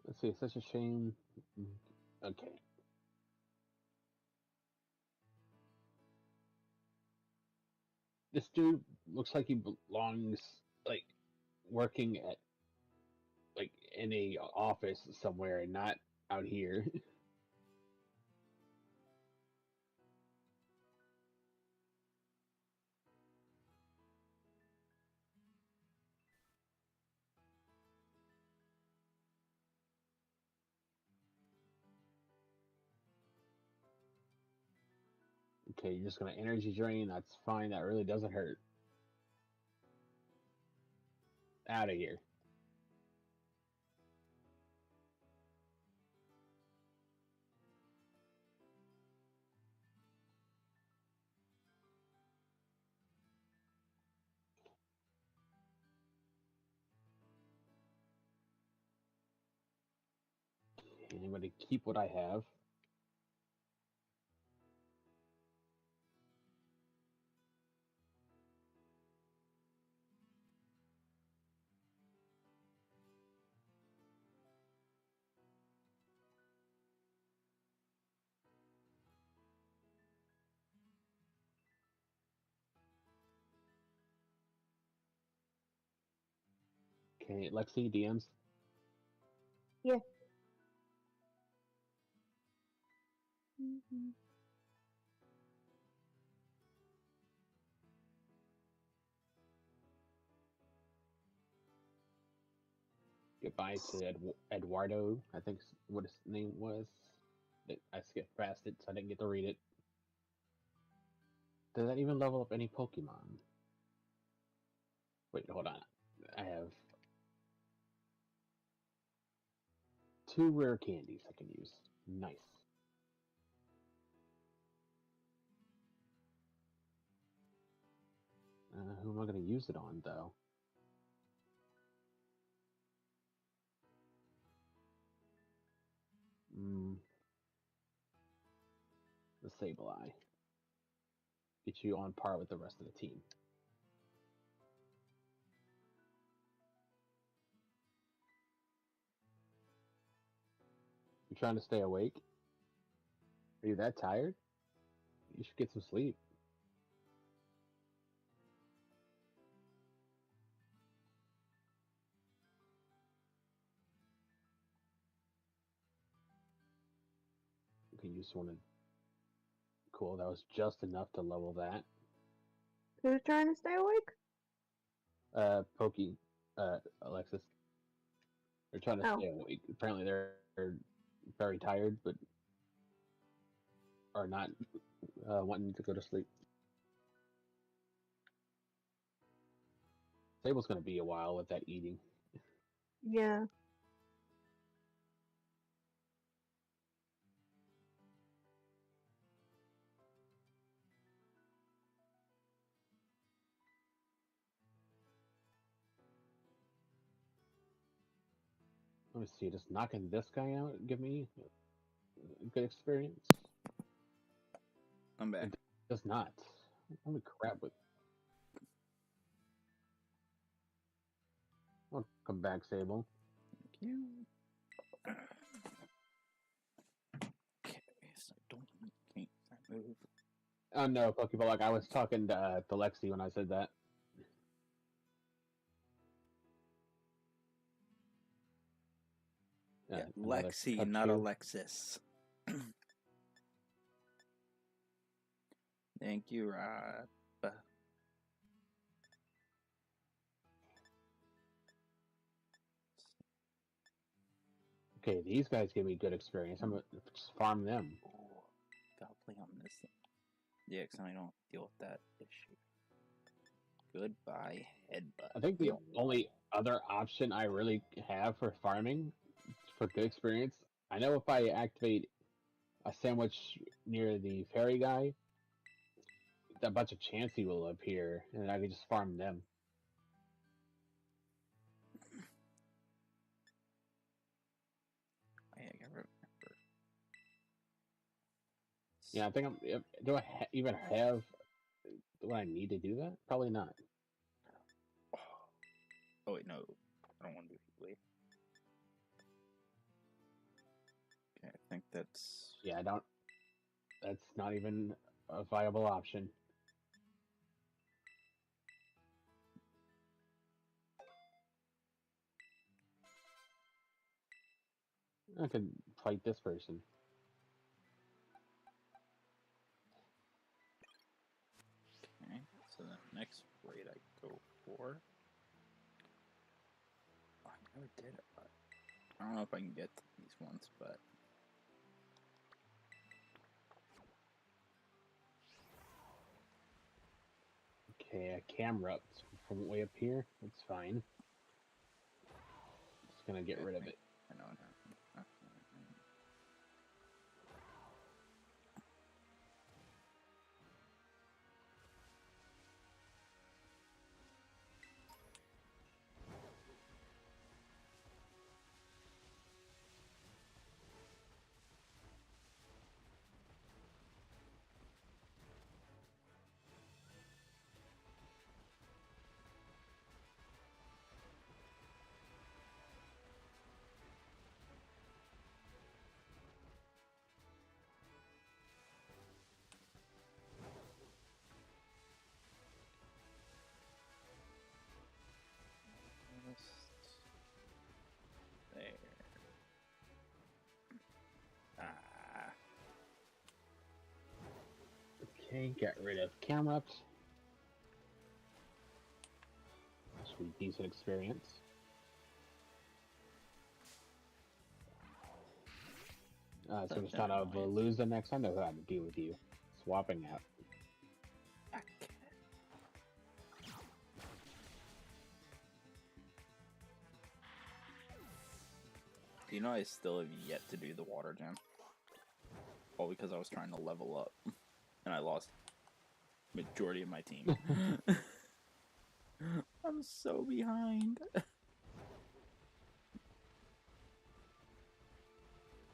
E: Let's see, it's such a shame. Okay. This dude looks like he belongs, like, working at, like, in a office somewhere and not out here. Okay, you're just gonna energy drain. That's fine. That really doesn't hurt. Out of here. Okay, I'm gonna keep what I have. Okay, Lexi, DMs.
C: Yeah. Mhm.
E: Goodbye to Eduardo. I think what his name was. I skipped past it, so I didn't get to read it. Does that even level up any Pokemon? Wait, hold on. I have 2 rare candies I can use. Nice. Who am I going to use it on, though? The Sableye. Get you on par with the rest of the team. You trying to stay awake? Are you that tired? You should get some sleep. You can use one of... Cool, that was just enough to level that.
C: Who's trying to stay awake?
E: Alexis. They're trying to
C: Oh.
E: stay awake. Apparently they're very tired, but are not wanting to go to sleep. Sable's going to be a while with that eating.
C: Yeah.
E: Let me see, does knocking this guy out give me a good experience?
A: I'm back.
E: It does not. Holy crap. Welcome back, Sable.
A: Thank you. Okay, so can't move.
E: Oh no, Pokeball, like I was talking to Lexi when I said that.
A: Yeah, Lexi, not Alexis. Thank you, Rob.
E: Okay, these guys give me good experience. I'm gonna just farm them.
A: Ooh, gotta play on this thing. Yeah, because I don't deal with that issue. Goodbye, headbutt.
E: I think the only other option I really have for farming for good experience, I know if I activate a sandwich near the fairy guy, a bunch of Chansey will appear, and I can just farm them.
A: I remember.
E: Yeah, I think I'm. Do I even have? Do I need to do that? Probably not.
A: Oh wait, no, I don't want to do heat wave. Okay, I think that's.
E: Yeah, I don't. That's not even a viable option. I could fight this person.
A: Okay, so the next raid I go for. Oh, I never did it, but I don't know if I can get to these ones, but.
E: Okay, a camera up from way up here. That's fine. Just gonna get rid of it.
A: I know it happened. There. Ah.
E: Okay, get rid of camera ups. Should be decent experience. So it's not a Veluza next time. I know how to deal with you. Swapping out.
A: Do you know I still have yet to do the water gem? All because I was trying to level up. And I lost majority of my team. I'm so behind. I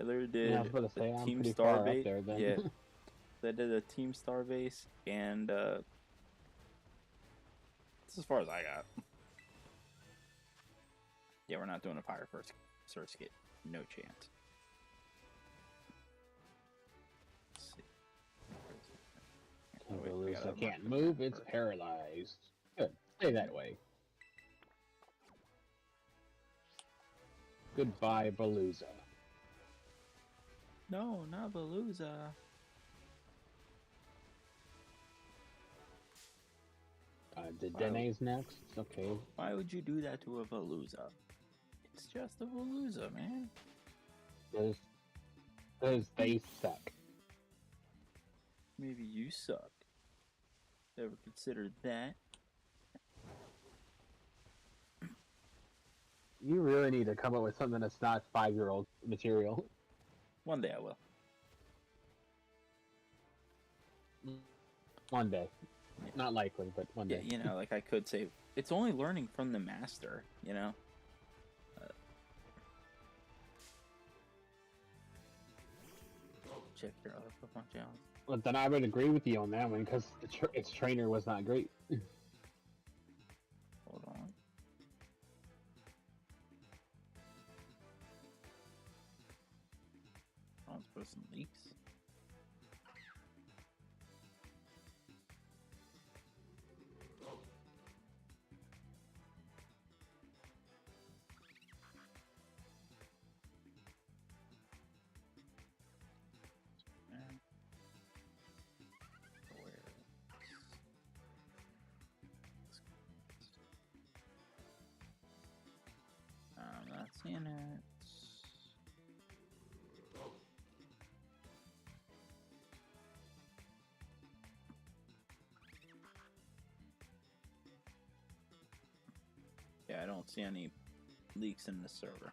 A: literally did
E: Yeah, I was about to say,
A: a
E: I'm
A: Team
E: pretty far up
A: Starbase.
E: there then.
A: Yeah. I did a Team Starbase and that's as far as I got. Yeah, we're not doing a fire first search kit. No chance. Let's see. Oh, wait,
E: Veluza can't move, it's paralyzed. Good. Stay that way. Goodbye, Veluza.
A: No, not Veluza.
E: Dedene's next. Okay.
A: Why would you do that to a Veluza? It's just a Veluza, man.
E: Because they suck.
A: Maybe you suck. Ever considered that?
E: You really need to come up with something that's not 5-year-old material.
A: One day I will.
E: One day. Yeah. Not likely, but one day.
A: Yeah, you know, like I could say, it's only learning from the master, you know? Check your other Pokemon challenge.
E: Well, then I would agree with you on that one, because its trainer was not great.
A: Hold on. Oh, let's put some leaks. Not seeing it. Yeah, I don't see any leaks in the server.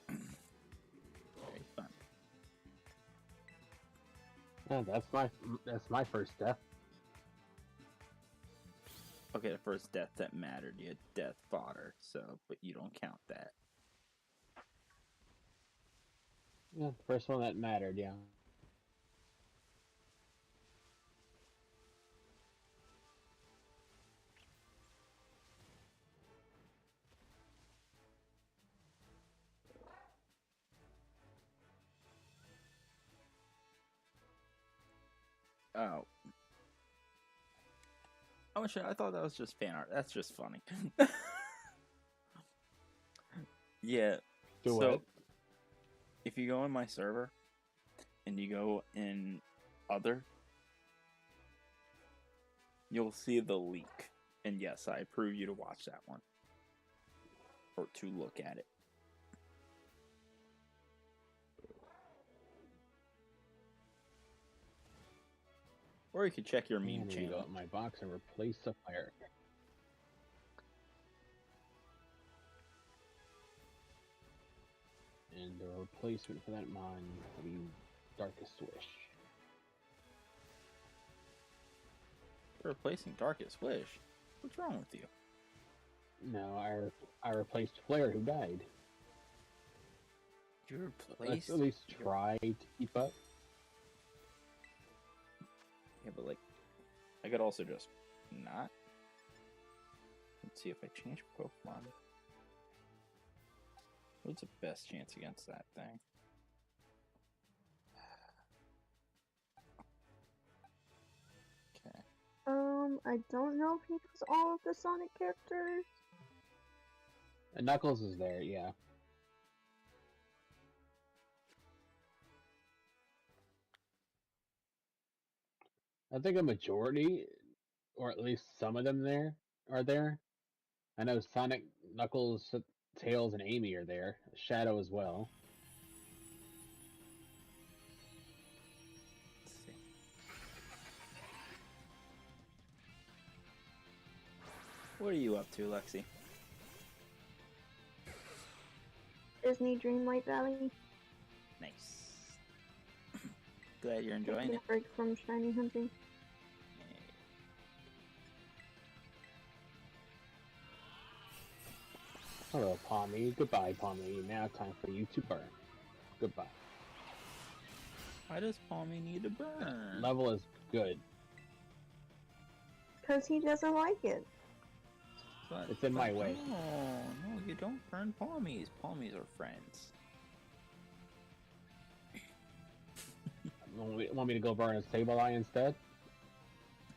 A: Very fun.
E: Yeah, that's my first death.
A: Okay, the first death that mattered, you had death fodder, so, but you don't count that.
E: Yeah, the first one that mattered, yeah.
A: Oh. I thought that was just fan art. That's just funny. Yeah.
E: Do
A: so
E: what?
A: if you go in my server and you go in other, you'll see the leak. And yes, I approve you to watch that one. Or to look at it. Or you can check your
E: I
A: meme
E: need to go
A: channel.
E: out my box and replace the fire. And the replacement for that mine will be Darkest Wish.
A: You're replacing Darkest Wish? What's wrong with you?
E: No, I replaced Flare, who died.
A: You
E: Let's
A: replaced?
E: at least try to keep up.
A: Yeah, but like, I could also just not. Let's see if I change Pokemon. What's the best chance against that thing? Okay.
C: I don't know if he does all of the Sonic characters.
E: And Knuckles is there, yeah. I think a majority, or at least some of them there, are there. I know Sonic, Knuckles, Tails, and Amy are there. Shadow as well.
A: Let's see. What are you up to, Lexi?
C: Disney Dreamlight Valley.
A: Nice. Glad you're enjoying
C: Taking
A: it.
C: a break from shiny hunting.
E: Hello, Palmy. Goodbye, Palmy. Now time for you to burn. Goodbye.
A: Why does Palmy need to burn?
E: Level is good.
C: Because he doesn't like it.
E: It's in my way.
A: No, you don't burn Palmies. Palmies are friends.
E: Want me to go burn a Sableye instead?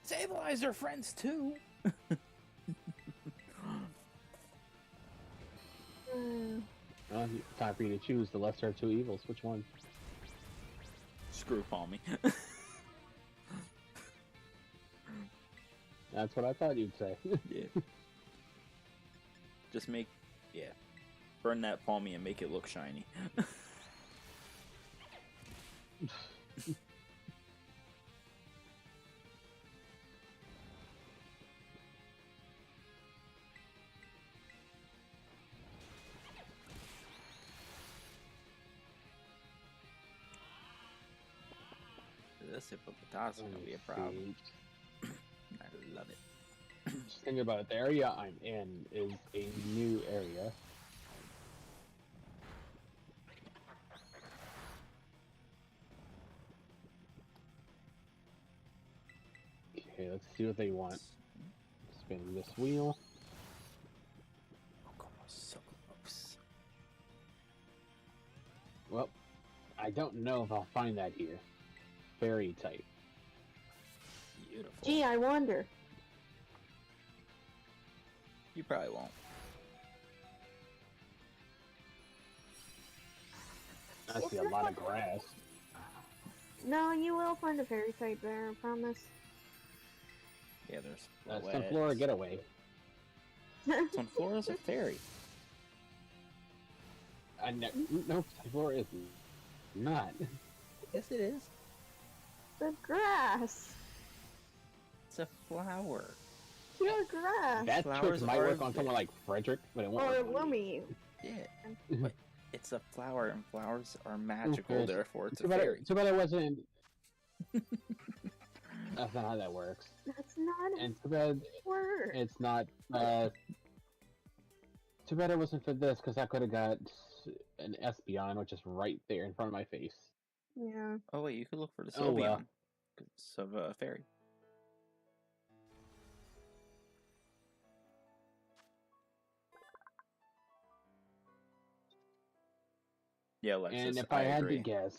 A: Sableyes are friends too.
E: Time for you to choose the lesser of two evils. Which one?
A: Screw Palmy.
E: That's what I thought you'd say.
A: Yeah. Just burn that Palmy and make it look shiny. This hippopotamus is gonna be a problem. I love it.
E: Just thinking about it, the area I'm in is a new area. Okay, let's see what they want. Spin this wheel.
A: Oh, God, so close.
E: Well, I don't know if I'll find that here. Fairy type.
A: Beautiful.
C: Gee, I wonder.
A: You probably won't.
E: I see a lot of grass.
C: No, you will find a fairy type there, I promise.
A: Yeah, there's
E: Sunflora Getaway.
A: Sunflora's a fairy.
E: No, Sunflora is not.
A: Yes, it is.
C: The grass.
A: It's a flower.
C: Pure grass.
E: That
A: Flowers
E: trick might
A: are
E: work on someone like Frederick, but it won't
C: Or
E: work
C: it
E: on
C: will
E: me.
C: be you.
A: Yeah, but it's a flower, and flowers are magical.
E: Chris,
A: Therefore, it's a
E: Too bad
A: fairy.
E: too bad it wasn't. That's not how that works.
C: That's not
E: And too bad
C: a word.
E: it's not. Too bad it wasn't for this, because I could have got an Espeon, which is right there in front of my face.
C: Yeah.
A: Oh wait, you could look for the
E: Oh,
A: Sylveon.
E: well.
A: It's of a fairy. Yeah, Alexis,
E: And if I had
A: agree.
E: to guess,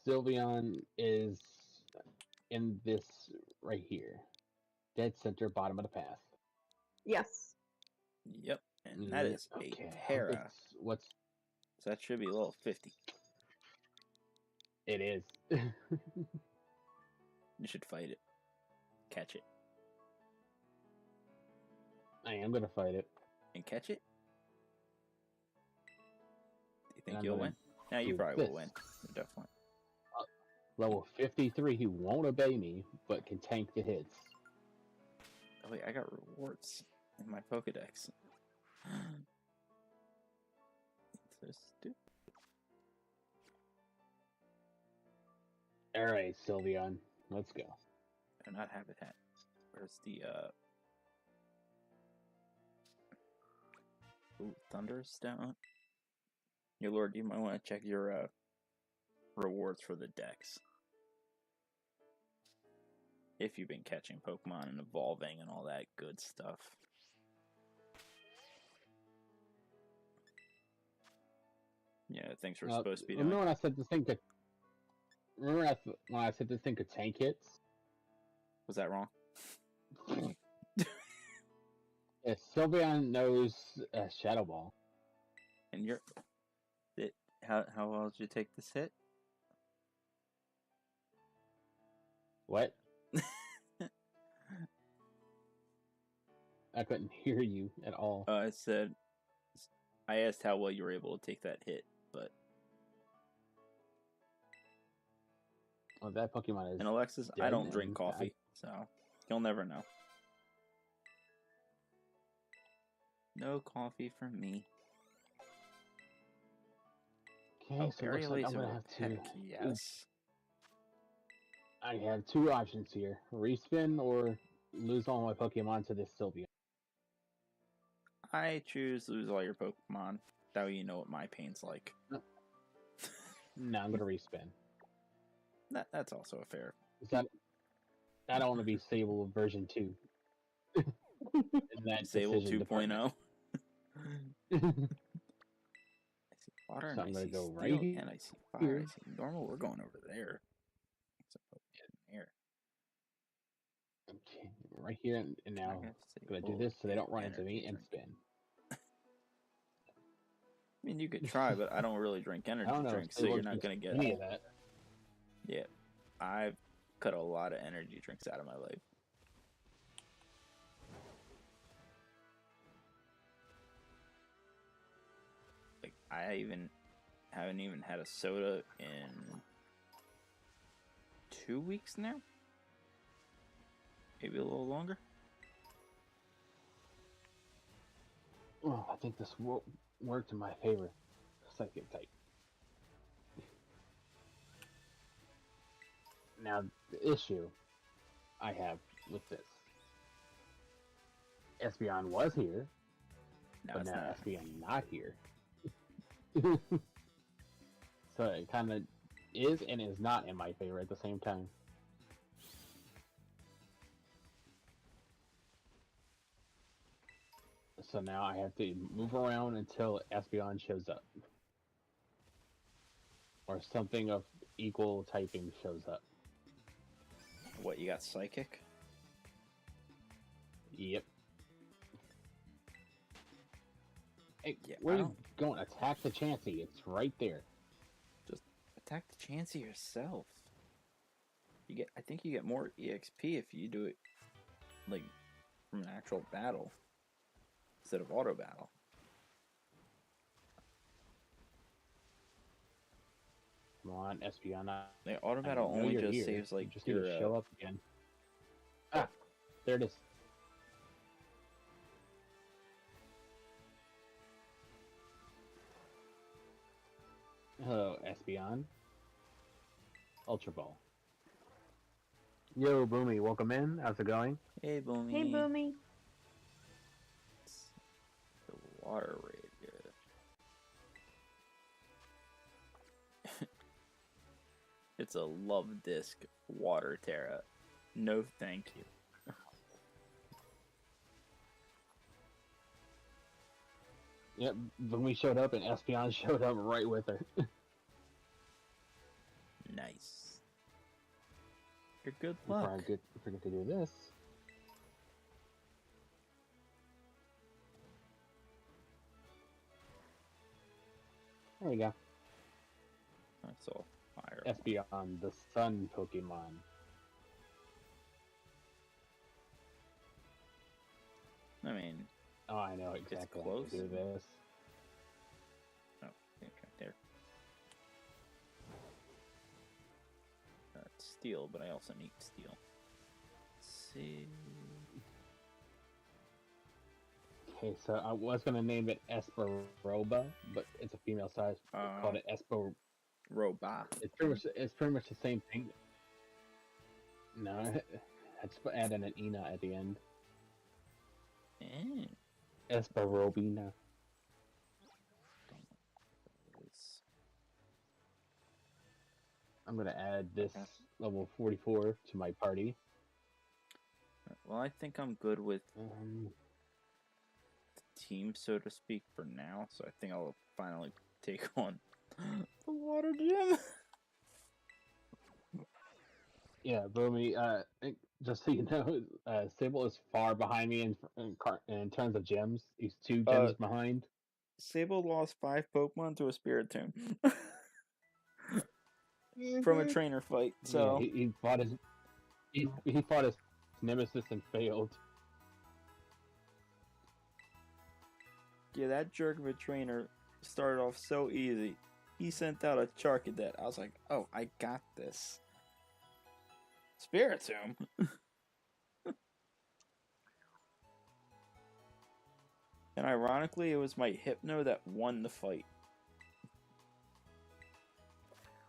E: Sylveon is in this right here. Dead center, bottom of the path.
C: Yes.
A: Yep, and that is a Terra.
E: What's
A: So that should be a level 50.
E: it is.
A: You should fight it. Catch it.
E: I am gonna fight it.
A: And catch it? Do you think
E: I'm
A: you'll
E: gonna
A: win? No, you
E: do
A: probably
E: this.
A: will win. Definitely.
E: Level 53, he won't obey me, but can tank the hits.
A: Oh wait, I got rewards in my Pokedex. So stupid.
E: Alright, Sylveon, let's go.
A: Do not habitat. Where's the Ooh, Thunderstone. Your lord, you might want to check your rewards for the dex. If you've been catching Pokemon and evolving and all that good stuff. Yeah, things we're supposed to be doing.
E: Remember when I said this thing could... Remember when I said this thing could tank hits?
A: Was that wrong?
E: Yeah, Sylveon knows Shadow Ball.
A: And you're... How well did you take this hit?
E: What? I couldn't hear you at all.
A: I said... I asked how well you were able to take that hit, but...
E: Oh, that Pokemon is...
A: And Alexis, I don't drink coffee, so you'll never know. No coffee from me.
E: Okay, so it looks like I'm
A: Aerial
E: gonna have to...
A: Laser yes.
E: I have two options here. Respin or lose all my Pokemon to this Sylveon.
A: I choose lose all your Pokemon. That way you know what my pain's like.
E: No, I'm gonna respin.
A: That's also a fair.
E: That I don't want to be Sable version 2.
A: Sable 2.0. I see water and
E: So
A: I
E: I'm gonna
A: see
E: go
A: steel
E: right here.
A: and I see fire. I see normal. We're going over there. It's a Pokemon here.
E: Okay, right here and now. I'm gonna do
A: Sable
E: this so they don't run into
A: energy
E: me and
A: drink.
E: spin.
A: I mean, you could try, but I don't really drink energy
E: I don't know.
A: drinks, so you're not gonna get
E: any of that.
A: Yeah, I've cut a lot of energy drinks out of my life. Like I haven't even had a soda in 2 weeks now. Maybe a little longer.
E: Oh, I think this worked in my favor. Psychic type. Now, the issue I have with this. Espeon was here,
A: No,
E: but
A: it's
E: now
A: not.
E: Espeon not here. So it kind of is and is not in my favor at the same time. So now I have to move around until Espeon shows up. Or something of equal typing shows up.
A: What, you got Psychic?
E: Yep. Hey,
A: Yeah,
E: where
A: I
E: you
A: don't-
E: going? Attack the Chansey. It's right there.
A: Just attack the Chansey yourself. I think you get more EXP if you do it like from an actual battle instead of auto battle.
E: Come on, Espeon.
A: The auto
E: I
A: battle
E: know
A: only
E: you're
A: just
E: here.
A: saves like
E: You just need
A: your
E: to show up again. Ah, there it is. Hello, Espeon. Ultra Ball. Yo, Boomy, welcome in. How's it going?
A: Hey Boomy.
C: Hey, Boomy.
A: The water raid. It's a love disc water Terra. No thank you.
E: Yep, Boomy showed up and Espeon showed up right with her.
A: Nice. You're good
E: Before I
A: luck.
E: forget to do this. There we go.
A: That's all fire.
E: Espeon, the sun Pokemon.
A: I mean,
E: Oh, I know exactly how
A: close.
E: to do this.
A: oh, okay, there. That's steel, but I also need steel. Let's see.
E: Okay, so I was gonna name it Esperoba, but it's a female size. I called it Espo.
A: Roba.
E: It's pretty much the same thing. No, I just add in an Ina at the end.
A: Eh.
E: Esperobina. I'm gonna add this level 44 to my party.
A: Well, I think I'm good with
E: Um,
A: the team, so to speak, for now. So I think I'll finally take on the water gym.
E: yeah, Boomy, just so you know, Sable is far behind me in terms of gems. He's 2 gems behind.
A: Sable lost 5 Pokemon to a Spiritomb from a trainer fight. So
E: Yeah, he fought his nemesis and failed.
A: yeah, that jerk of a trainer started off so easy. He sent out a Charcadet. I was like, oh, I got this. Spiritomb? And ironically, it was my Hypno that won the fight.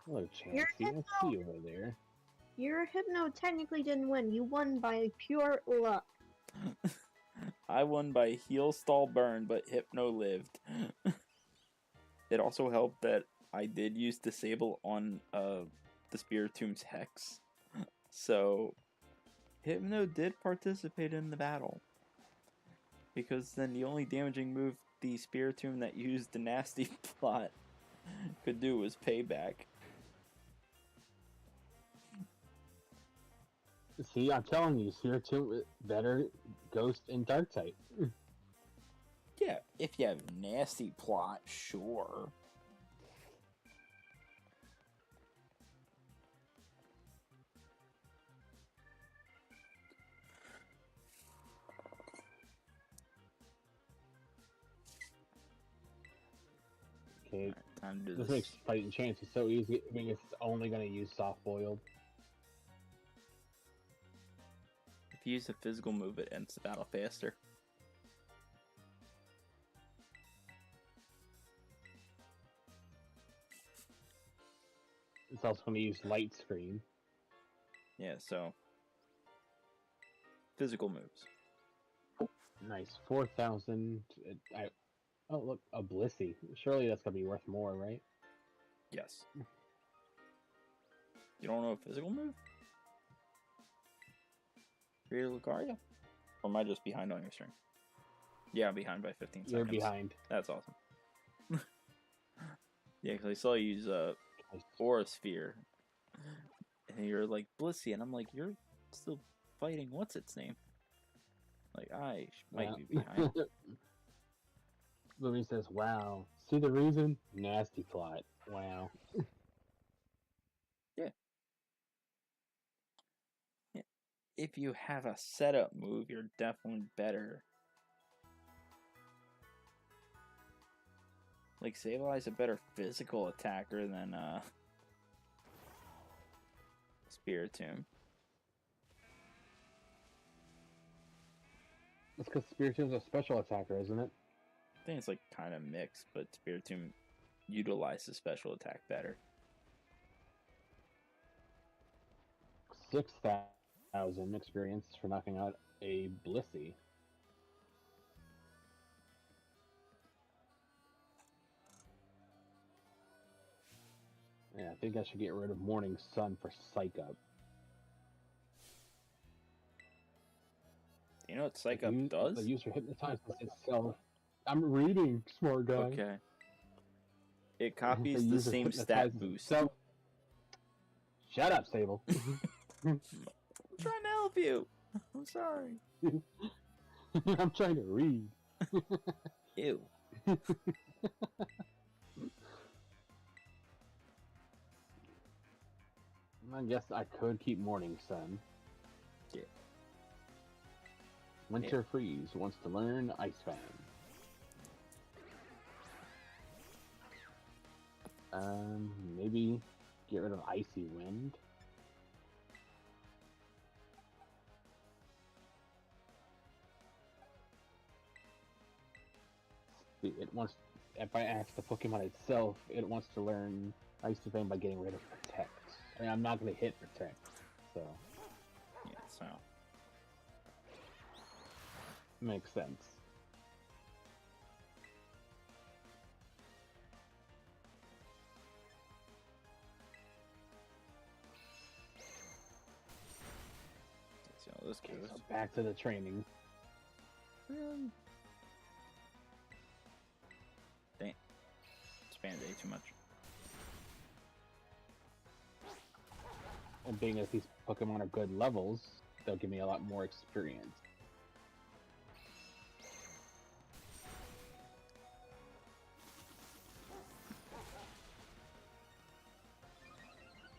E: What a chance.
C: Your
E: I see you over there.
C: Your Hypno technically didn't win. You won by pure luck.
A: I won by heal, stall, burn, but Hypno lived. It also helped that I did use Disable on the Spiritomb's Hex. So, Hypno did participate in the battle. Because then the only damaging move the Spiritomb that used the Nasty Plot could do was payback.
E: See, I'm telling you, Spiritomb better Ghost and Dark type.
A: Yeah, if you have Nasty Plot, sure.
E: Okay,
A: Alright, time to do
E: this
A: this.
E: makes fighting chances so easy. I mean, it's only going to use soft boiled.
A: If you use a physical move, it ends the battle faster.
E: It's also going to use light screen.
A: Yeah, so physical moves.
E: Nice, 4,000. Oh look, a Blissey. Surely that's going to be worth more, right?
A: Yes. You don't know a physical move? Rear Lucario? Or am I just behind on your stream? Yeah, I'm behind by 15 seconds.
E: You're behind.
A: That's awesome. Yeah, because I saw you use Aura Sphere. And you're like, Blissey, and I'm like, you're still fighting what's its name? Like, I might be behind.
E: Movie says, wow. See the reason? Nasty plot. Wow.
A: Yeah. If you have a setup move, you're definitely better. Like, Sableye a better physical attacker than Spiritomb.
E: That's because Spiritomb's a special attacker, isn't it?
A: I think it's like kind of mixed, but Spiritomb utilizes special attack better.
E: 6,000 experience for knocking out a Blissey. Yeah, I think I should get rid of Morning Sun for Psych Up.
A: You know what Psych Up does?
E: The user hypnotizes itself. I'm reading, smart guy.
A: Okay. It copies the same stat boost.
E: Itself. Shut up, Sable.
A: I'm trying to help you. I'm sorry.
E: I'm trying to read.
A: Ew.
E: I guess I could keep Morning Sun.
A: Yeah.
E: Winter Freeze wants to learn Ice Fan. Maybe get rid of Icy Wind. It wants. If I ask the Pokemon itself, it wants to learn Icy Fan by getting rid of Protect. I mean, I'm not going to hit Protect, so
A: Yeah, so.
E: makes sense.
A: Let's see how this
E: Okay,
A: goes.
E: so back to the training.
A: Dang. Expand way too much.
E: And being that these Pokemon are good levels, they'll give me a lot more experience.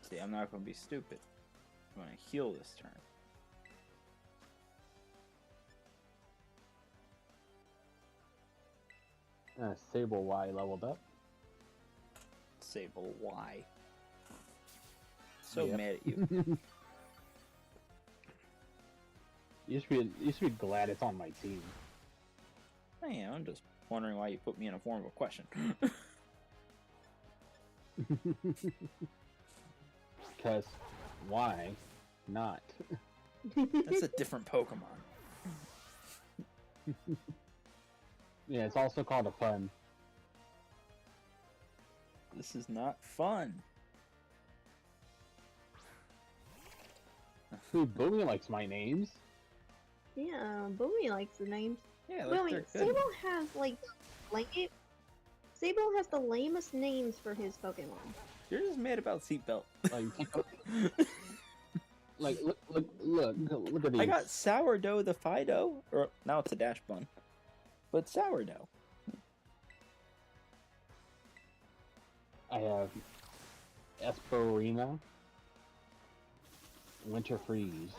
A: See, I'm not going to be stupid. I'm going to heal this turn.
E: Sable Y leveled up.
A: Sable Y. So
E: Yep.
A: mad at you.
E: You should be glad it's on my team.
A: I am. I'm just wondering why you put me in a form of a question.
E: Because why not?
A: That's a different Pokemon.
E: Yeah, it's also called a pun.
A: This is not fun.
E: Dude, Boomy likes my names.
C: Yeah, Boomy likes the names.
A: Yeah, like
C: Boomy,
A: they're good.
C: Sable has like Sable has the lamest names for his Pokemon.
A: You're just mad about seatbelt.
E: Like, look at these.
A: I got sourdough the Fido, or now it's a dash bun, but sourdough.
E: I have Esperina, Winter Freeze,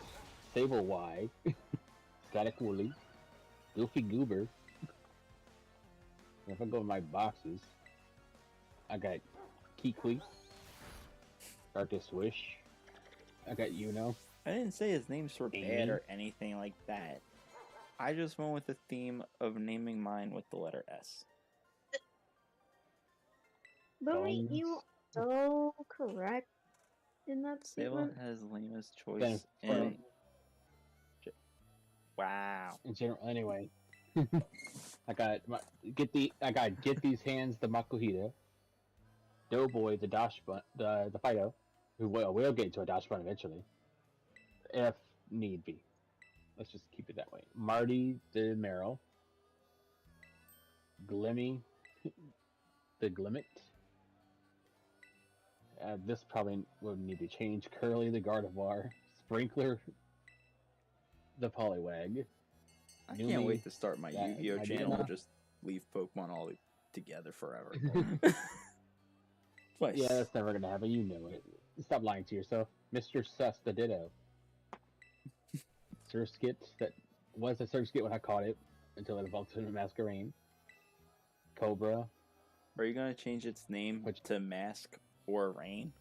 E: Sable Y, Static Woolly, Goofy Goober. If I go to my boxes, I got Kikwi, Darkest Wish, I got Yuno.
A: I didn't say his names were bad
E: Amy?
A: or anything like that. I just went with the theme of naming mine with the letter S.
C: Boomy,
E: Bones.
C: you are so correct in that
A: Sable
C: statement.
A: has lamest
E: Then,
A: choice in... Wow.
E: in general, anyway. I got get these hands the Makuhita, Doughboy the the Fido, who will get into a dash bun eventually, if need be. Let's just keep it that way. Marty the Meryl, Glimmy the Glimmet. This probably would need to change. Curly the Gardevoir, Sprinkler the Poliwag.
A: I
E: Newly,
A: can't wait to start my
E: that
A: Yu-Gi-Oh
E: idea.
A: channel and just leave Pokemon all together forever. Twice.
E: Yeah, that's never gonna happen. You know it. Stop lying to yourself. Mr. Sus the Ditto. Surskit, that was a Surskit when I caught it, until it evolved into Masquerain. Cobra.
A: Are you gonna change its name
E: Which-
A: to Mask or Rain?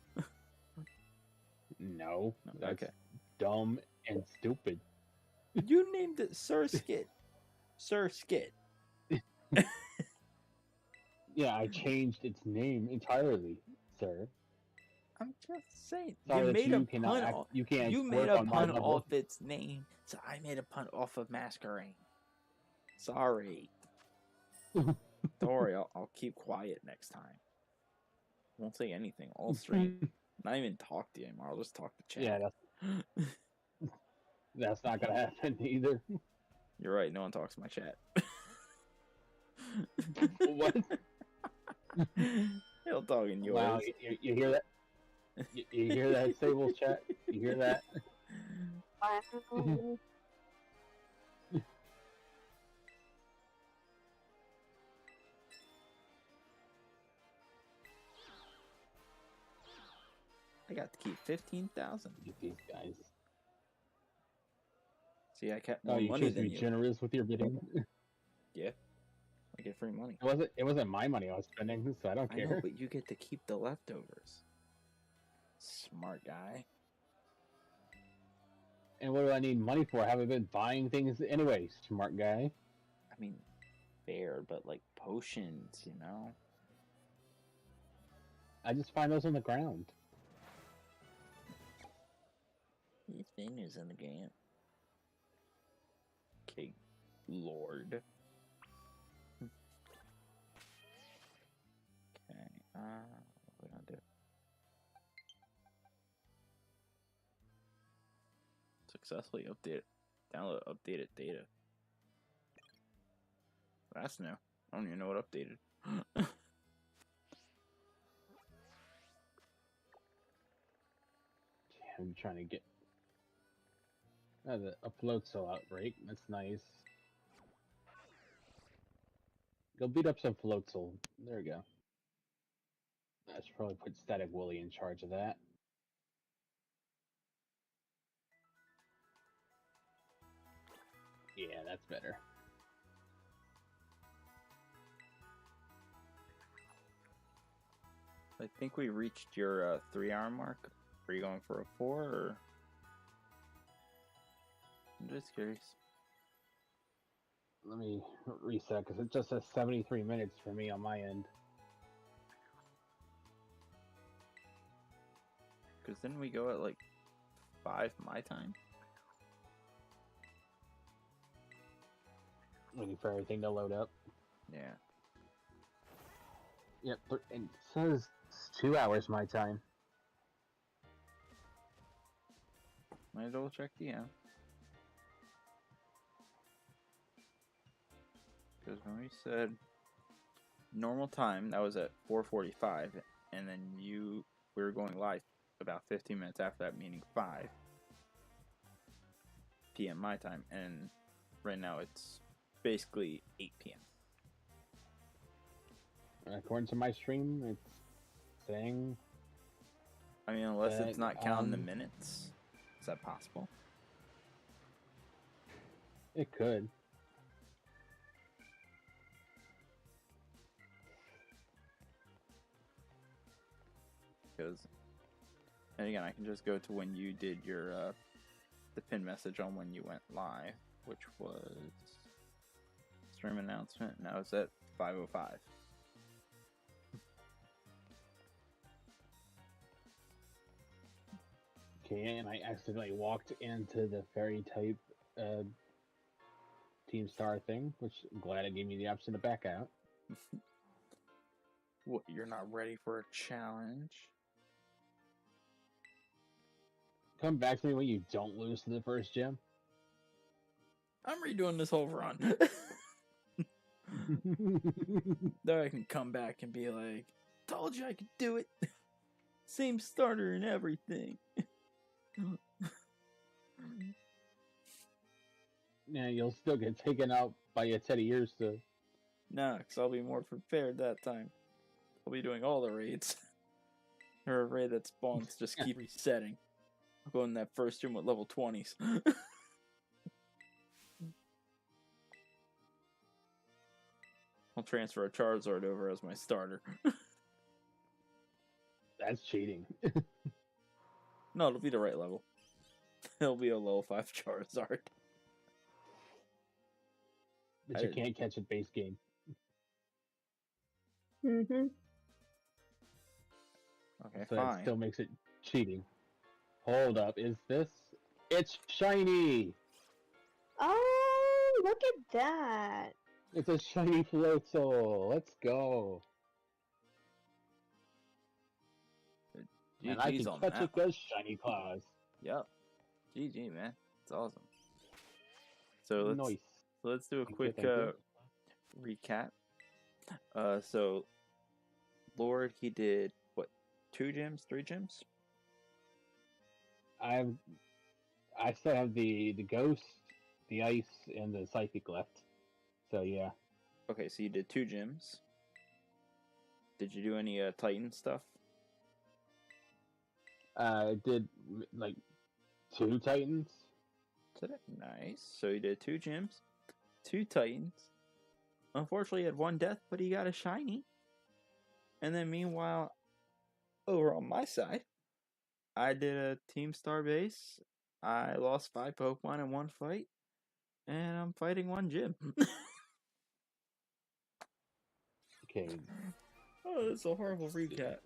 E: No.
A: No,
E: That's
A: okay.
E: dumb and stupid.
A: You named it Surskit. Surskit.
E: Yeah, I changed its name entirely, sir.
A: I'm just saying.
E: Sorry
A: You
E: that
A: made
E: you
A: a
E: cannot
A: pun.
E: act- you can't
A: You made
E: work
A: a
E: on my
A: pun
E: level.
A: off its name, so I made a pun off of Masquerain. Sorry. Don't worry, I'll keep quiet next time. Won't say anything all stream. Not even talk to you anymore. I'll just talk to chat.
E: Yeah, that's not gonna happen either.
A: You're right. No one talks to my chat.
E: What?
A: They'll talk in yours.
E: Wow, you hear that? You hear that, Sable chat? You hear that?
C: Wow.
A: I got to keep 15,000.
E: Get these guys.
A: See, I kept
E: Oh,
A: more
E: you
A: money
E: chose to
A: than
E: be
A: you.
E: generous with your bidding.
A: Yeah, I get free money.
E: It wasn't my money I was spending, so I don't
A: I
E: care.
A: know, but you get to keep the leftovers. Smart guy.
E: And what do I need money for? I haven't been buying things anyway, smart guy.
A: I mean, fair, but like potions, you know?
E: I just find those on the ground.
A: His fingers in the game. Okay, Lord. Okay, what are we gonna do? Successfully download updated data. That's new. I don't even know what updated.
E: I'm trying to get the floatzel outbreak. That's nice. Go beat up some floatzel. There we go. I should probably put Static Willie in charge of that. Yeah, that's better.
A: I think we reached your 3-hour mark. Are you going for a 4 or? I'm just curious.
E: Let me reset because it just says 73 minutes for me on my end.
A: Because didn't we go at like 5 my time?
E: Waiting for everything to load up.
A: Yeah.
E: Yep, and it says it's 2 hours my time.
A: Might double check the app. Because when we said normal time, that was at 4:45, and then we were going live about 15 minutes after that, meaning 5 p.m. my time, and right now it's basically 8 p.m.
E: According to my stream, it's saying.
A: I mean, unless it's not counting the
E: um,
A: minutes. Is that possible?
E: It could.
A: Because, and again, I can just go to when you did your the pin message on when you went live, which was stream announcement, and that was at 5:05.
E: Okay, and I accidentally walked into the fairy type Team Star thing, which I'm glad it gave me the option to back out.
A: What, you're not ready for a challenge?
E: Come back to me when you don't lose to the first gym.
A: I'm redoing this whole run. Then I can come back and be like, told you I could do it. Same starter and everything.
E: Yeah, you'll still get taken out by a Teddy Ears to.
A: Nah, because I'll be more prepared that time. I'll be doing all the raids. Or a raid that spawns just keep resetting. I'll go in that first gym with level 20s. I'll transfer a Charizard over as my starter.
E: That's cheating.
A: No, it'll be the right level. It'll be a level 5 Charizard.
E: But you can't catch it base game.
C: Mm-hmm.
A: Okay,
E: So
A: fine.
E: that still makes it cheating. Hold up, is this? It's shiny!
C: Oh, look at that.
E: It's a shiny Floatzel! Let's go! And I
A: GG's
E: can
A: on
E: catch
A: that
E: it
A: one.
E: with shiny claws.
A: Yep. GG, man. It's awesome. So
E: Nice.
A: let's do a
E: Thank you,
A: quick
E: thank you.
A: recap. So Lord, he did what? 2 gyms, 3 gyms?
E: I I still have the ghost, the ice, and the psychic left. So yeah.
A: Okay, so you did 2 gyms. Did you do any Titan stuff?
E: I did like 2 Titans.
A: Nice. So you did 2 gyms, 2 Titans. Unfortunately, you had 1 death, but he got a shiny. And then meanwhile, over on my side, I did a Team Star base. I lost 5 Pokemon in 1 fight, and I'm fighting 1 gym.
E: Okay.
A: Oh, that's a horrible recap.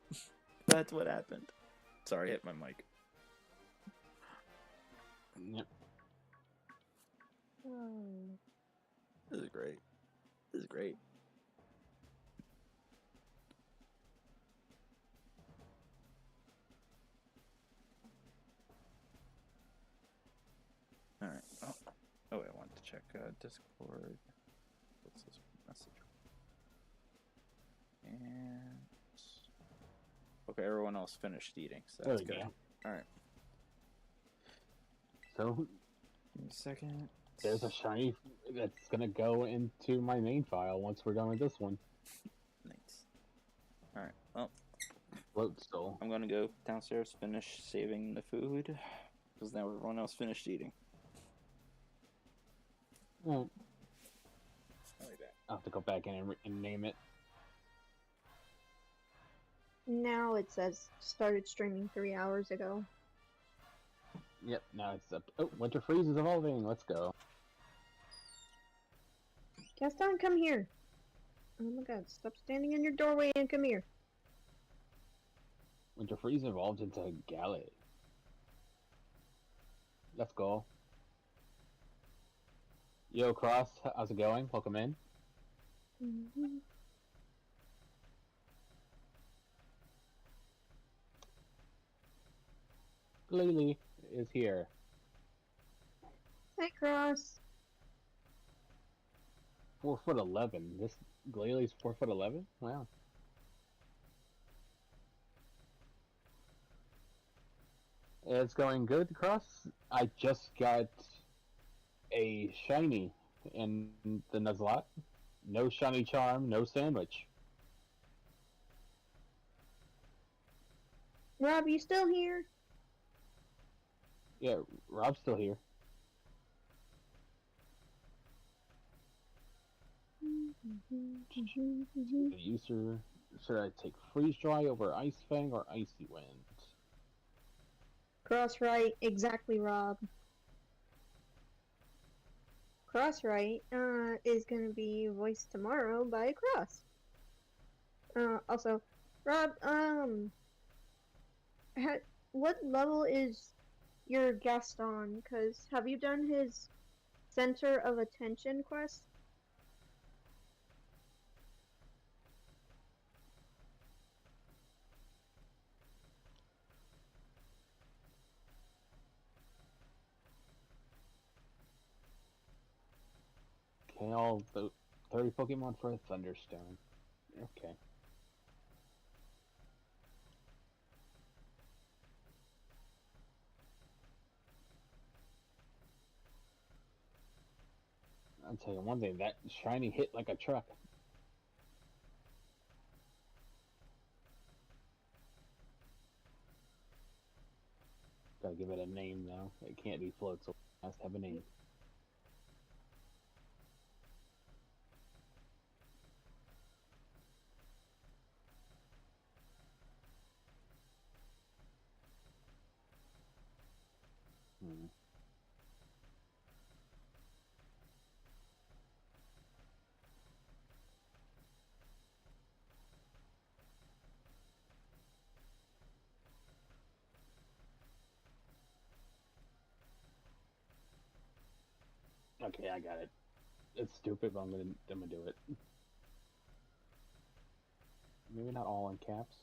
A: That's what happened. Sorry, I hit my mic.
E: Yep.
A: This is great. This is great. Alright. Oh, wait, I wanted to check Discord. What's this message? And... Okay, everyone else finished eating, so that's good. Alright.
E: So
A: Give me a second.
E: there's a shiny that's gonna go into my main file once we're done with this one.
A: Nice. Alright, well,
E: Float still.
A: I'm gonna go downstairs, finish saving the food, because now everyone else finished eating.
E: Well,
A: I'll be back.
E: I'll have to go back in and name it.
C: Now it says started streaming 3 hours ago.
E: Yep, now it's up. Oh, Winter Freeze is evolving. Let's go.
C: Gaston, come here. Oh my god, stop standing in your doorway and come here.
E: Winter Freeze evolved into Scarlet. Let's go. Yo, Cross, how's it going? Welcome in. Lily is here.
C: Hi, Cross.
E: 4'11". This Glalie 4'11". Wow. It's going good, Cross. I just got a shiny in the Nuzlocke. No shiny charm, no sandwich.
C: Rob, you still here?
E: Yeah, Rob's still here. User, should I take Freeze Dry over Ice Fang or Icy Wind?
C: Cross right, exactly, Rob. Cross right is gonna be voiced tomorrow by Cross. Also, Rob, what level is your Gaston? Cause have you done his Center of Attention quest?
E: Okay, all the 30 Pokemon for a Thunderstone. Okay. I'll tell you one thing, that shiny hit like a truck. Gotta give it a name though. It can't be float, so it has to have a name. Okay, I got it. It's stupid, but I'm gonna do it. Maybe not all in caps.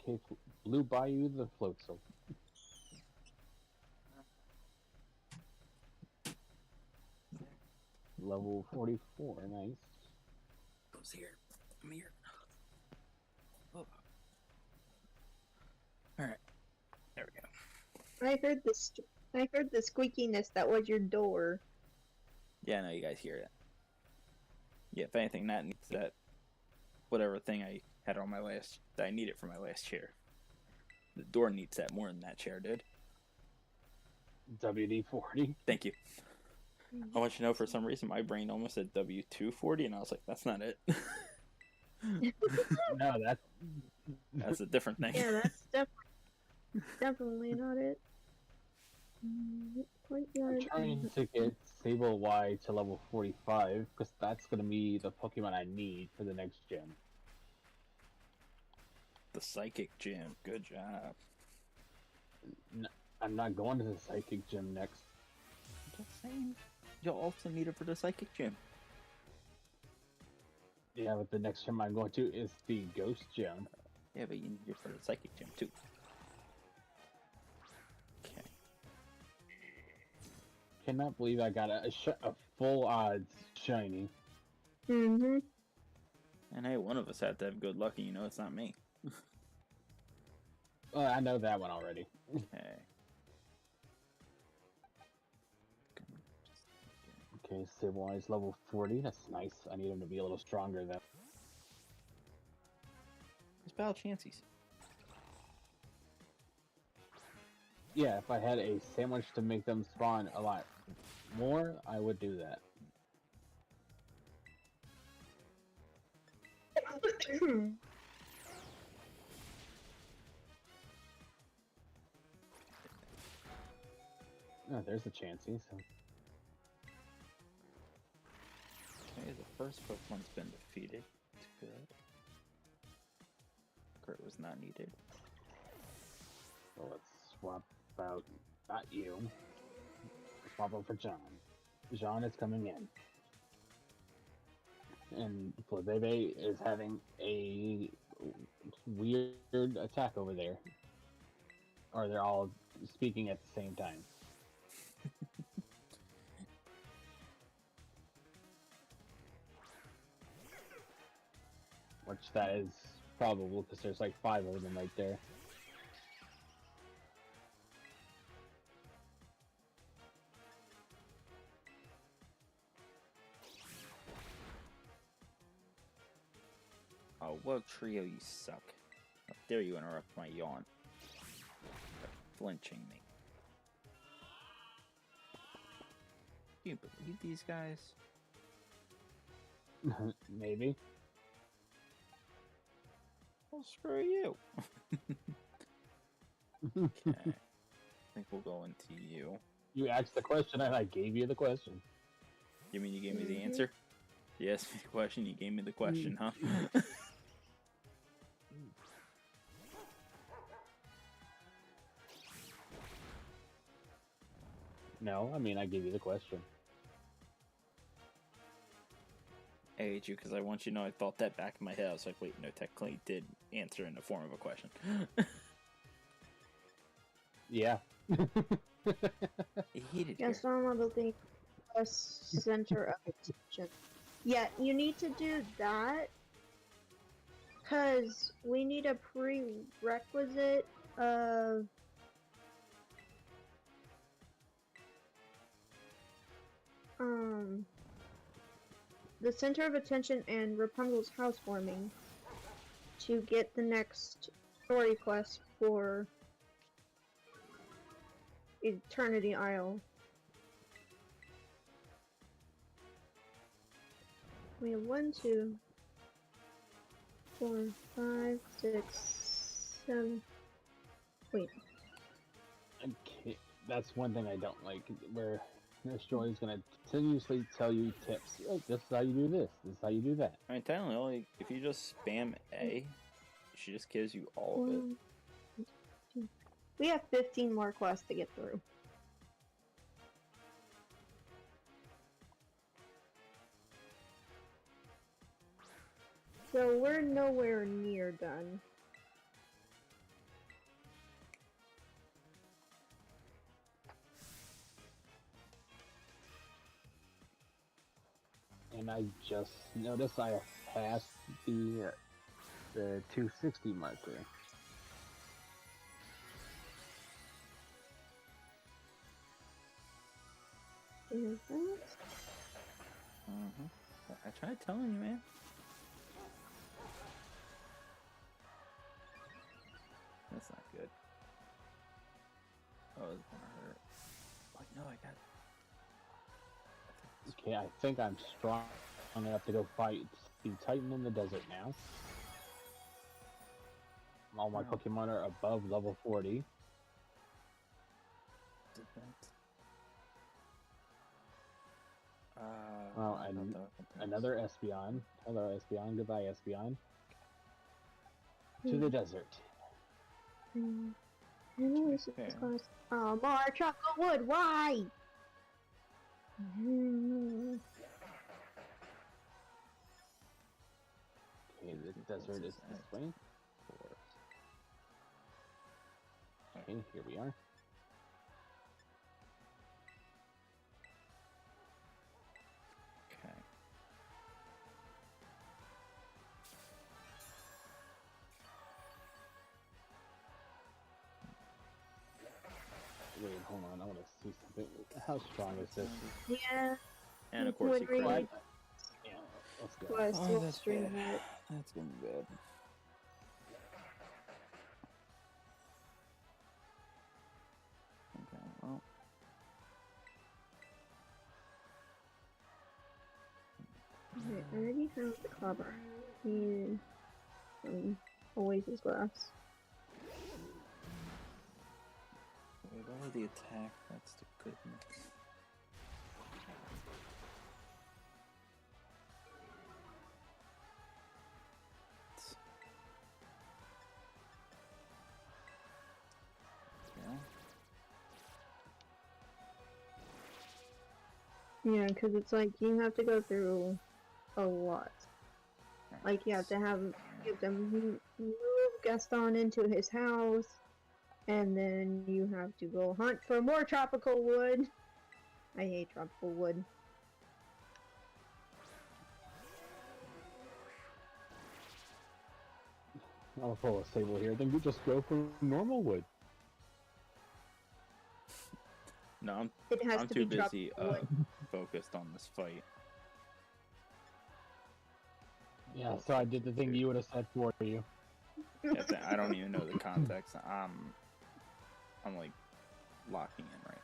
E: Okay, Blue Bayou the Floatzel. Level 44, nice.
A: Who's here? I'm here.
C: I heard I heard the squeakiness that was your door.
A: Yeah, I know you guys hear it. Yeah, if anything, that needs that whatever thing I had on my last that I needed for my last chair. The door needs that more than that chair did.
E: WD-40.
A: Thank you. I want you to know, for some reason, my brain almost said W240, and I was like, that's not it.
E: No,
A: That's a different thing.
C: Yeah, that's definitely not it.
E: I'm
C: Courtyard.
E: trying to get Sable Y to level 45, because that's going to be the Pokemon I need for the next gen.
A: The Psychic Gym. Good job.
E: I'm not going to the Psychic Gym next.
A: Just saying. You'll also need it for the Psychic Gym.
E: Yeah, but the next gym I'm going to is the Ghost Gym.
A: Yeah, but you need it for the Psychic Gym, too. Okay.
E: Cannot believe I got a full odds shiny.
C: Mm-hmm.
A: And hey, one of us had to have good luck, and you know it's not me.
E: Well, I know that one already.
A: Okay.
E: Okay, Sable Y is level 40. That's nice. I need him to be a little stronger, though.
A: Let's battle Chanseys.
E: Yeah, if I had a sandwich to make them spawn a lot more, I would do that. Oh, there's a Chansey, so...
A: Okay, the first Pokemon's been defeated. It's good. Kurt was not needed.
E: So let's swap out... not you. Swap out for John. John is coming in. And Flabebe is having a weird attack over there. Or they're all speaking at the same time. Which that is probable because there's like 5 of them right there.
A: Oh, what trio, you suck. How dare you interrupt my yawn? Flinching me. Do you believe these guys?
E: Maybe.
A: Well, screw you. Okay. I think we'll go into you.
E: You asked the question and I gave you the question.
A: You mean you gave me the answer? You asked me the question, you gave me the question, huh?
E: No, I mean I gave you the question.
A: I hate you because I want you to know I thought that back in my head. I was like, wait, no, technically it did answer in the form of a question.
E: Yeah.
A: I hated
C: Yeah,
A: you.
C: some of the things are center of attention. Yeah, you need to do that because we need a prerequisite of the center of attention and Rapunzel's housewarming to get the next story quest for Eternity Isle. We have 1, 2, 4, 5, 6, 7. Wait.
E: Okay, that's one thing I don't like, where Nurse Joy is going to continuously tell you tips. Oh, this is how you do this. This is how you do that.
A: I mean, technically, only if you just spam A, she just gives you all of it.
C: We have 15 more quests to get through. So we're nowhere near done.
E: And I just noticed I have passed the 260 marker.
C: There's that.
A: I tried telling you, man. That's not good. Oh, it's gonna hurt. Like, no, I got.
E: Okay, I think I'm strong enough to go fight the Titan in the desert now. All my Pokemon are above level 40.
A: Did that?
E: Well, and another Espeon. Hello, Espeon. Goodbye, Espeon. To the desert.
C: I know this is close. Oh, more chocolate wood. Why?
E: Okay, the desert is this way. Okay, here we are.
A: Okay.
E: Wait, hold on. I want to see something. How strong is this?
C: Yeah.
A: And of course, he
C: Would
A: cried.
E: Yeah, let's go.
C: Was
A: Oh,
C: to
A: that's
C: stream
A: bad.
C: that.
A: That's gonna be bad. Okay, well.
C: Okay, I already have the cover. And Oasis glass.
A: With all the attack, that's the good mix.
C: Yeah, because it's like you have to go through a lot. Like you have to give them move Gaston into his house, and then you have to go hunt for more tropical wood. I hate tropical wood.
E: I'll pull a Sable here. Then you just go for normal wood.
A: No,
C: It has
A: I'm
C: to
A: too
C: be
A: busy
C: tropical wood.
A: focused on this fight.
E: Yeah, so I did the thing you would have said for you.
A: I don't even know the context. I'm like locking in right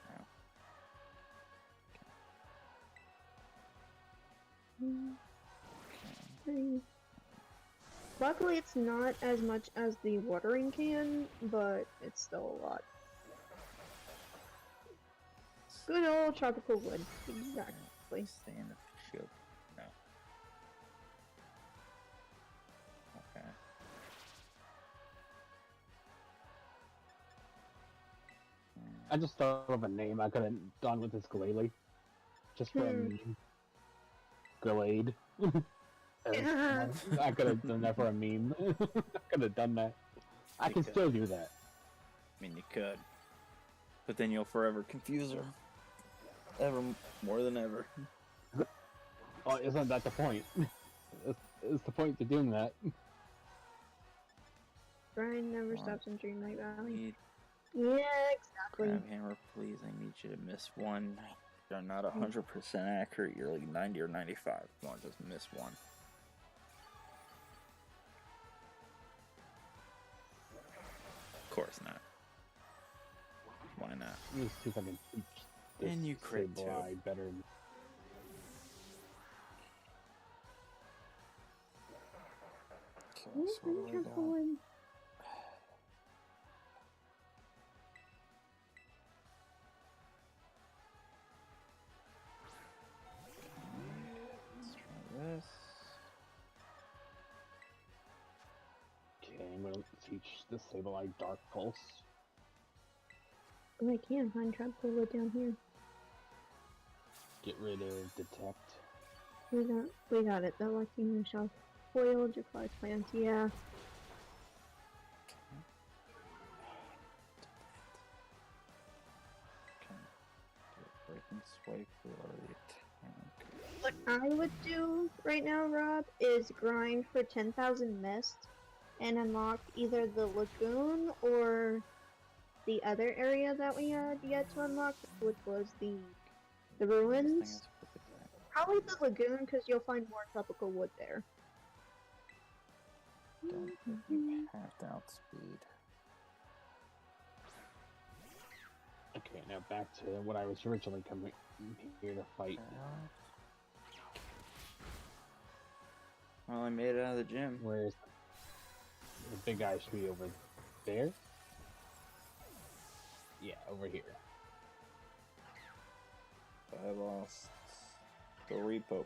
A: now.
C: Okay. Luckily, it's not as much as the watering can, but it's still a lot. Good old tropical wood. Exactly.
A: Stay in the shield. No. Okay.
E: I just thought of a name I could have done with this Glalie. Just for a meme. Glade. I could have done that for a meme. I could have done that. I can still do that.
A: I mean, you could. But then you'll forever confuse her. Ever more than ever.
E: Oh, isn't that the point? It's the point to doing that.
C: Brian never stops in Dreamlight Valley.
A: Need
C: Yeah, exactly.
A: Crab Hammer, please. I need you to miss one. You're not 100% accurate. You're like 90 or 95. Come on, just miss one. Of course not. Why not?
E: Let me see if I can teach this
A: And you crit too.
E: Sableye better.
A: Okay, so what do I got? Let's try this.
E: Okay, I'm gonna teach the Sableye Dark Pulse.
C: Oh, I can find tropical wood down here.
E: Get rid of Detect.
C: We got it. The Latino Shelf foiled your fly plants, yeah.
A: Breaking swipe for the attack.
C: What I would do right now, Rob, is grind for 10,000 mist and unlock either the lagoon or the other area that we had yet to unlock, which was the The
A: This thing
C: ruins?
A: is perfect for that.
C: Probably the lagoon, because you'll find more tropical wood there.
A: Don't think you have to outspeed.
E: Okay, now back to what I was originally coming here to fight.
A: Well, I made it out of the gym.
E: Where's the big guy should be over there? Yeah, over here.
A: I lost 3 Pokemon.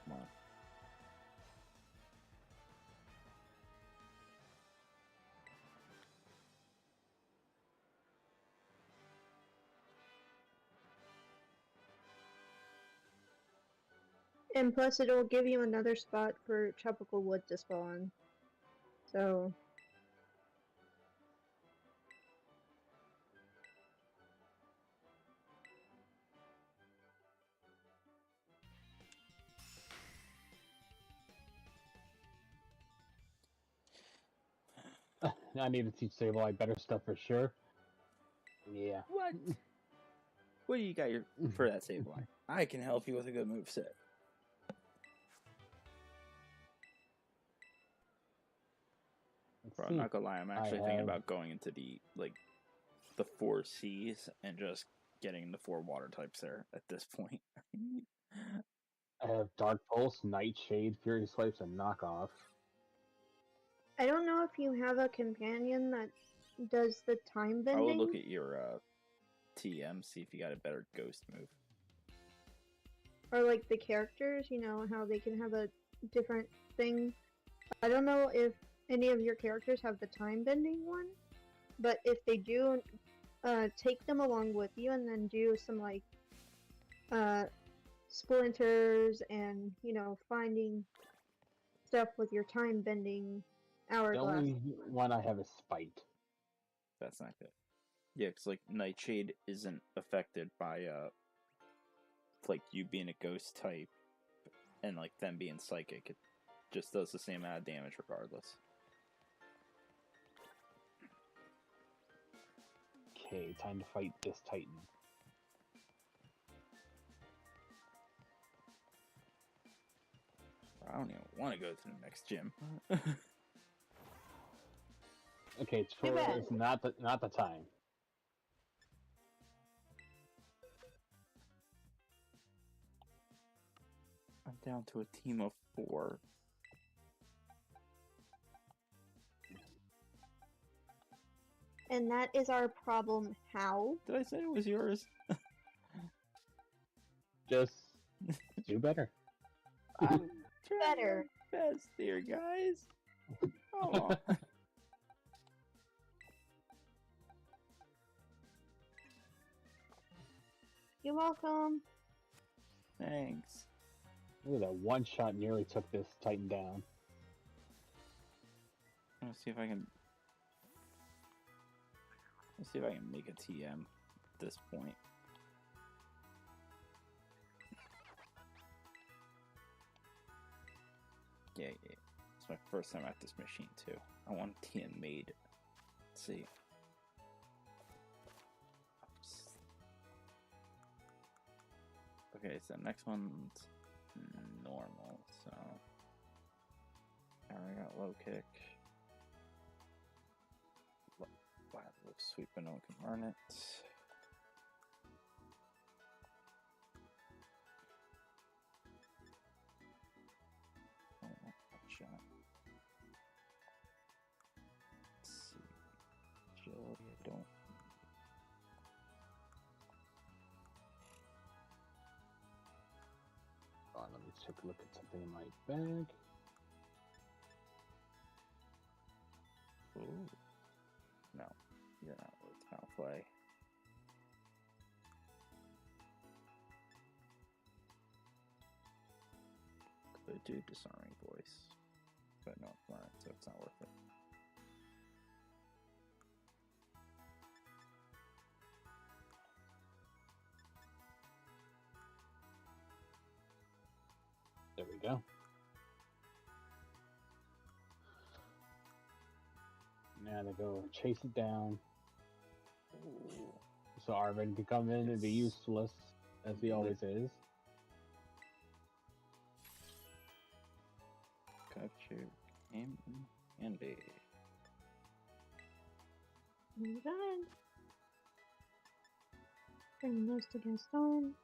C: And plus, it'll give you another spot for tropical wood to spawn. So,
E: I need to teach Sableye better stuff for sure. Yeah.
A: What? What do you got for that Sableye? I can help you with a good moveset. Bro, I'm not gonna lie, I'm actually thinking about going into the 4 Cs and just getting the 4 water types there at this point.
E: I have Dark Pulse, Nightshade, Fury Swipes, and Knockoff.
C: I don't know if you have a companion that does the time bending.
A: I will look at your TM, see if you got a better ghost move.
C: Or like the characters, you know, how they can have a different thing. I don't know if any of your characters have the time bending one, but if they do, take them along with you and then do some like splinters and, you know, finding stuff with your time bending hourglass.
E: The only one I have is Spite.
A: That's not good. Yeah, because like Nightshade isn't affected by like you being a ghost type and like them being psychic. It just does the same amount of damage regardless.
E: Okay, time to fight this Titan.
A: I don't even want to go to the next gym.
E: Okay, it's not the time.
A: I'm down to a team of 4.
C: And that is our problem. How?
A: Did I say it was yours?
E: Just do better.
A: I'm trying
C: Better.
A: my best here, guys. Oh.
C: You're welcome.
A: Thanks.
E: Ooh, that one shot nearly took this Titan down.
A: Let's see if I can. Let's see if I can make a TM at this point. Yeah. It's my first time at this machine too. I want TM made. Let's see. Okay, so next one's normal, so I already got low kick. Wow, looks sweet, but no one can learn it. Oh, one shot. Let's see. Agility, I don't.
E: Let me take a look at something in my bag.
A: Ooh. No, you're not worth foul play. Could do disarming voice, but no, it's not, so it's not worth it.
E: There we go. Now to go chase it down.
A: Ooh.
E: So Arvin can come in and be useless, as he always is.
A: Came in handy.
C: Done. Bring those to Gaston.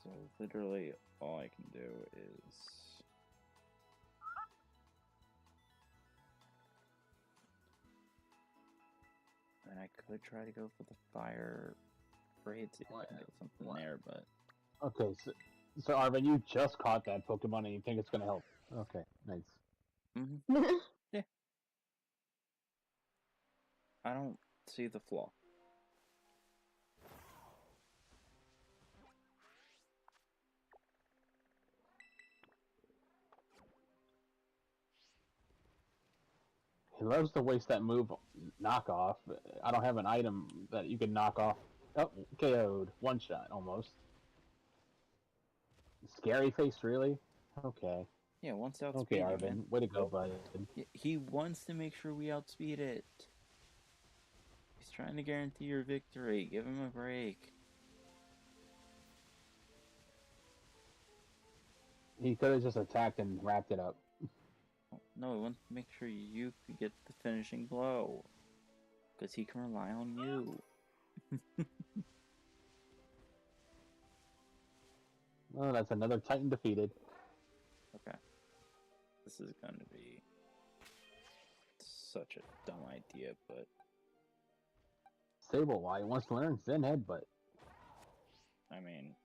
A: So literally all I can do is and I could try to go for the fire raid, see if I can get something there, but
E: Okay, so Arvin, you just caught that Pokemon and you think it's gonna help. Okay, nice.
A: yeah. I don't see the flaw.
E: He loves to waste that move knockoff. I don't have an item that you can knock off. Oh, KO'd. One shot, almost. Scary face, really? Okay.
A: Yeah, once outspeed
E: Okay,
A: you,
E: Arvin.
A: man.
E: Way to go, bud.
A: He wants to make sure we outspeed it. He's trying to guarantee your victory. Give him a break.
E: He could have just attacked and wrapped it up.
A: No, he wants to make sure you could get the finishing blow. Because he can rely on you.
E: Oh, that's another Titan defeated.
A: Okay. This is going to be such a dumb idea, but
E: Sable, why he wants to learn Zen Headbutt.
A: I mean,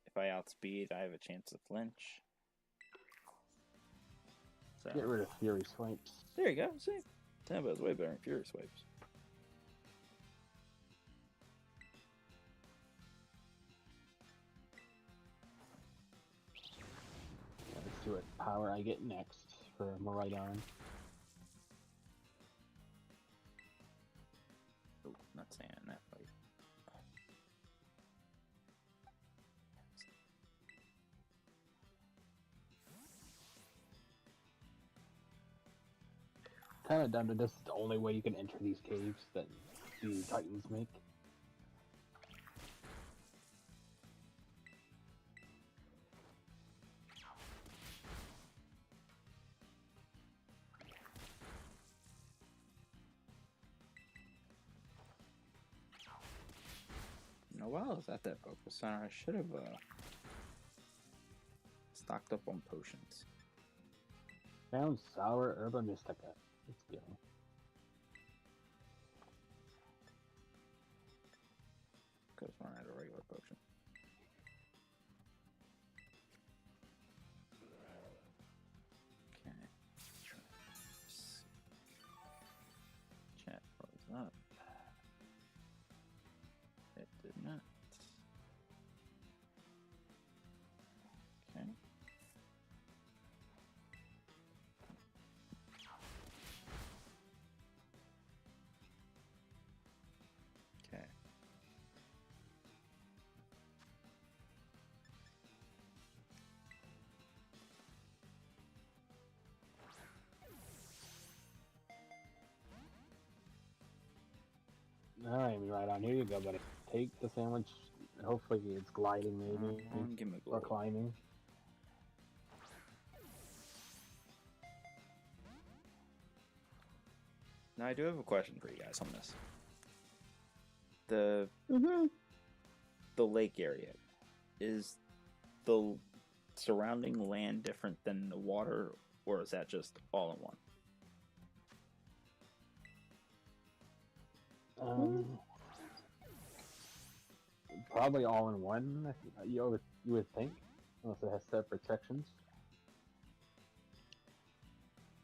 A: if I outspeed, I have a chance to flinch. So,
E: Get rid of Fury Swipes.
A: there you go. See? Tempo is way better than Fury Swipes.
E: Let's see what power I get next for Miraidon.
A: Oh, not saying that fight.
E: Kind of dumb that this is the only way you can enter these caves that the Titans make.
A: No, while I was at that focus center, I should have stocked up on potions.
E: Found Sour Herba Mystica. Let's go.
A: Because when I had a regular potion. Okay. Chat froze up. It did not. Okay. Okay.
E: Alright, Miraidon, here you go, buddy. Take the sandwich. Hopefully it's gliding, maybe.
A: Give me a
E: Or
A: glow.
E: climbing.
A: Now I do have a question for you guys on this. The lake area, is the surrounding land different than the water, or is that just all in one?
E: Probably all in one, you would think. Unless it has separate sections.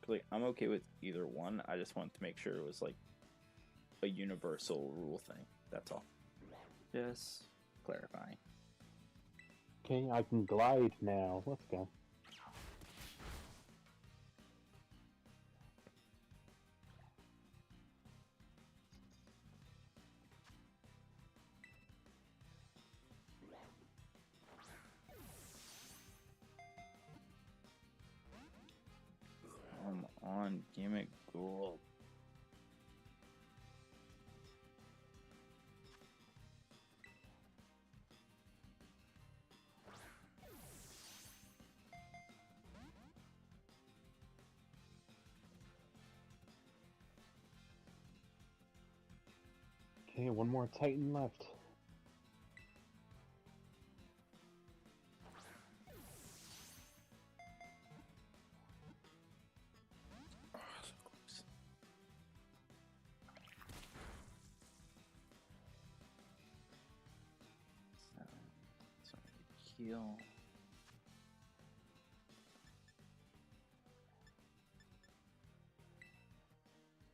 A: Like, I'm okay with either one. I just wanted to make sure it was like a universal rule thing. That's all. Just clarifying.
E: Okay, I can glide now. Let's go.
A: Gimmick Ghoul.
E: Okay, one more Titan left.
A: Oh, so close. So heal.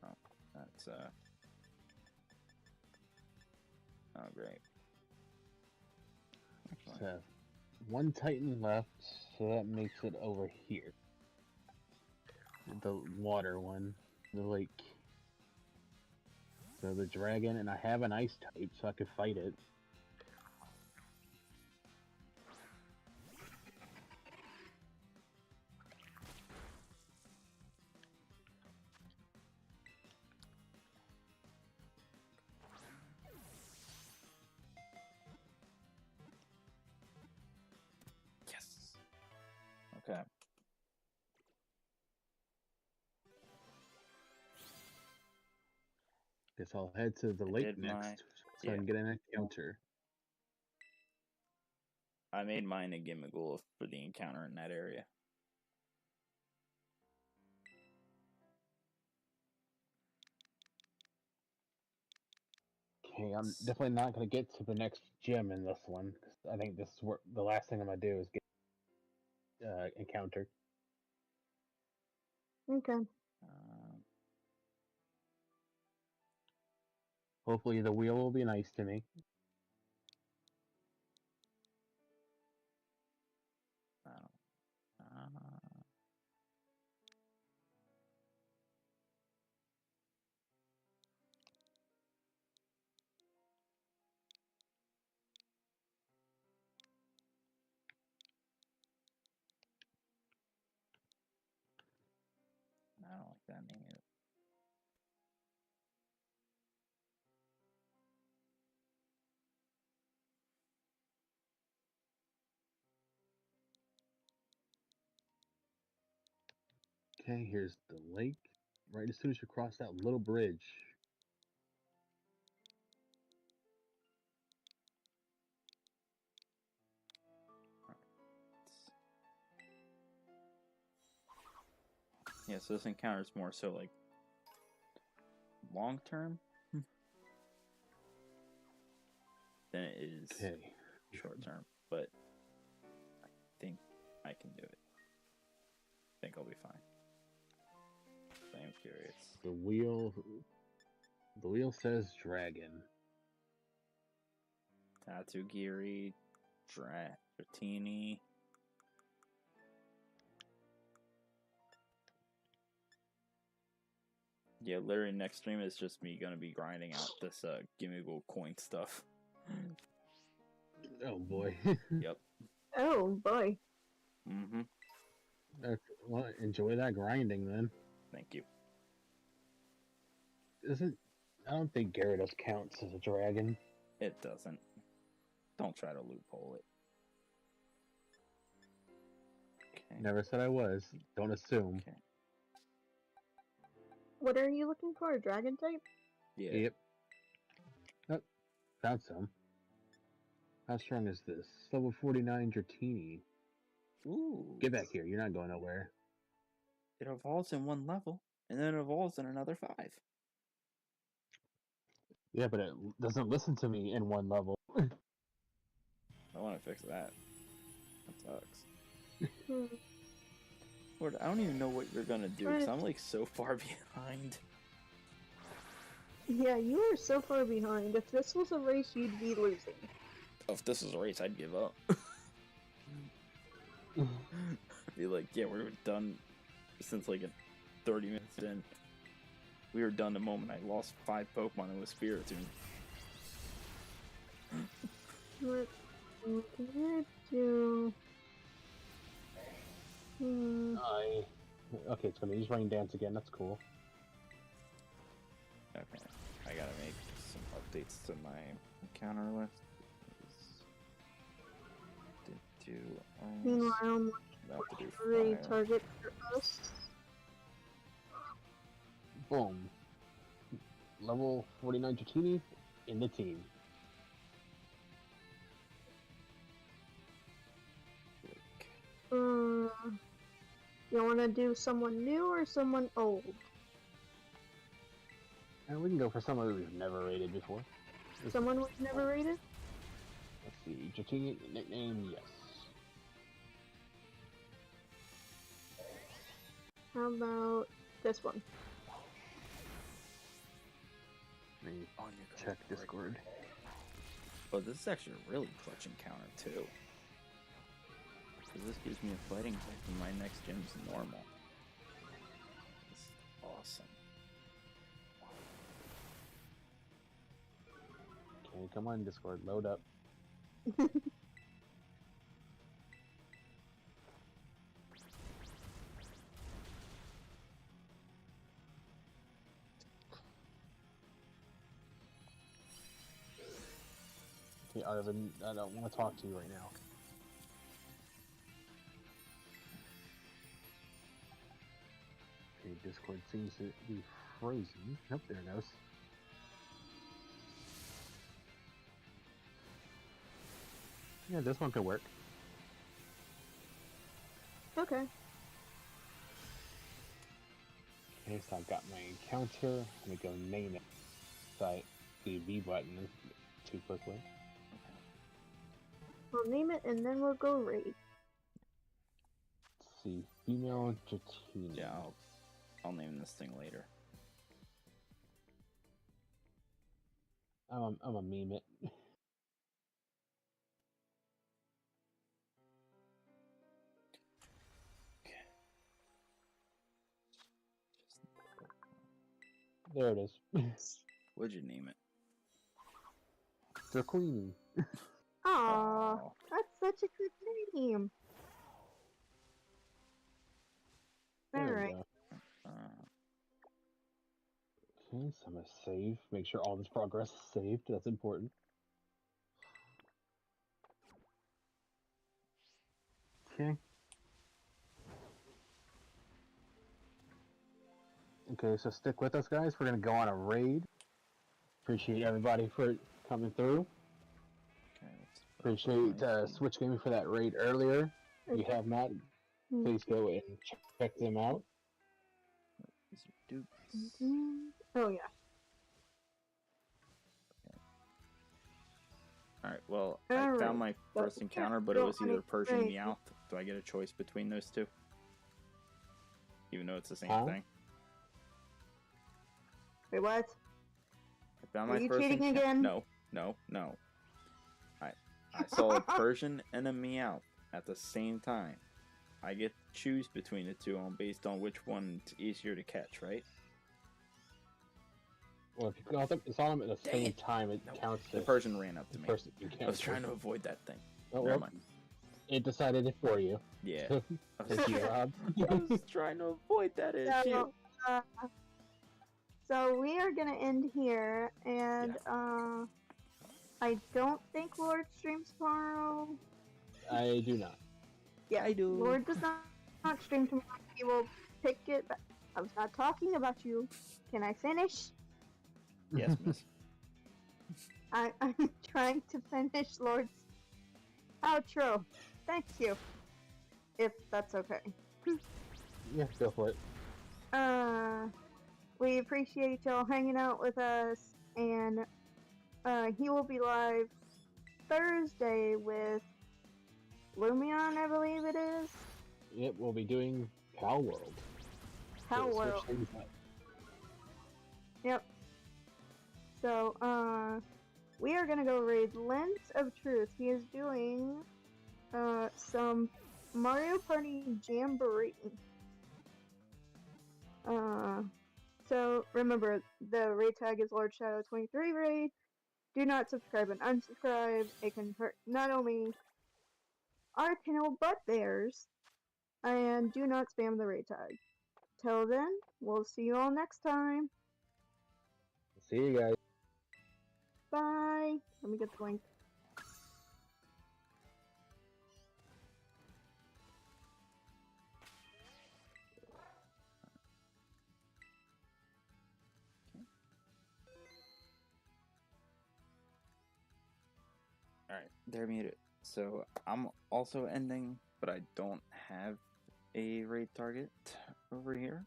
A: Oh, that's oh great. Actually,
E: So, one Titan left, so that makes it over here. The water one, the lake. So the dragon, and I have an ice type, so I could fight it.
A: yes. Okay.
E: Guess I'll head to the
A: I
E: lake
A: did
E: next,
A: my-
E: so I
A: yeah.
E: can get an encounter.
A: I made mine a Gimmick Ghoul for the encounter in that area.
E: Okay, I'm definitely not gonna get to the next gym in this one. 'Cause I think this is where the last thing I'm gonna do is get encounter.
C: Okay.
E: Hopefully the wheel will be nice to me.
A: I don't like that name either.
E: Okay, here's the lake. Right as soon as you cross that little bridge.
A: Yeah, so this encounter is more so like long term than it is
E: Okay.
A: short term, but I think I can do it. I think I'll be fine. I am curious.
E: The wheel says dragon.
A: Tatsugiri, Dratini. Yeah, literally next stream is just me gonna be grinding out this Gimme Gold coin stuff.
E: Oh boy.
A: Yep.
C: Oh boy.
A: Mm-hmm.
E: Well, enjoy that grinding then.
A: Thank you.
E: I don't think Gyarados counts as a dragon.
A: It doesn't. Don't try to loophole it. Okay.
E: Never said I was. Don't assume.
A: Okay.
C: What are you looking for? A dragon type?
A: Yeah.
E: Yep. Oh, found some. How strong is this? Level 49 Dratini.
A: Ooh.
E: Get back here. You're not going nowhere.
A: It evolves in one level, and then it evolves in another 5.
E: Yeah, but it doesn't listen to me in one level.
A: I want to fix that. That sucks. Lord, I don't even know what you're gonna do, because I'm like so far behind.
C: Yeah, you are so far behind. If this was a race, you'd be losing.
A: Oh, if this was a race, I'd give up. I'd be like, yeah, we're done since like 30 minutes in. We were done the moment I lost 5 Pokemon and was Spiritomb.
C: What can I do?
E: I Okay, it's gonna use Rain Dance again. That's cool.
A: Okay, I gotta make some updates to my encounter list. Did do ice.
C: Meanwhile, I'm
A: About to do
C: looking
A: fire.
C: for a target for us.
E: Boom. Level 49 Dratini in the team.
C: You want to do someone new or someone old?
E: And we can go for someone we've never rated before.
C: Someone we've never rated?
E: Let's see. Dratini nickname, yes.
C: How about this one?
E: Let me
A: On your
E: check Discord.
A: Oh, this is actually a really clutch encounter too. Because this gives me a fighting type and my next gym's normal. This is awesome.
E: Okay, come on Discord, load up. Okay, Arvin, I don't want to talk to you right now. Okay, Discord seems to be frozen. Nope, there it goes. Yeah, this one could work.
C: Okay.
E: Okay, so I've got my encounter. I'm gonna go name it. So I the B button too quickly.
C: We'll name it and then we'll go raid.
E: Let's see, female Dratini.
A: Yeah, I'll name this thing later.
E: I'm a meme it. There it is.
A: What'd you name it?
E: Draquini.
C: Aww,
A: Oh.
C: that's such a good name.
E: There we
C: Alright.
E: go.
A: Uh,
E: Okay, so I'm gonna save. Make sure all this progress is saved. That's important. Okay. Okay, so stick with us, guys. We're gonna go on a raid. Appreciate everybody for coming through.
A: okay,
E: Appreciate Switch Gaming for that raid earlier. If you have not, please go and check them out.
C: Oh yeah.
A: Alright, well, I
C: Alright,
A: found my
C: so
A: first
C: yeah,
A: encounter, but it
C: go
A: was
C: on
A: either
C: a
A: Persian
C: raid.
A: Meowth. Do I get a choice between those two? Even though it's the same
E: Huh?
A: thing?
C: Wait, what?
A: I found
C: Are
A: my
C: you
A: first
C: cheating again?
A: No. I saw a Persian and a Meowth at the same time. I get to choose between the two based on which one's easier to catch, right?
E: Well, if you saw them at the
A: Dang
E: same
A: it.
E: time, it
A: No,
E: counts
A: the
E: as
A: Persian ran up to
E: the
A: me.
E: first
A: I was
E: encounter.
A: trying to avoid that thing.
E: Oh,
A: Never
E: well,
A: mind.
E: it decided it for you.
A: Yeah. I
E: Take your job.
A: was trying to avoid that issue.
C: So we are gonna end here, and I don't think Lord streams tomorrow.
E: I do not.
C: Yeah,
A: I do.
C: Lord does not stream tomorrow. He will pick it back. I was not talking about you. Can I finish?
A: Yes, miss.
C: I'm trying to finish Lord's outro. Thank you. If that's okay.
E: Yeah, go for it.
C: We appreciate y'all hanging out with us, and he will be live Thursday with Lumion, I believe it is.
E: Yep, we'll be doing Pal World.
C: Pal
E: So switch
C: World.
E: things up.
C: Yep. So, we are gonna go raid Lens of Truth. He is doing, some Mario Party Jamboree. So remember, the raid tag is Lordshadow23 raid. Do not subscribe and unsubscribe. It can hurt not only our channel, but theirs. And do not spam the raid tag. Till then, we'll see you all next time.
E: See you guys.
C: Bye. Let me get the link.
A: Alright, they're muted. So I'm also ending, but I don't have a raid target over here.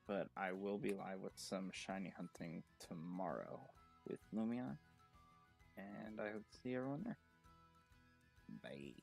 A: But I will be live with some shiny hunting tomorrow with Lumion. And I hope to see everyone there. Bye.